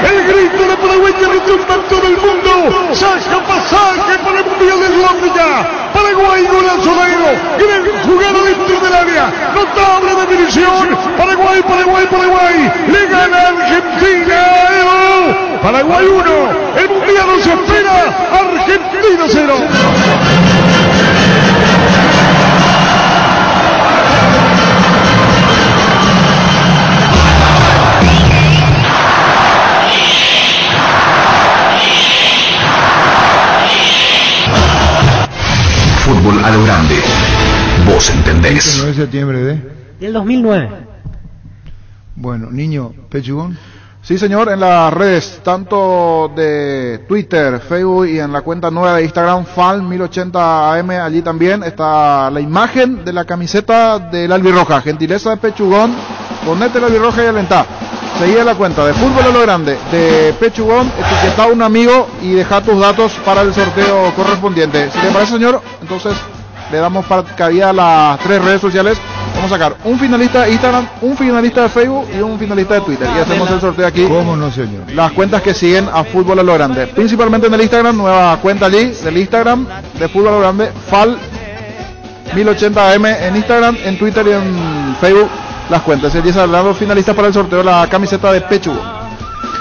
El grito de Paraguay que retumba en todo el mundo. Saca pasaje para el Mundial de Sudáfrica. Paraguay golazonero. Gran jugada dentro del área. Notable definición. Paraguay. Le gana Argentina. Paraguay 1. El Mundial no se espera. Argentina 0. Fútbol a lo grande. Vos entendés. 9 de septiembre del 2009. Bueno, niño, Pechugón. Sí, señor, en las redes, tanto de Twitter, Facebook y en la cuenta nueva de Instagram, FAL1080AM, allí también está la imagen de la camiseta del Albirroja, gentileza de Pechugón, ponete el Albirroja y alentá. Seguí la cuenta de Fútbol a lo Grande de Pechugón, etiquetá a un amigo y deja tus datos para el sorteo correspondiente. Si le parece, señor, entonces le damos cabida a las 3 redes sociales. Vamos a sacar un finalista de Instagram, un finalista de Facebook y un finalista de Twitter. Y hacemos el sorteo aquí. ¿Cómo no, señor? Las cuentas que siguen a Fútbol a lo Grande. Principalmente en el Instagram, nueva cuenta allí del Instagram de Fútbol a lo Grande, FAL1080AM en Instagram, en Twitter y en Facebook. Las cuentas. Ellos hablando finalistas para el sorteo de la camiseta de Pechugón.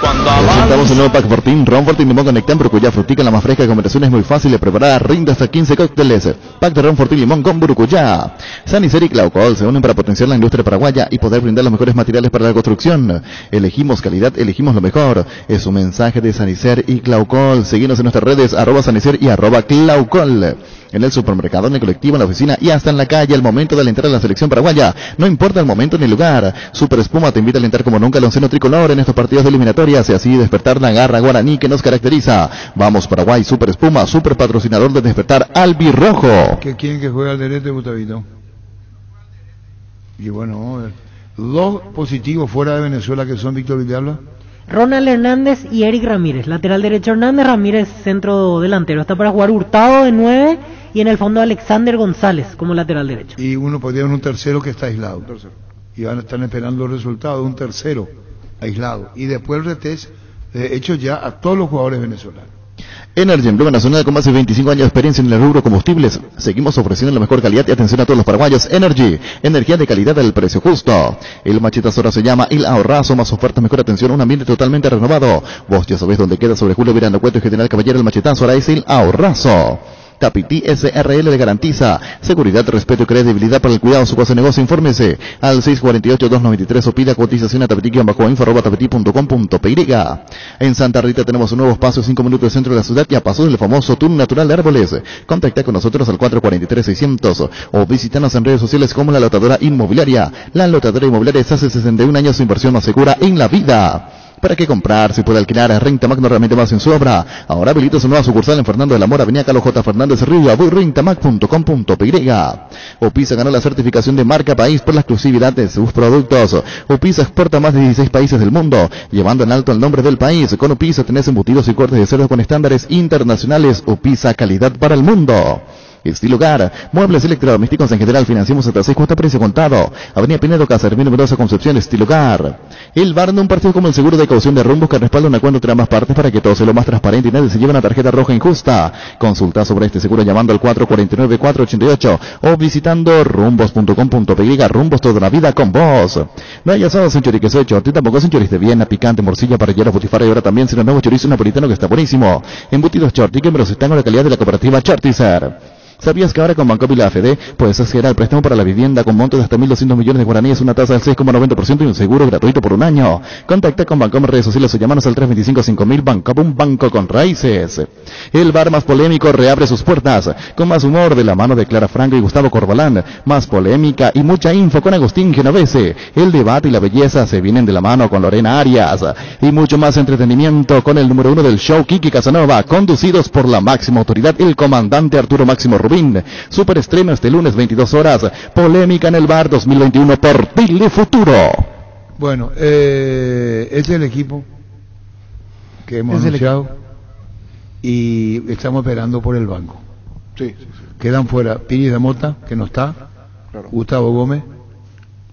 Presentamos un nuevo pack Fortín, Ron Fortín Limón con Nectán, Brucuyá, frutica, la más fresca, combinación es muy fácil de preparar, rinde hasta 15 cócteles. Pack de Ron Fortín Limón con Brucuyá. Sanicer y Claucol se unen para potenciar la industria paraguaya y poder brindar los mejores materiales para la construcción. Elegimos calidad, elegimos lo mejor. Es un mensaje de Sanicer y Claucol. Seguinos en nuestras redes, @Sanicer y @Claucol. En el supermercado, en el colectivo, en la oficina y hasta en la calle al momento de alentar a la selección paraguaya. No importa el momento ni el lugar. Super Espuma te invita a alentar como nunca al onceno tricolor en estos partidos de eliminatorias y así despertar la garra guaraní que nos caracteriza. Vamos Paraguay, Super Espuma, super patrocinador de Despertar Albirrojo. ¿Qué quieren que juegue al derecho, Gustavito? Y bueno, dos positivos fuera de Venezuela que son Víctor Villalba. Ronald Hernández y Eric Ramírez, lateral derecho Hernández, Ramírez centro delantero. Está para jugar Hurtado de 9 y en el fondo Alexander González como lateral derecho. Y uno podría haber un tercero que está aislado. Y van a estar esperando los resultados de un tercero aislado. Y después el retest hecho ya a todos los jugadores venezolanos. Energy, emblema nacional con más de 25 años de experiencia en el rubro combustibles. Seguimos ofreciendo la mejor calidad y atención a todos los paraguayos. Energy, energía de calidad al precio justo. El machetazo ahora se llama El Ahorrazo, más ofertas, mejor atención, un ambiente totalmente renovado. Vos ya sabés dónde queda, sobre Julio Virando Cueto y General Caballero. El machetazo ahora es El Ahorrazo. Tapití SRL le garantiza seguridad, respeto y credibilidad para el cuidado de su casa de negocio. Infórmese al 648-293 o pida cotización a tapití-info@tapití.com.py. En Santa Rita tenemos un nuevo espacio, 5 minutos del centro de la ciudad y a paso del famoso túnel natural de árboles. Contacta con nosotros al 443-600 o visítanos en redes sociales como La Lotadora Inmobiliaria. La Lotadora Inmobiliaria es hace 61 años su inversión más segura en la vida. ¿Para qué comprar? Se puede alquilar. Rentamac no realmente más en su obra. Ahora habilita su nueva sucursal en Fernando de la Mora, Avenida Carlos J. Fernández Río, rentamac.com.py. Opisa ganó la certificación de marca país por la exclusividad de sus productos. Opisa exporta a más de 16 países del mundo, llevando en alto el nombre del país. Con Opisa tenés embutidos y cortes de cerdo con estándares internacionales. Opisa, calidad para el mundo. Estilo Hogar, muebles electrodomésticos en general, financiamos hasta 6 cuotas precio contado. Avenida Pinedo, Casa Hermino Mendoza, Concepción. Estilo Hogar. El bar de un partido como el seguro de caución de Rumbos que respalda un acuerdo entre ambas partes para que todo sea lo más transparente y nadie se lleve una tarjeta roja injusta. Consulta sobre este seguro llamando al 449-488 o visitando rumbos.com.py. Rumbos toda la vida con vos. No hay asados en choriqueso de Chorti, tampoco es en chorizo de Viena, picante, morcilla, parrillera, botifarra y ahora también sin el nuevo chorizo napolitano que está buenísimo. Embutidos Chorti que me los están con la calidad de la cooperativa Chortizer. ¿Sabías que ahora con Bancopi y la AFD puedes acceder al préstamo para la vivienda con monto de hasta 1.200 millones de guaraníes, una tasa del 6,90% y un seguro gratuito por un año? Contacta con Bancopi en redes sociales o llámanos al 325-5000. Bancopi, un banco con raíces. El bar más polémico reabre sus puertas con más humor de la mano de Clara Franco y Gustavo Corbalán. Más polémica y mucha info con Agustín Genovese. El debate y la belleza se vienen de la mano con Lorena Arias. Y mucho más entretenimiento con el número 1 del show, Kiki Casanova, conducidos por la máxima autoridad, el comandante Arturo Máximo Rubín. Super estreno este lunes 22 horas. Polémica en el bar 2021 por Telefuturo. Bueno, ese es el equipo que hemos anunciado y estamos esperando por el banco. Sí. Quedan fuera Piri de Mota, que no está, claro. Gustavo Gómez,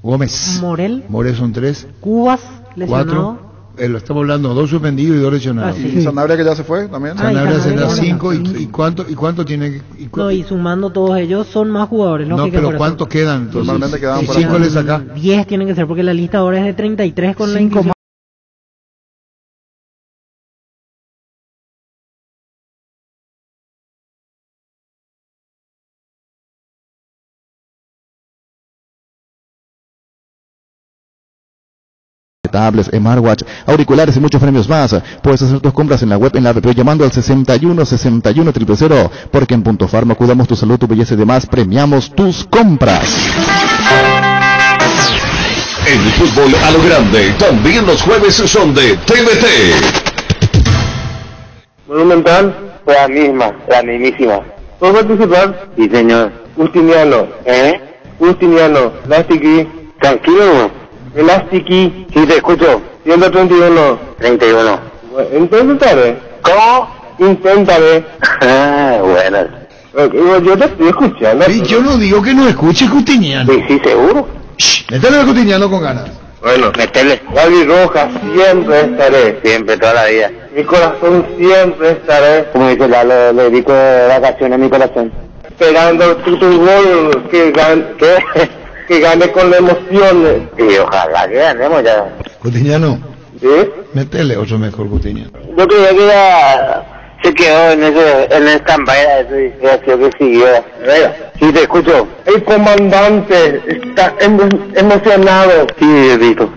Gómez. Morel. Morel son 3. Cubas, lesionado. 4. Lo estamos hablando, 2 suspendidos y 2 lesionados. Y Sanabria que ya se fue también. Sanabria será 5 y cuánto tiene no, y sumando todos ellos son más jugadores. No, pero ¿cuántos quedan? Normalmente quedan 5 le saca. 10 tienen que ser porque la lista ahora es de 33 con la inclusión. Tablets, smartwatch, auriculares y muchos premios más. Puedes hacer tus compras en la web, en la app, llamando al 61 61 000, porque en Punto Farma cuidamos tu salud, tu belleza y demás, premiamos tus compras. El fútbol a lo grande, también los jueves son de TVT. Monumental, la misma, la mismísima. ¿Puedo participar? Sí, señor. Justiniano, Justiniano, Lastiqui. Tranquilo. Elastiki. Sí, te escucho. 131. 31. Inténtale. ¿Cómo? Inténtale. Bueno. Yo te estoy escuchando. Sí, yo no digo que no escuche Justiniano. Sí, seguro. Métele a Justiniano con ganas. Bueno, métele. Gaby Roja, siempre estaré. Siempre, toda la vida. Mi corazón siempre estaré. Como dice Lalo, le dedico de vacaciones a mi corazón. Esperando tu gol que gane. ¿Qué? Que gane con la emoción. Y ojalá que ganemos ya. Justiniano. ¿Sí? Métele otro mejor Justiniano. Yo creía que ya se quedó en el stand-by de eso y ha sido que siguió. Sí, te escucho. El comandante está emocionado. Sí, Rito.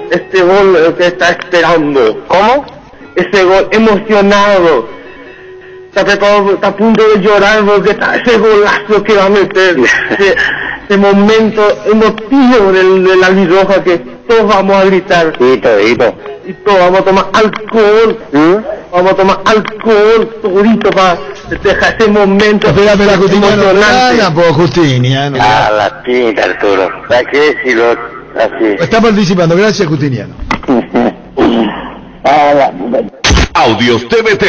Este gol que está esperando. ¿Cómo? Ese gol emocionado. Está a punto de llorar porque está ese golazo que va a meter. Ese momento emotivo del albirroja que todos vamos a gritar. Sí, todito. Y todos vamos a tomar alcohol. Vamos a tomar alcohol, todito para dejar ese momento. Espérame la Justiniano. Emocionante. Por Justiniano. A la pinta, Arturo. ¿Para qué decirlo así? Está participando, gracias Justiniano. Audios TVT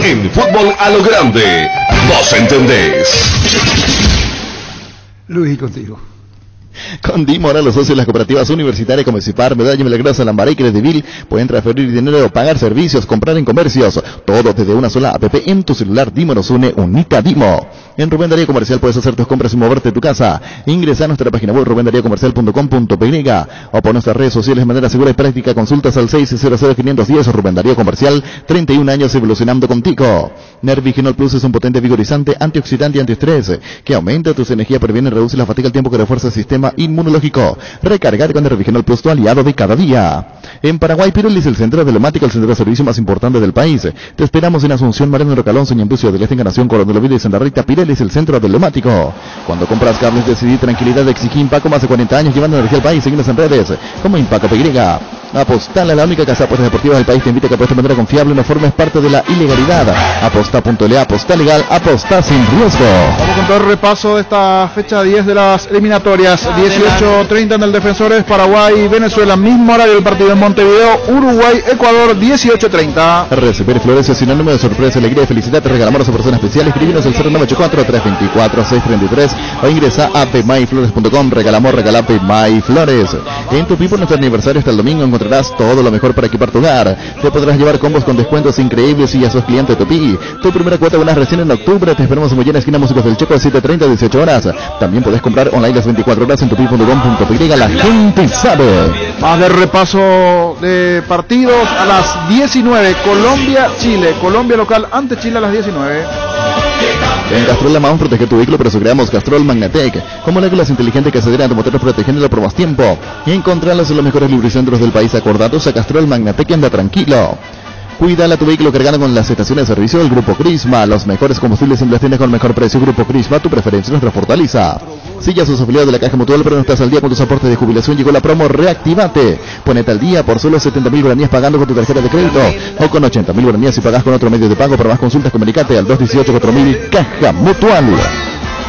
en fútbol a lo grande. Vos entendés. Luis, contigo. Con Dimora, los socios de las cooperativas universitarias como Cipar, Medalla Milagrosa, Lambaré y Credivil pueden transferir dinero, pagar servicios, comprar en comercios, todo desde una sola app en tu celular. Dimo nos une, única Dimo. En Rubén Darío Comercial puedes hacer tus compras sin moverte de tu casa. Ingresa a nuestra página web rubendariocomercial.com.py o por nuestras redes sociales de manera segura y práctica. Consultas al 600-510. Rubén Darío Comercial, 31 años evolucionando contigo. Nervigenol Plus es un potente vigorizante, antioxidante y antiestrés que aumenta tus energías, previene y reduce la fatiga al tiempo que refuerza el sistema inmunológico. Recargar con Nervigenol Plus, tu aliado de cada día. En Paraguay, Pirelli es el centro diplomático, el centro de servicio más importante del país. Te esperamos en Asunción, Mariano Rocalón, Ñembucio del Este, Encarnación, Coronel Oviedo y Santa Rita. Pirelli es el centro diplomático. Cuando compras cables, decidí tranquilidad, exigí Impaco, más de 40 años llevando energía al país. Seguimos en redes como Impaco PY. Apostale, la única casa de apuestas deportivas del país, te invita a que apuestes de manera confiable, no formes parte de la ilegalidad. Aposta.le, aposta legal, aposta sin riesgo. Vamos con todo el repaso de esta fecha 10 de las eliminatorias. 18:30 en el Defensores, Paraguay, Venezuela, mismo horario del partido en Montevideo, Uruguay, Ecuador, 18:30. Recibir flores es sinónimo de sorpresa, alegría y felicidad. Te regalamos a personas especiales. Escribinos al 0984-324-633 o ingresa a pmayflores.com. Regalamos, regala Pmayflores. En tu Pipo, nuestro aniversario hasta el domingo, encontrarás todo lo mejor para equipar tu hogar. Te podrás llevar combos con descuentos increíbles si ya sos cliente de Tupi. Tu primera cuota buenas recién en octubre. Te esperamos en Mollena, esquina Músicos del Checo, de 7:30 a 18 horas. También podés comprar online las 24 horas en tupi.com.py. La gente sabe. Más de repaso de partidos a las 19. Colombia, Chile. Colombia local ante Chile a las 19. En Castrol amamos proteger tu vehículo, pero eso creamos Castrol Magnatec, como moléculas inteligentes que aceleran tu motor protegiéndolo por más tiempo. Y encontrarlos en los mejores lubricentros del país. Acordados a Castrol Magnatec y anda tranquilo. Cuídala tu vehículo cargando con las estaciones de servicio del Grupo Crisma. Los mejores combustibles siempre tienes con el mejor precio. Grupo Crisma, tu preferencia, nuestra fortaleza. Si ya sos afiliado de la Caja Mutual pero no estás al día con tus aportes de jubilación, llegó la promo Reactivate. Ponete al día por solo 70.000 guaraníes pagando con tu tarjeta de crédito o con 80.000 guaraníes si pagas con otro medio de pago. Para más consultas comunicate al 218-4000 Caja Mutual.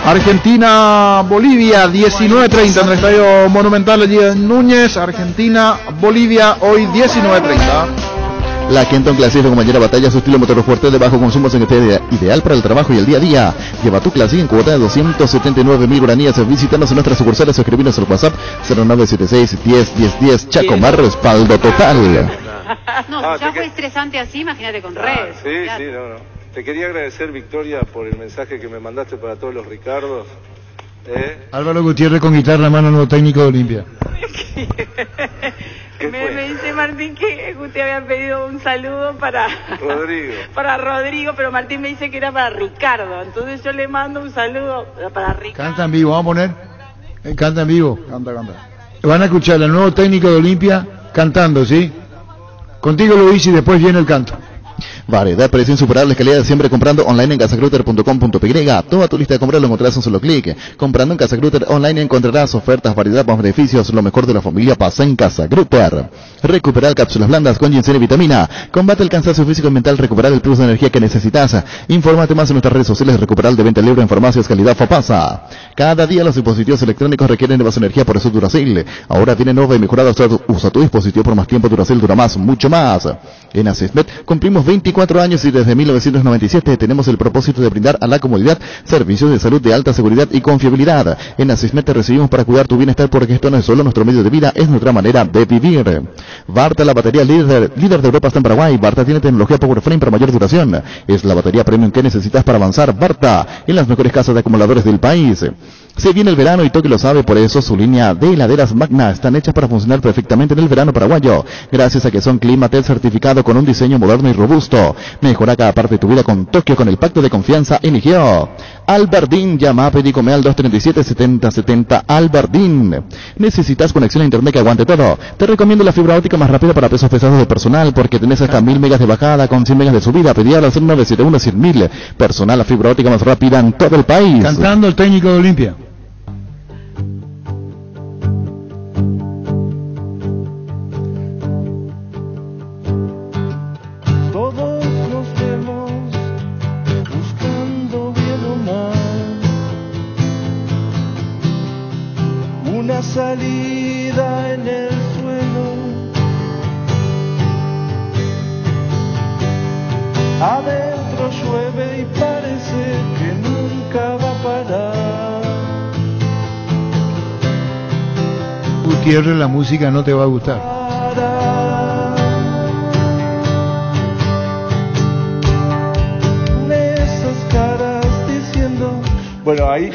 Argentina, Bolivia, 19:30 en el Estadio Monumental allí en Núñez. Argentina, Bolivia, hoy 19:30. La Kenton Classic de compañera batalla, su estilo motor fuerte de bajo consumo, ideal para el trabajo y el día a día. Lleva tu Classic en cuota de 279.000 guaraníes. Visítanos en nuestras sucursales o escribinos al WhatsApp 0976 10 10 10. Chacomar, respaldo total. No, ya fue estresante así, imagínate con redes. Sí, no. Te quería agradecer, Victoria, por el mensaje que me mandaste para todos los Ricardos. Álvaro Gutiérrez con guitarra, mano, nuevo técnico de Olimpia. Me dice Martín que usted había pedido un saludo para Rodrigo. Para Rodrigo, pero Martín me dice que era para Ricardo. Entonces yo le mando un saludo para Ricardo. Canta en vivo, vamos a poner. Canta en vivo. Canta. Van a escuchar al nuevo técnico de Olimpia cantando, ¿sí? Contigo lo hice y después viene el canto. Variedad, precio insuperable, calidad siempre comprando online en casagrutter.com.py. Toda tu lista de compras lo encontrarás en un solo clic. Comprando en Casa Grutter online encontrarás ofertas, variedad, más beneficios. Lo mejor de la familia pasa en Casa Grutter. Recuperar cápsulas blandas con ginseng y vitamina. Combate el cansancio físico y mental. Recuperar el plus de energía que necesitas. Infórmate más en nuestras redes sociales. Recuperar de venta libre en farmacias calidad Fapasa. Cada día los dispositivos electrónicos requieren de más energía, por eso Duracell ahora tiene nueva y mejorada. Usa tu dispositivo por más tiempo. Duracell dura más, mucho más. En Asismet cumplimos 24 años y desde 1997 tenemos el propósito de brindar a la comunidad servicios de salud de alta seguridad y confiabilidad. En Asismet te recibimos para cuidar tu bienestar, porque esto no es solo nuestro medio de vida, es nuestra manera de vivir. Varta, la batería líder de Europa, está en Paraguay. Varta tiene tecnología Power Frame para mayor duración. Es la batería premium que necesitas para avanzar. Varta, en las mejores casas de acumuladores del país. Se viene el verano y Toque lo sabe, por eso su línea de heladeras Magna están hechas para funcionar perfectamente en el verano paraguayo, gracias a que son Climatel certificado con un diseño moderno y robusto. Mejora cada parte de tu vida con Tokio, con el pacto de confianza Inigio. Albardín, llama a Pedicome al 237-7070 Albardín. ¿Necesitas conexión a internet que aguante todo? Te recomiendo la fibra óptica más rápida para pesos pesados de personal, porque tenés hasta 1000 megas de bajada con 100 megas de subida. Pedí al 0971-100.000. Personal, la fibra óptica más rápida en todo el país. Cantando el técnico de Olimpia. Una salida en el suelo, adentro llueve y parece que nunca va a parar. Gutiérrez, la música no te va a gustar. Esas caras diciendo, bueno, ahí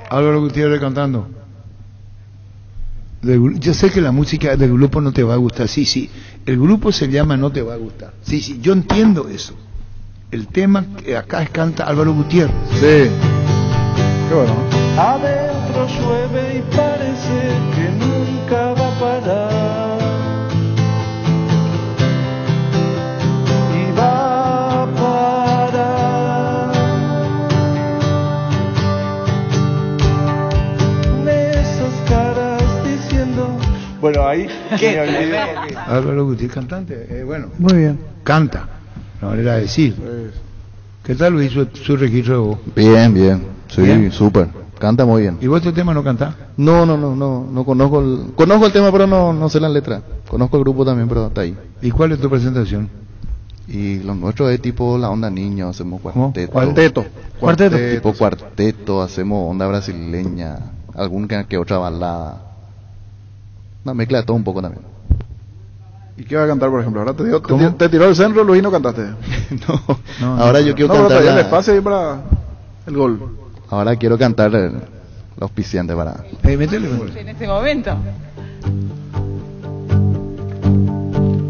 Álvaro Gutiérrez cantando. Yo sé que la música del grupo no te va a gustar. Sí, el grupo se llama No te va a gustar. Sí, yo entiendo eso. El tema que acá canta Álvaro Gutiérrez. Sí. Qué bueno. Adentro llueve y parece que nunca va a parar. Y va a parar. Esas caras diciendo. Bueno, ahí Álvaro Gutiérrez, cantante. Bueno. Muy bien. Canta. La manera de decir. ¿Qué tal Luis su registro de voz? Bien. Sí, súper. Canta muy bien. ¿Y vos este tema no cantás? No conozco el tema, pero no sé la letra. Conozco el grupo también, pero está ahí. ¿Y cuál es tu presentación? Y lo nuestro es tipo la onda niño, hacemos cuarteto. Cuarteto. Tipo cuarteto, hacemos onda brasileña, alguna que otra balada. Una mezcla de todo un poco también. ¿Y qué va a cantar, por ejemplo? Ahora te tiró el centro, Luis, y no cantaste. No, ahora yo quiero cantar. el espacio ahí para el gol. Ahora quiero cantar el auspiciante para. Métele. En este momento.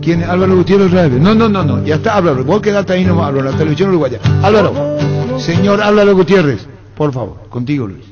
¿Quién es? Álvaro Gutiérrez Reyes. No. Ya está, Álvaro. Vos quedate ahí nomás, Álvaro, la televisión uruguaya. Álvaro. Señor Álvaro Gutiérrez. Por favor, contigo, Luis.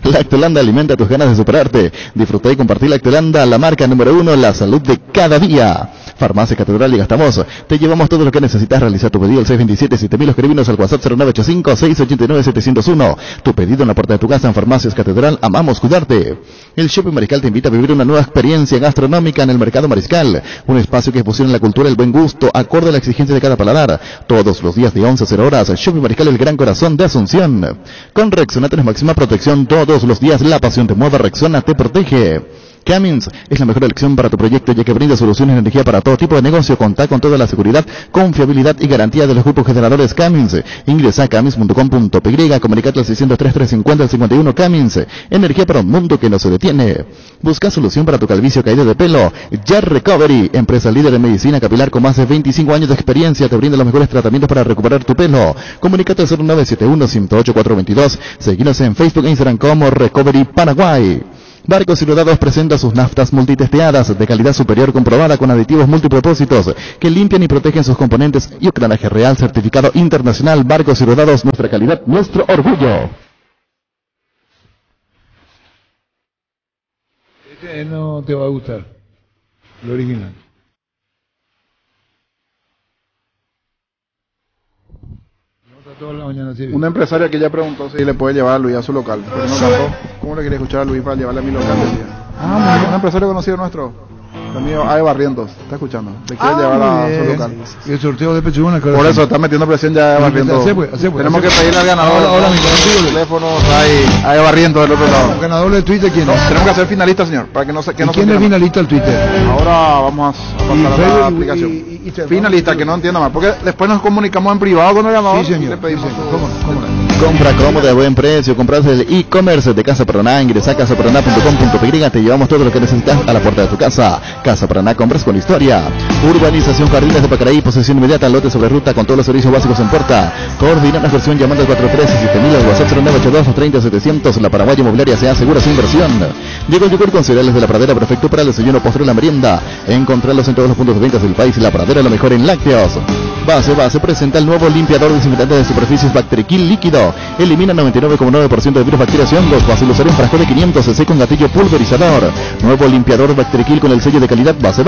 Lactolanda alimenta tus ganas de superarte. Disfruta y compartir Lactolanda, la marca número 1, la salud de cada día. Farmacia Catedral y Gastamos. Te llevamos todo lo que necesitas. Realizar tu pedido al 627-7000. Escribinos al WhatsApp 0985-689-701. Tu pedido en la puerta de tu casa en Farmacias Catedral. Amamos cuidarte. El Shopping Mariscal te invita a vivir una nueva experiencia gastronómica en el Mercado Mariscal. Un espacio que fusiona la cultura y el buen gusto, acorde a la exigencia de cada paladar. Todos los días de 11 a 0 horas. Shopping Mariscal, el gran corazón de Asunción. Con Rexona tienes máxima protección todos los días. La pasión te mueve, Rexona te protege. Cummins es la mejor elección para tu proyecto, ya que brinda soluciones de energía para todo tipo de negocio. Contá con toda la seguridad, confiabilidad y garantía de los grupos generadores Cummins. Ingresa a cummins.com.py, comunicate al 603-350-51 Cummins. Energía para un mundo que no se detiene. Busca solución para tu calvicie o caída de pelo. Jar Recovery, empresa líder en medicina capilar con más de 25 años de experiencia, te brinda los mejores tratamientos para recuperar tu pelo. Comunicate al 0971-108-422. Seguinos en Facebook e Instagram como Recovery Paraguay. Barcos y Rodados presenta sus naftas multitesteadas de calidad superior comprobada con aditivos multipropósitos que limpian y protegen sus componentes y octanaje real certificado internacional. Barcos y Rodados, nuestra calidad, nuestro orgullo. Este no te va a gustar, lo original. Toda la mañana, sí. Una empresaria que ya preguntó si le puede llevar a Luis a su local. Porque no cantó. ¿Cómo le quería escuchar a Luis para llevarle a mi local? Un empresario conocido nuestro. El mío, Ae Barrientos, está escuchando. Le quiere llevar a su local. Y el sorteo de Pechugona. Por eso está metiendo presión ya Ae Barrientos. Tenemos que pedirle al ganador. Ahora mi teléfono, Ae Barrientos del otro lado. ¿El ganador del Twitter quién es? Tenemos que hacer finalista, señor. Para que no se, que ¿Y no quién es finalista del Twitter? Ahora vamos a pasar a la aplicación. Finalista, que no entienda más. Porque después nos comunicamos en privado con el ganador. Sí, señor. Le pedimos ¿Cómo no? Compra cómoda a buen precio, compras el e-commerce de Casa Paraná, ingresa a casaparaná.com.py, te llevamos todo lo que necesitas a la puerta de tu casa. Casa Paraná, compras con historia. Urbanización Jardines de Pacaraí, posesión inmediata, lote sobre ruta con todos los servicios básicos en puerta. Coordina una versión llamando al 413-7000 al WhatsApp 0982-30-700. La Paraguaya Inmobiliaria se asegura su inversión. Llegó el yogur con cereales de La Pradera, perfecto para el desayuno, postre y la merienda. Encontrarlos en todos los puntos de ventas del país. La Pradera, lo mejor en lácteos. Base presenta el nuevo limpiador desinfectante de superficies Bacteriquil líquido. Elimina 99,9% de virus, bacterias y hongos. Vas a usar un frasco de 500 cc con gatillo pulverizador. Nuevo limpiador Bacteriquil con el sello de calidad Base.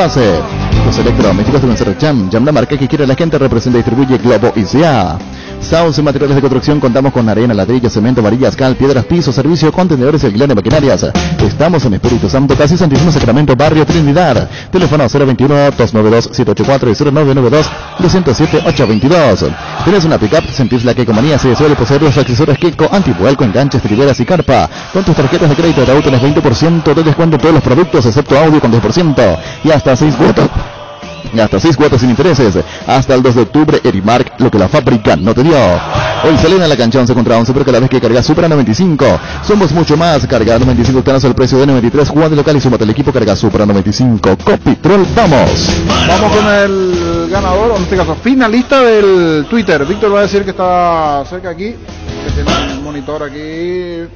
Los electrodomésticos deben ser Cham. Llama la marca que quiere la gente, representa y distribuye Globo ICA. Sauce Materiales de Construcción, contamos con arena, ladrillo, cemento, varillas, cal, piedras, piso, servicio, contenedores y alquiler de maquinarias. Estamos en Espíritu Santo, casi Santísimo Sacramento, Barrio Trinidad. Teléfono 021-292-784 y 0992-207-822. ¿Tienes una pickup? ¿Sentís la Kecomanía? Se suele poseer los accesorios Keco, antivuelco, enganches, triveras y carpa. Con tus tarjetas de crédito de auto tenés 20% de descuento en todos los productos, excepto audio con 10% y hasta 6 cuotas. Hasta 6 cuotas sin intereses. Hasta el 2 de octubre, Erimark, lo que la fábrica no te dio. Hoy salen a la cancha 11 contra 11, pero cada vez que cargas Supra 95. Somos mucho más. Carga 95 octanos al precio de 93. Juega de local y súmate al equipo. Carga Supra 95. Copitrol, vamos. Vamos con el ganador, o en este caso, finalista del Twitter. Víctor va a decir que está cerca aquí, que tiene un monitor aquí.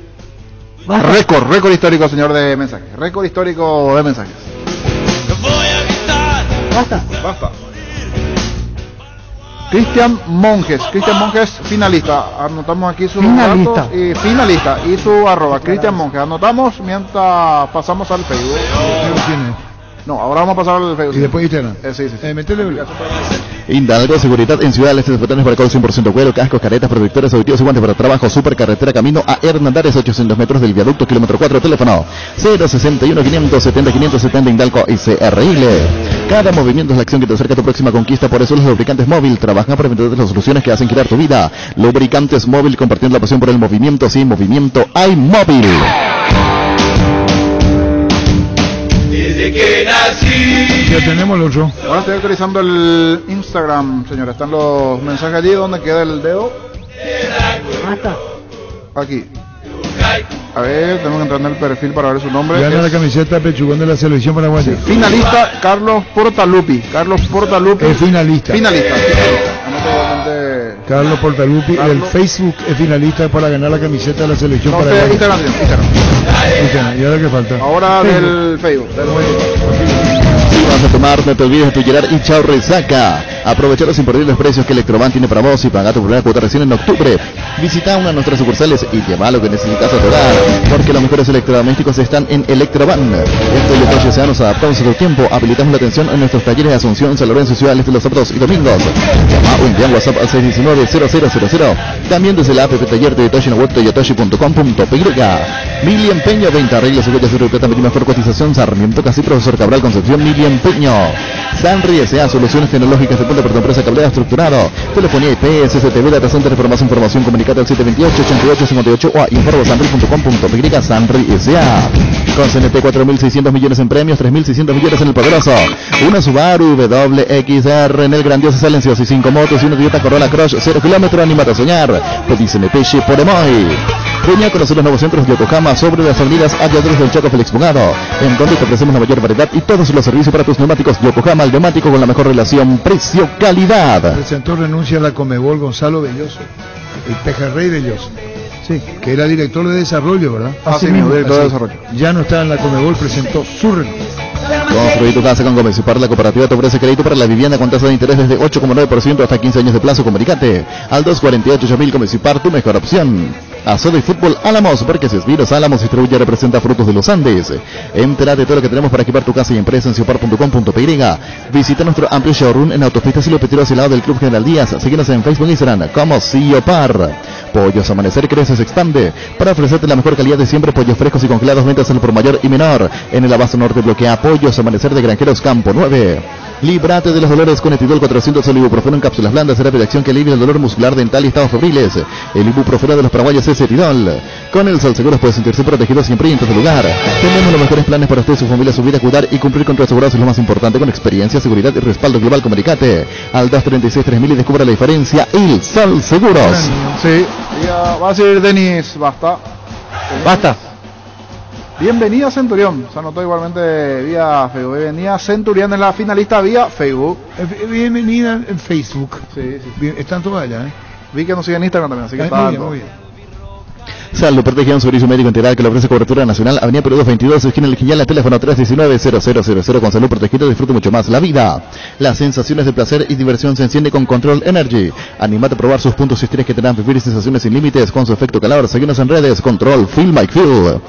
Récord histórico, señor, de mensajes. Récord histórico de mensajes. Basta. Cristian Monjes, finalista. Anotamos aquí su datos y finalista y su arroba. Cristian Monjes, anotamos mientras pasamos al Facebook. No, ahora vamos a pasar al Facebook. Y después Instagram. Sí. Metele. Hidalgo, seguridad en Ciudad Este, botones para 100% cuero, cascos, caretas, protectores, auditivos y guantes para trabajo. Supercarretera camino a Hernandares, 800 metros del viaducto, kilómetro 4, teléfono 061-570-570, Hidalgo y CRL. Cada movimiento es la acción que te acerca a tu próxima conquista, por eso los lubricantes móvil trabajan para venderte las soluciones que hacen girar tu vida. Lubricantes móvil, compartiendo la pasión por el movimiento. Sin movimiento hay móvil. Desde que nací. Ya tenemos el otro. Ahora estoy actualizando el Instagram, señora. Están los mensajes allí donde queda el dedo. Aquí. A ver, tenemos que entrar en el perfil para ver su nombre. Gana la camiseta Pechugón de la selección paraguaya. Finalista Carlos Portalupi. Es finalista. Carlos Portalupi. El Facebook es finalista para ganar la camiseta de la selección paraguaya. Instagram. ¿Y ahora qué falta? Ahora del Facebook. Si vas a tomar, no te olvides de tu Gerard y chao resaca. Aprovecha los imperdibles precios que Electroban tiene para vos y paga tu primera cuota recién en octubre. Visita una de nuestras sucursales y lleva lo que necesitas a tu hogar, porque los mejores electrodomésticos están en Electroban. Esto y otros ya nos adaptamos a tu tiempo. Habilitamos la atención en nuestros talleres de Asunción, San Lorenzo y Ciudad Este los sábados y domingos. Llama o envía WhatsApp al 619-0000. También desde la app de taller de Yotoshi en web yotoshi.com.py. Mili Empeño, 20 arreglos, seguridad y plata, mejor cotización, Sarmiento, Casi, Profesor Cabral, Concepción, Mili Empeño. Sanri S.A. Soluciones tecnológicas de punta para tu empresa, cableado estructurado. Telefonía IP, SSTV, Data Center, para más información, comunicate al 728-8858 o a informosanri.com.py. Sanri S.A. Con CNT 4.600 millones en premios, 3.600 millones en el poderoso. Una Subaru WXR en el grandioso silencioso y 5 motos y una Toyota Corolla Cross 0 kilómetros. Anímate a soñar. Pedí CNT Chip por Emoy. Venía a conocer los nuevos centros de Yokohama sobre las avenidas Aviadores del Chaco Félix Bugado, en donde te ofrecemos la mayor variedad y todos los servicios para tus neumáticos. Yokohama, el neumático con la mejor relación precio-calidad. Presentó renuncia a la Comebol Gonzalo Belloso, el pejerrey Belloso. Sí, que era director de desarrollo, ¿verdad? Así mismo, director de desarrollo. Ya no está en la Comebol, presentó su renuncia. Construir tu casa con Gómez y Par. La cooperativa te ofrece crédito para la vivienda con tasa de interés desde 8,9% hasta 15 años de plazo. Comunicate al 248-8000. Gómez y Par, tu mejor opción. Asodo y Fútbol Álamos, Parques Vinos Álamos distribuye y representa Frutos de los Andes. Entérate de todo lo que tenemos para equipar tu casa y empresa en ciopar.com.py. Visita nuestro amplio showroom en Autopista Silvio Petiro hacia el lado del Club General Díaz. Síguenos en Facebook e Instagram como Ciopar. Pollos Amanecer crece, se expande para ofrecerte la mejor calidad de siempre. Pollos frescos y congelados, ventas al por mayor y menor. En el Abasto Norte bloquea Pollos Amanecer de Granjeros Campo 9. Líbrate de los dolores con Etidol 400, el ibuprofeno en cápsulas blandas, terapia de acción que alivia el dolor muscular, dental y estados febriles. El ibuprofeno de los paraguayos es Etidol. Con el Sol Seguros puede sentirse protegido siempre y en todo lugar. Tenemos los mejores planes para usted y su familia, su vida, cuidar y cumplir con tu asegurado es lo más importante. Con experiencia, seguridad y respaldo global, comunicate al 236-3000 y descubra la diferencia. El Sol Seguros. Sí, va a decir Denis, basta. Basta. Bienvenida Centurión, se anotó igualmente vía Facebook. Bienvenida Centurión en la finalista vía Facebook. Bienvenida en Facebook. Sí. Bien, están todas allá, ¿eh? Vi que nos siguen en Instagram también, así que está muy bien. Salud Protegión, servicio médico integral que le ofrece cobertura nacional. Avenida Perú 222, esquina El Genial, teléfono 319-0000. Con Salud Protegido disfruta mucho más la vida. Las sensaciones de placer y diversión se enciende con Control Energy. Animate a probar sus puntos y estrés que te dan vivir sensaciones sin límites con su efecto calor. Seguimos en redes, Control, Feel My Feel.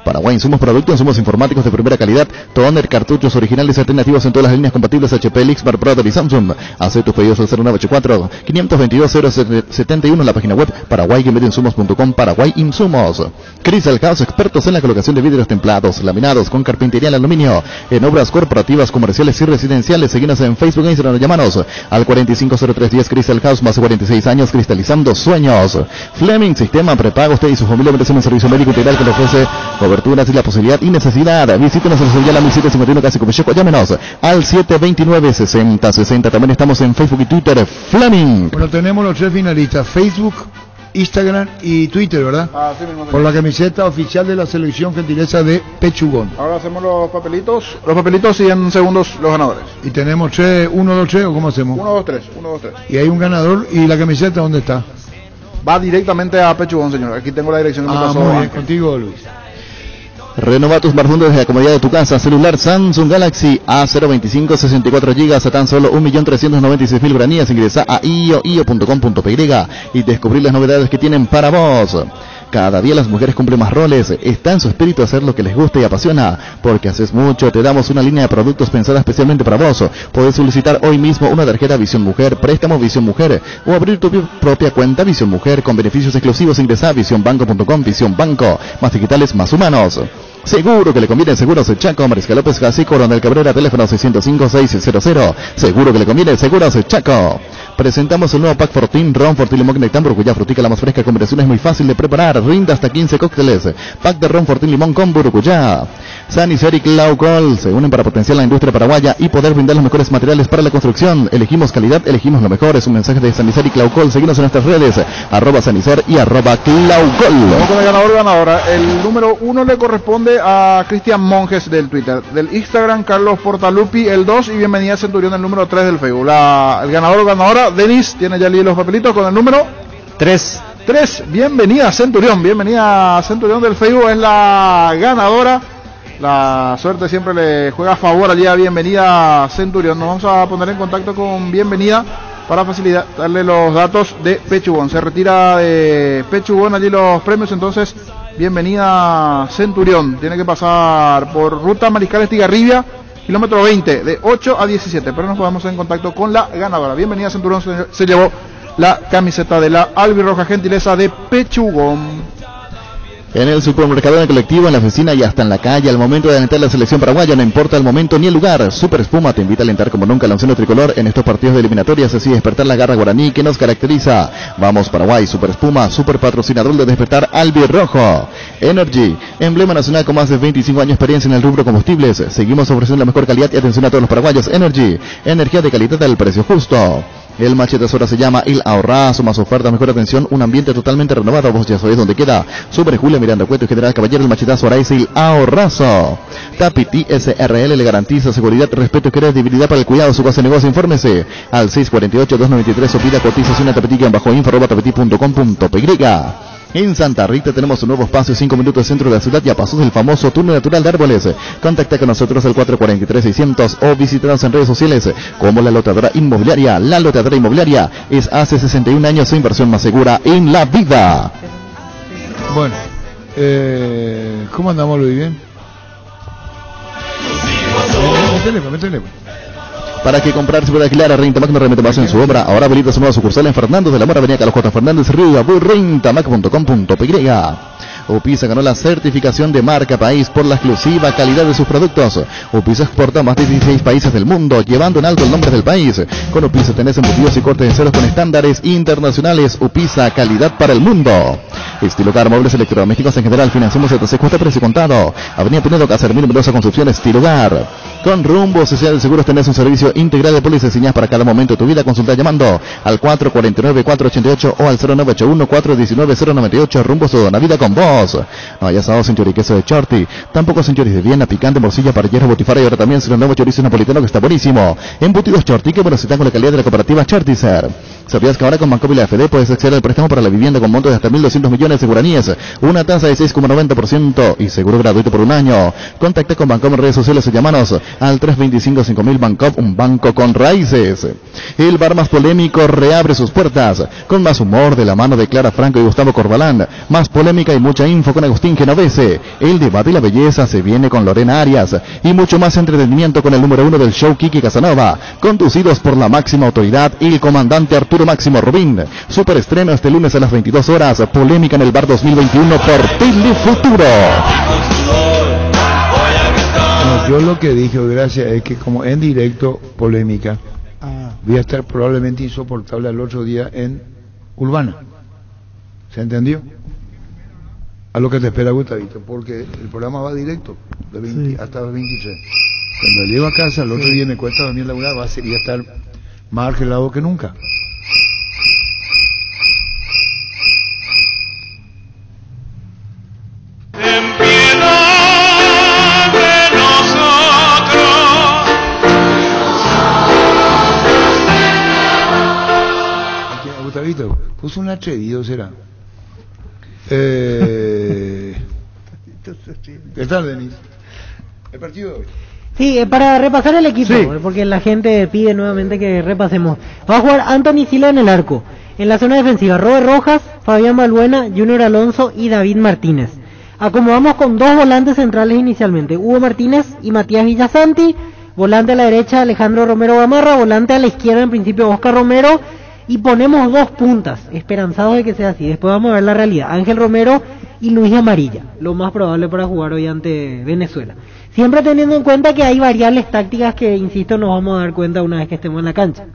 Paraguay, insumos productos, insumos informáticos de primera calidad, toner, cartuchos originales y alternativos en todas las líneas compatibles HP, Lixmar, Brother y Samsung. Haz tus pedidos al 0984-522-071 en la página web paraguay-insumos.com. Paraguay Insumos. Crystal House, expertos en la colocación de vidrios templados, laminados con carpintería en aluminio, en obras corporativas, comerciales y residenciales. Seguinos en Facebook e Instagram, llámanos al 450310. Crystal House, más de 46 años cristalizando sueños. Fleming, sistema prepago. Usted y su familia merecen un servicio médico integral que le ofrece coberturas y la posibilidad y necesidad. Visítenos en Sevilla, la 1751 Casi Copecheco. Llámenos al 729-6060. También estamos en Facebook y Twitter. Fleming. Bueno, tenemos los 3 finalistas: Facebook, Instagram y Twitter, ¿verdad? Sí mismo. Por la camiseta oficial de la selección gentileza de Pechugón. Ahora hacemos los papelitos y en segundos los ganadores. Y tenemos 3, 1, 2, 3, ¿o cómo hacemos? 1, 2, 3. Y hay un ganador. ¿Y la camiseta dónde está? Va directamente a Pechugón, señor. Aquí tengo la dirección que me pasó. Muy bien, contigo, Luis. Renova tu smartphone desde la comodidad de tu casa. Celular Samsung Galaxy A025, 64 GB a tan solo 1.396.000 guaraníes. Ingresa a io.com.py y descubrir las novedades que tienen para vos. Cada día las mujeres cumplen más roles. Está en su espíritu hacer lo que les gusta y apasiona. Porque haces mucho, te damos una línea de productos pensada especialmente para vos. Podés solicitar hoy mismo una tarjeta Visión Mujer, préstamo Visión Mujer o abrir tu propia cuenta Visión Mujer con beneficios exclusivos. Ingresa a visionbanco.com. Visión Banco, más digitales, más humanos. Seguro que le conviene Seguros Chaco, Mariscal López Casi, Coronel Cabrera, teléfono 605-600. Seguro que le conviene Seguros Chaco. Presentamos el nuevo Pack Fortín, Ron Fortín Limón Nectar, Burbuja Frutica, la más fresca combinación es muy fácil de preparar, rinda hasta 15 cócteles. Pack de Ron Fortín Limón con Burbuja. Sanicer y Claucol se unen para potenciar la industria paraguaya y poder brindar los mejores materiales para la construcción. Elegimos calidad, elegimos lo mejor. Es un mensaje de Sanicer y Claucol. Seguimos en nuestras redes, @Sanicer y @Claucol. Vamos con el ganador o ganadora. El número 1 le corresponde a Cristian Monjes del Twitter. Del Instagram, Carlos Portalupi, el 2. Y bienvenida Centurión, el número 3 del Facebook. El ganador o ganadora, Denis, tiene ya los papelitos con el número 3. Bienvenida Centurión del Facebook, es la ganadora. La suerte siempre le juega a favor allí a Bienvenida Centurión. Nos vamos a poner en contacto con Bienvenida para facilitarle los datos de Pechugón. Se retira de Pechugón allí los premios, entonces Bienvenida Centurión. Tiene que pasar por ruta Mariscal Estigarribia, kilómetro 20, de 8 a 17. Pero nos ponemos en contacto con la ganadora. Bienvenida Centurión se llevó la camiseta de la albirroja gentileza de Pechugón. En el supermercado, en el colectivo, en la oficina y hasta en la calle, al momento de alentar la selección paraguaya, no importa el momento ni el lugar. Super Espuma te invita a alentar como nunca la once tricolor en estos partidos de eliminatorias, así despertar la garra guaraní que nos caracteriza. Vamos Paraguay, Super Espuma, super patrocinador de despertar albirrojo. Energy, emblema nacional con más de 25 años de experiencia en el rubro combustibles. Seguimos ofreciendo la mejor calidad y atención a todos los paraguayos. Energy, energía de calidad al precio justo. El machetazo ahora se llama El Ahorrazo, más oferta, mejor atención, un ambiente totalmente renovado. Vos ya sabés dónde queda. Sobre Julia Miranda Cueto y General Caballero, el machetazo ahora es El Ahorrazo. Tapiti SRL le garantiza seguridad, respeto y credibilidad para el cuidado de su casa de negocio. Infórmese al 648-293 o pida cotización a tapiti-info@tapiti.com.py. En Santa Rita tenemos un nuevo espacio, 5 minutos del centro de la ciudad y a pasos del famoso túnel natural de árboles. Contacta con nosotros al 443-600 o visítanos en redes sociales como La Loteadora Inmobiliaria. La Loteadora Inmobiliaria es hace 61 años su inversión más segura en la vida. Bueno, ¿cómo andamos, Luis? ¿Bien? Métele. Para que comprar se pueda alquilar a Rentamac no remete más en su obra. Ahora habilita su nueva sucursal en Fernández de la Mora, Avenida Carlos J. Fernández, Río, rentamac.com.py. Upisa ganó la certificación de marca país por la exclusiva calidad de sus productos. Upisa exporta a más de 16 países del mundo, llevando en alto el nombre del país. Con Upisa tenés embutidos y cortes de ceros con estándares internacionales. Upisa, calidad para el mundo. Estilo Hogar, muebles electrodomésticos en general, financiamos el cuesta precio contado. Avenida Pinedo, Casermín, numerosa construcción, Estilo Hogar. Con Rumbo Social de Seguros tenés un servicio integral de pólizas y señas para cada momento de tu vida. Consulta llamando al 449-488 o al 0981-419-098. Rumbo toda una vida con vos. No hay asado sin choriqueso de Shorty, tampoco sin choris de Viena, picante, morcilla, parrillero, botifara y ahora también sin el nuevo chorizo napolitano que está buenísimo. Embutidos Shorty, que bueno, se están con la calidad de la cooperativa Shortizer. ¿Sabías que ahora con Bancopi y la AFD puedes acceder al préstamo para la vivienda con monto de hasta 1.200 millones de guaraníes, una tasa de 6,90% y seguro gratuito por un año? Contacta con Bancom en redes sociales o llamanos al 325-5000 Bancom, un banco con raíces. El bar más polémico reabre sus puertas, con más humor de la mano de Clara Franco y Gustavo Corbalán, más polémica y mucha info con Agustín Genovese. El debate y la belleza se viene con Lorena Arias y mucho más entretenimiento con el número 1 del show, Kiki Casanova, conducidos por la máxima autoridad y el comandante Arturo Máximo Rubín. Superestreno este lunes a las 22 horas, polémica en el bar 2021 por Telefuturo. No, yo lo que dije, gracias, es que como en directo, polémica, voy a estar probablemente insoportable al otro día en Urbana. ¿Se entendió? A lo que te espera, Gustavito, porque el programa va directo de 20 hasta las 23. Cuando llego a casa, el otro día me cuesta dormir laburar, va a ser, y a estar más argelado que nunca. Gustavito, puso un atrevido, será. ¿Qué tal, Denis? ¿El partido de hoy? Sí, para repasar el equipo, porque la gente pide nuevamente que repasemos. Va a jugar Anthony Silva en el arco. En la zona defensiva, Robert Rojas, Fabián Balbuena, Junior Alonso y David Martínez. Acomodamos con dos volantes centrales inicialmente, Hugo Martínez y Matías Villasanti. Volante a la derecha, Alejandro Romero Gamarra. Volante a la izquierda, en principio, Oscar Romero. Y ponemos dos puntas, esperanzados de que sea así. Después vamos a ver la realidad. Ángel Romero y Luis Amarilla, lo más probable para jugar hoy ante Venezuela. Siempre teniendo en cuenta que hay variables tácticas que, insisto, nos vamos a dar cuenta una vez que estemos en la cancha.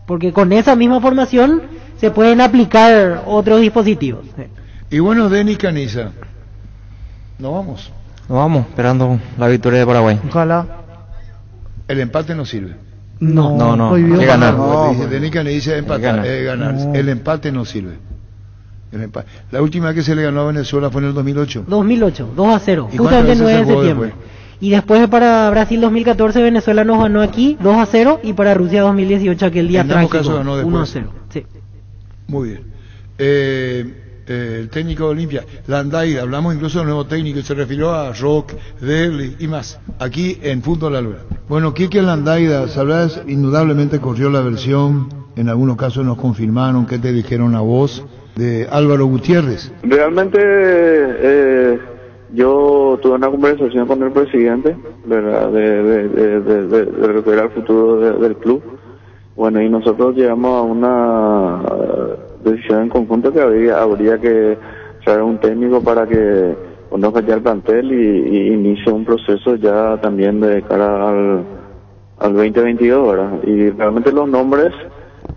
Porque con esa misma formación se pueden aplicar otros dispositivos. Y bueno, Denis Caniza, ¿nos vamos? Nos vamos, esperando la victoria de Paraguay. Ojalá. El empate no sirve. No, hay que ganar. Denis Caniza dice empatar, ganar. El empate no sirve. La última vez que se le ganó a Venezuela fue en el 2008. 2008, 2-0, justamente el 9 de septiembre. Y después para Brasil 2014 Venezuela nos ganó aquí 2-0 y para Rusia 2018 aquel día trágico 1-0. Sí. Muy bien. El técnico de Olimpia, Landaida, hablamos incluso del nuevo técnico y se refirió a Rock, Derli y más, aquí en Fútbol La Luna. Bueno, Quique Landaida, sabrás, indudablemente corrió la versión, en algunos casos nos confirmaron que te dijeron a vos, de Álvaro Gutiérrez. Realmente yo tuve una conversación con el presidente, ¿verdad? De lo que era el futuro del club. Bueno, y nosotros llegamos a una decisión en conjunto que habría que traer un técnico para que conozca ya el plantel y inicie un proceso ya también de cara al 2022, ¿verdad? Y realmente los nombres,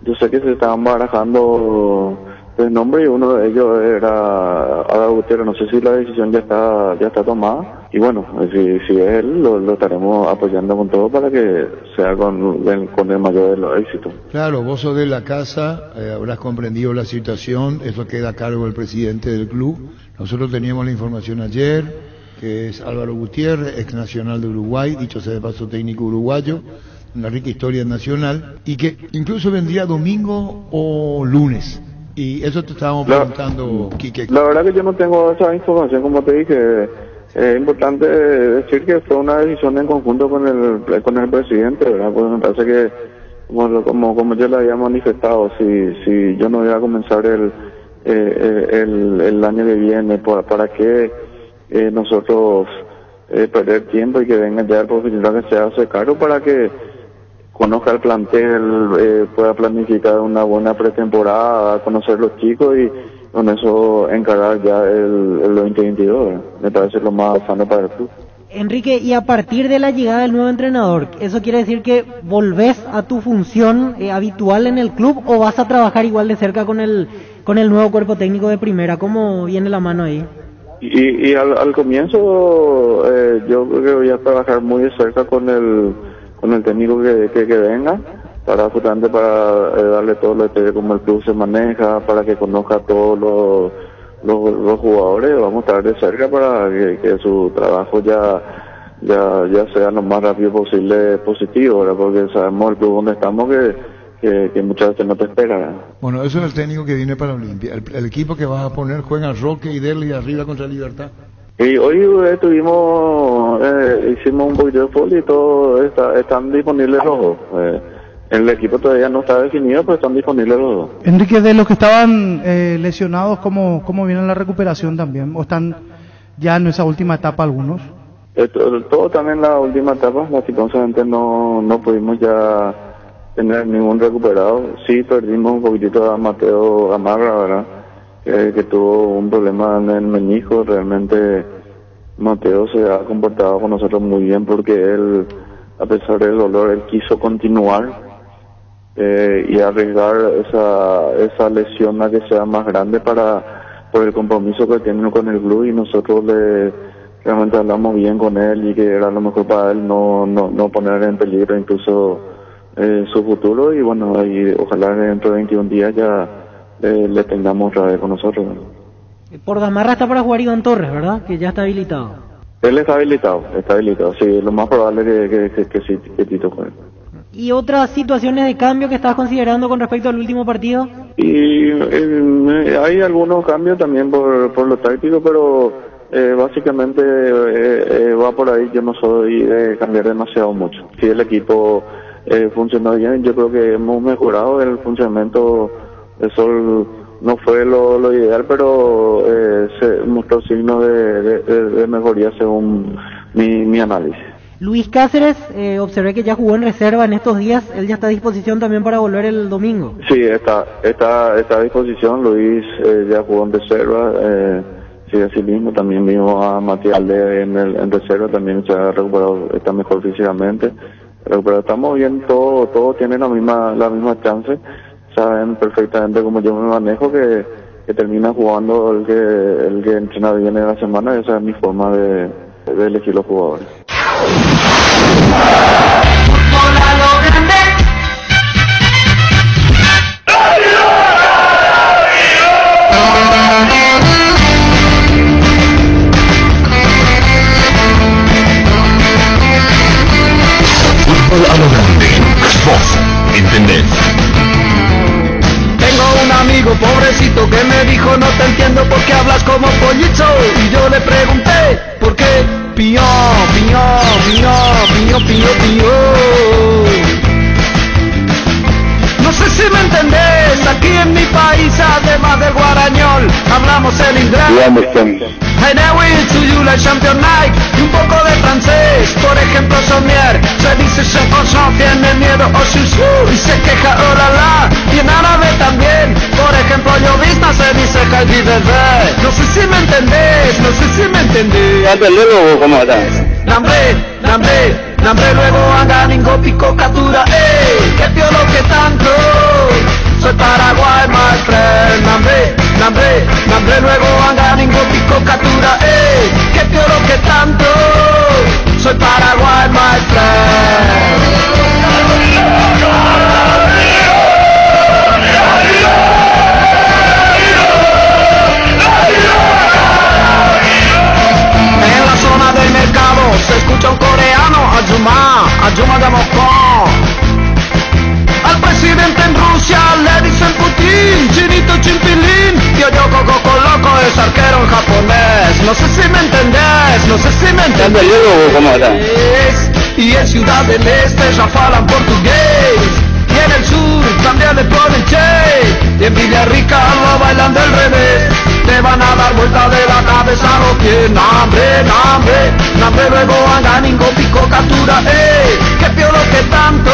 yo sé que se estaban barajando el nombre y uno de ellos era Ada Gutiérrez. No sé si la decisión ya está tomada, y bueno, si es él, lo estaremos apoyando con todo para que sea con el mayor de los éxitos. Claro, vos sos de la casa, habrás comprendido la situación, eso queda a cargo del presidente del club. Nosotros teníamos la información ayer, que es Álvaro Gutiérrez, ex nacional de Uruguay, dicho sea de paso técnico uruguayo, una rica historia nacional, y que incluso vendría domingo o lunes. Y eso te estábamos preguntando, Quique. La verdad que yo no tengo esa información, como te dije. Es importante decir que fue una decisión en conjunto con el presidente, ¿verdad? Pues me parece que, como yo le había manifestado, si yo no iba a comenzar el año que viene, ¿para qué nosotros perder tiempo y que venga ya el profesional que se hace cargo para que conozca el plantel, pueda planificar una buena pretemporada, conocer los chicos y con eso encarar ya el 2022, ¿verdad? Me parece lo más sano para el club. Enrique, y a partir de la llegada del nuevo entrenador, ¿eso quiere decir que volvés a tu función habitual en el club o vas a trabajar igual de cerca con el nuevo cuerpo técnico de primera? ¿Cómo viene la mano ahí? Y al comienzo yo creo que voy a trabajar muy de cerca con el técnico que venga, justamente para darle todo lo que cómo el club se maneja, para que conozca a todos los jugadores. Vamos a estar de cerca para que su trabajo ya sea lo más rápido posible positivo, ¿verdad? Porque sabemos el club donde estamos que muchas veces no te espera, ¿verdad? Bueno, eso es el técnico que viene para Olimpia. El equipo que vas a poner juega Roque y Derli arriba contra Libertad. Y hoy hicimos un poquito de fútbol y todo están disponibles los dos. El equipo todavía no está definido, pero están disponibles los dos. Enrique, de los que estaban lesionados, ¿cómo viene la recuperación también? ¿O están ya en esa última etapa algunos? Todo también en la última etapa. Lastimosamente no pudimos ya tener ningún recuperado. Sí perdimos un poquitito a Mateo Gamarra, ¿verdad? Que tuvo un problema en el menisco. Realmente Mateo se ha comportado con nosotros muy bien porque él, a pesar del dolor, él quiso continuar y arriesgar esa lesión a que sea más grande por el compromiso que tienen con el club, y nosotros realmente hablamos bien con él y que era lo mejor para él no poner en peligro incluso su futuro, y bueno, ahí, ojalá dentro de 21 días ya le tengamos otra vez con nosotros. Por Gamarra está para jugar Iván Torres, ¿verdad? Que ya está habilitado. Él está habilitado, sí, lo más probable que Tito juegue. ¿Y otras situaciones de cambio que estás considerando con respecto al último partido? Y hay algunos cambios también por lo táctico, pero básicamente va por ahí. Yo no soy de cambiar demasiado mucho. Si el equipo funcionó bien, yo creo que hemos mejorado el funcionamiento. Eso no fue lo ideal, pero se mostró signos de mejoría según mi análisis. Luis Cáceres, observé que ya jugó en reserva en estos días. Él ya está a disposición también para volver el domingo. Sí, está a disposición. Luis ya jugó en reserva. Sí, así mismo. También vimos a Matías en reserva. También se ha recuperado, está mejor físicamente. Pero estamos bien, todos tienen la misma chance. Saben perfectamente cómo yo me manejo, que termina jugando el que entrena bien en la semana. Esa es mi forma de elegir los jugadores. Fútbol a lo grande. Fútbol a lo grande. Vos entendés. Tengo un amigo pobrecito que me dijo: no te entiendo porque hablas como pollito. Y yo le pregunté ¿por qué? Pío, pío, pío, pío, pío, pío. No sé si me entendés, aquí en mi país además del guarañol hablamos el inglés. I know it to you la champion night y un poco de francés, por ejemplo somier. Se dice se tiene miedo o y se queja oh la la, y en árabe también. por ejemplo, llovizna se dice Heidi Bebé. No sé si me entendés, no sé si me entendés. Luego, ¿cómo estás? Nambre, luego anganingo, pico, captura, que piolo que tanto. Soy Paraguay, my friend. Nambre, luego anganingo, pico, captura, que piolo que tanto. Soy Paraguay, my friend. En la zona del mercado se escucha un coreano, Ayuma de Moscú. Al presidente en Rusia le dicen Putin, Chinito Chimpilín, Tío Yoko Coco Loco es arquero en japonés. No sé si me entendés, no sé si me entendés. ¿Cómo estás? Y en Ciudad del Este ya hablan portugués. Y en el sur también le ponen che. Y en Villarrica lo bailan del revés. Te van a dar vuelta de la cabeza a los pies. Nambre, luego anganingo, pico, captura, que piolo que tanto.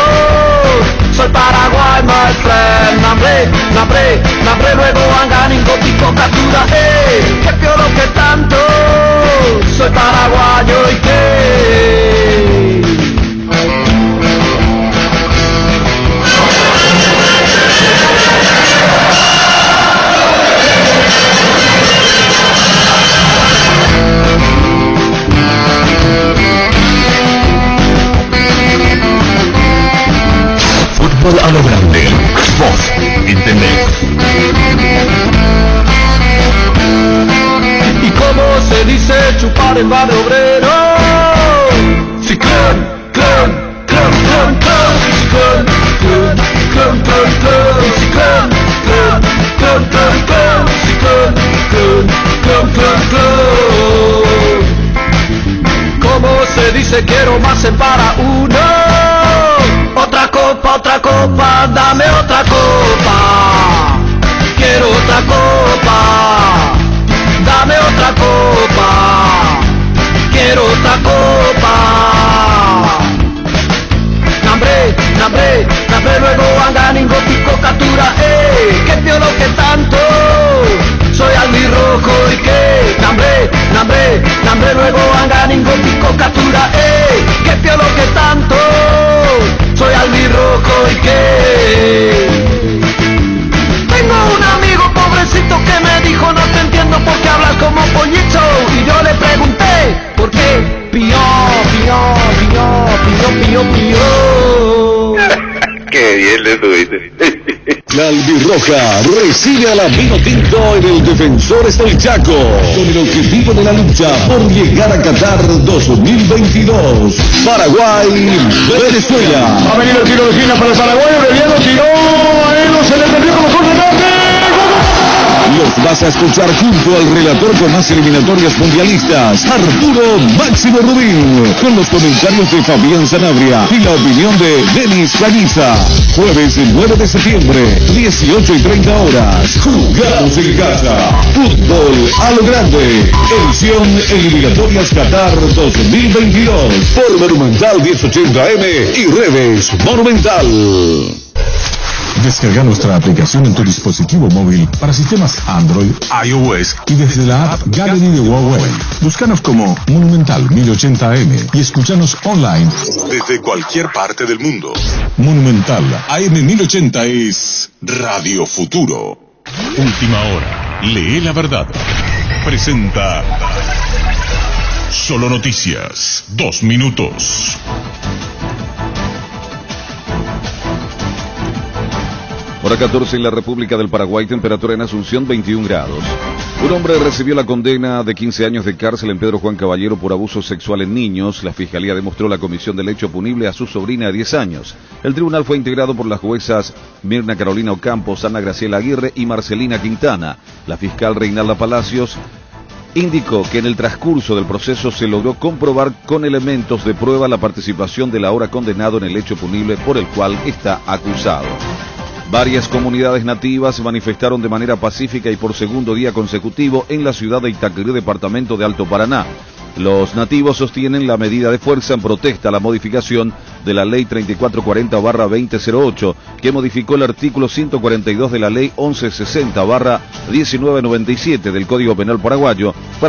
Soy Paraguay, my friend. Nambre, luego anganingo, pico, captura, que piolo que tanto. Soy paraguayo y que... Fútbol a lo grande. Vos entendés. ¿Y cómo se dice chupar el barrio obrero? Ciclón, clon. ¿Cómo se dice quiero más en para uno? Otra copa, dame otra copa. Quiero otra copa, dame otra copa. Quiero otra copa. Nambre, luego anganingo, pico, captura, que piolo que tanto. Soy albirrojo y que nambre, luego anganingo, pico, captura, que piolo que tanto. Soy albirrojo y que... Tengo un amigo pobrecito que me dijo no te entiendo porque hablas como pollito. Y yo le pregunté, ¿por qué? Pío. Qué bien le tuviste. La albirroja recibe a la vino tinto en el Defensores del Chaco con el objetivo de la lucha por llegar a Qatar 2022. Paraguay, Venezuela. Ha venido el tiro de esquina para el Paraguay, Aureliano tiró, a él no se le perdió como con remate. Los vas a escuchar junto al relator con más eliminatorias mundialistas, Arturo Máximo Rubín, con los comentarios de Fabián Sanabria y la opinión de Denis Caniza. Jueves 9 de septiembre, 18:30 horas. Jugamos en casa. Fútbol a lo grande. Edición Eliminatorias Qatar 2022 por Monumental 1080M y Redes Monumental. Descarga nuestra aplicación en tu dispositivo móvil para sistemas Android, iOS y desde la app Gallery de Huawei. Búscanos como Monumental 1080M y escúchanos online desde cualquier parte del mundo. Monumental AM 1080 es Radio Futuro. Última hora. Lee la verdad. Presenta Solo Noticias. 2 minutos. Hora 14 en la República del Paraguay, temperatura en Asunción 21 grados. Un hombre recibió la condena de 15 años de cárcel en Pedro Juan Caballero por abuso sexual en niños. La Fiscalía demostró la comisión del hecho punible a su sobrina de 10 años. El tribunal fue integrado por las juezas Mirna Carolina Ocampos, Ana Graciela Aguirre y Marcelina Quintana. La fiscal Reinalda Palacios indicó que en el transcurso del proceso se logró comprobar con elementos de prueba la participación del ahora condenado en el hecho punible por el cual está acusado. Varias comunidades nativas manifestaron de manera pacífica y por segundo día consecutivo en la ciudad de Itaquirú, departamento de Alto Paraná. Los nativos sostienen la medida de fuerza en protesta a la modificación de la Ley 3440/2008, que modificó el artículo 142 de la Ley 1160/1997 del Código Penal paraguayo para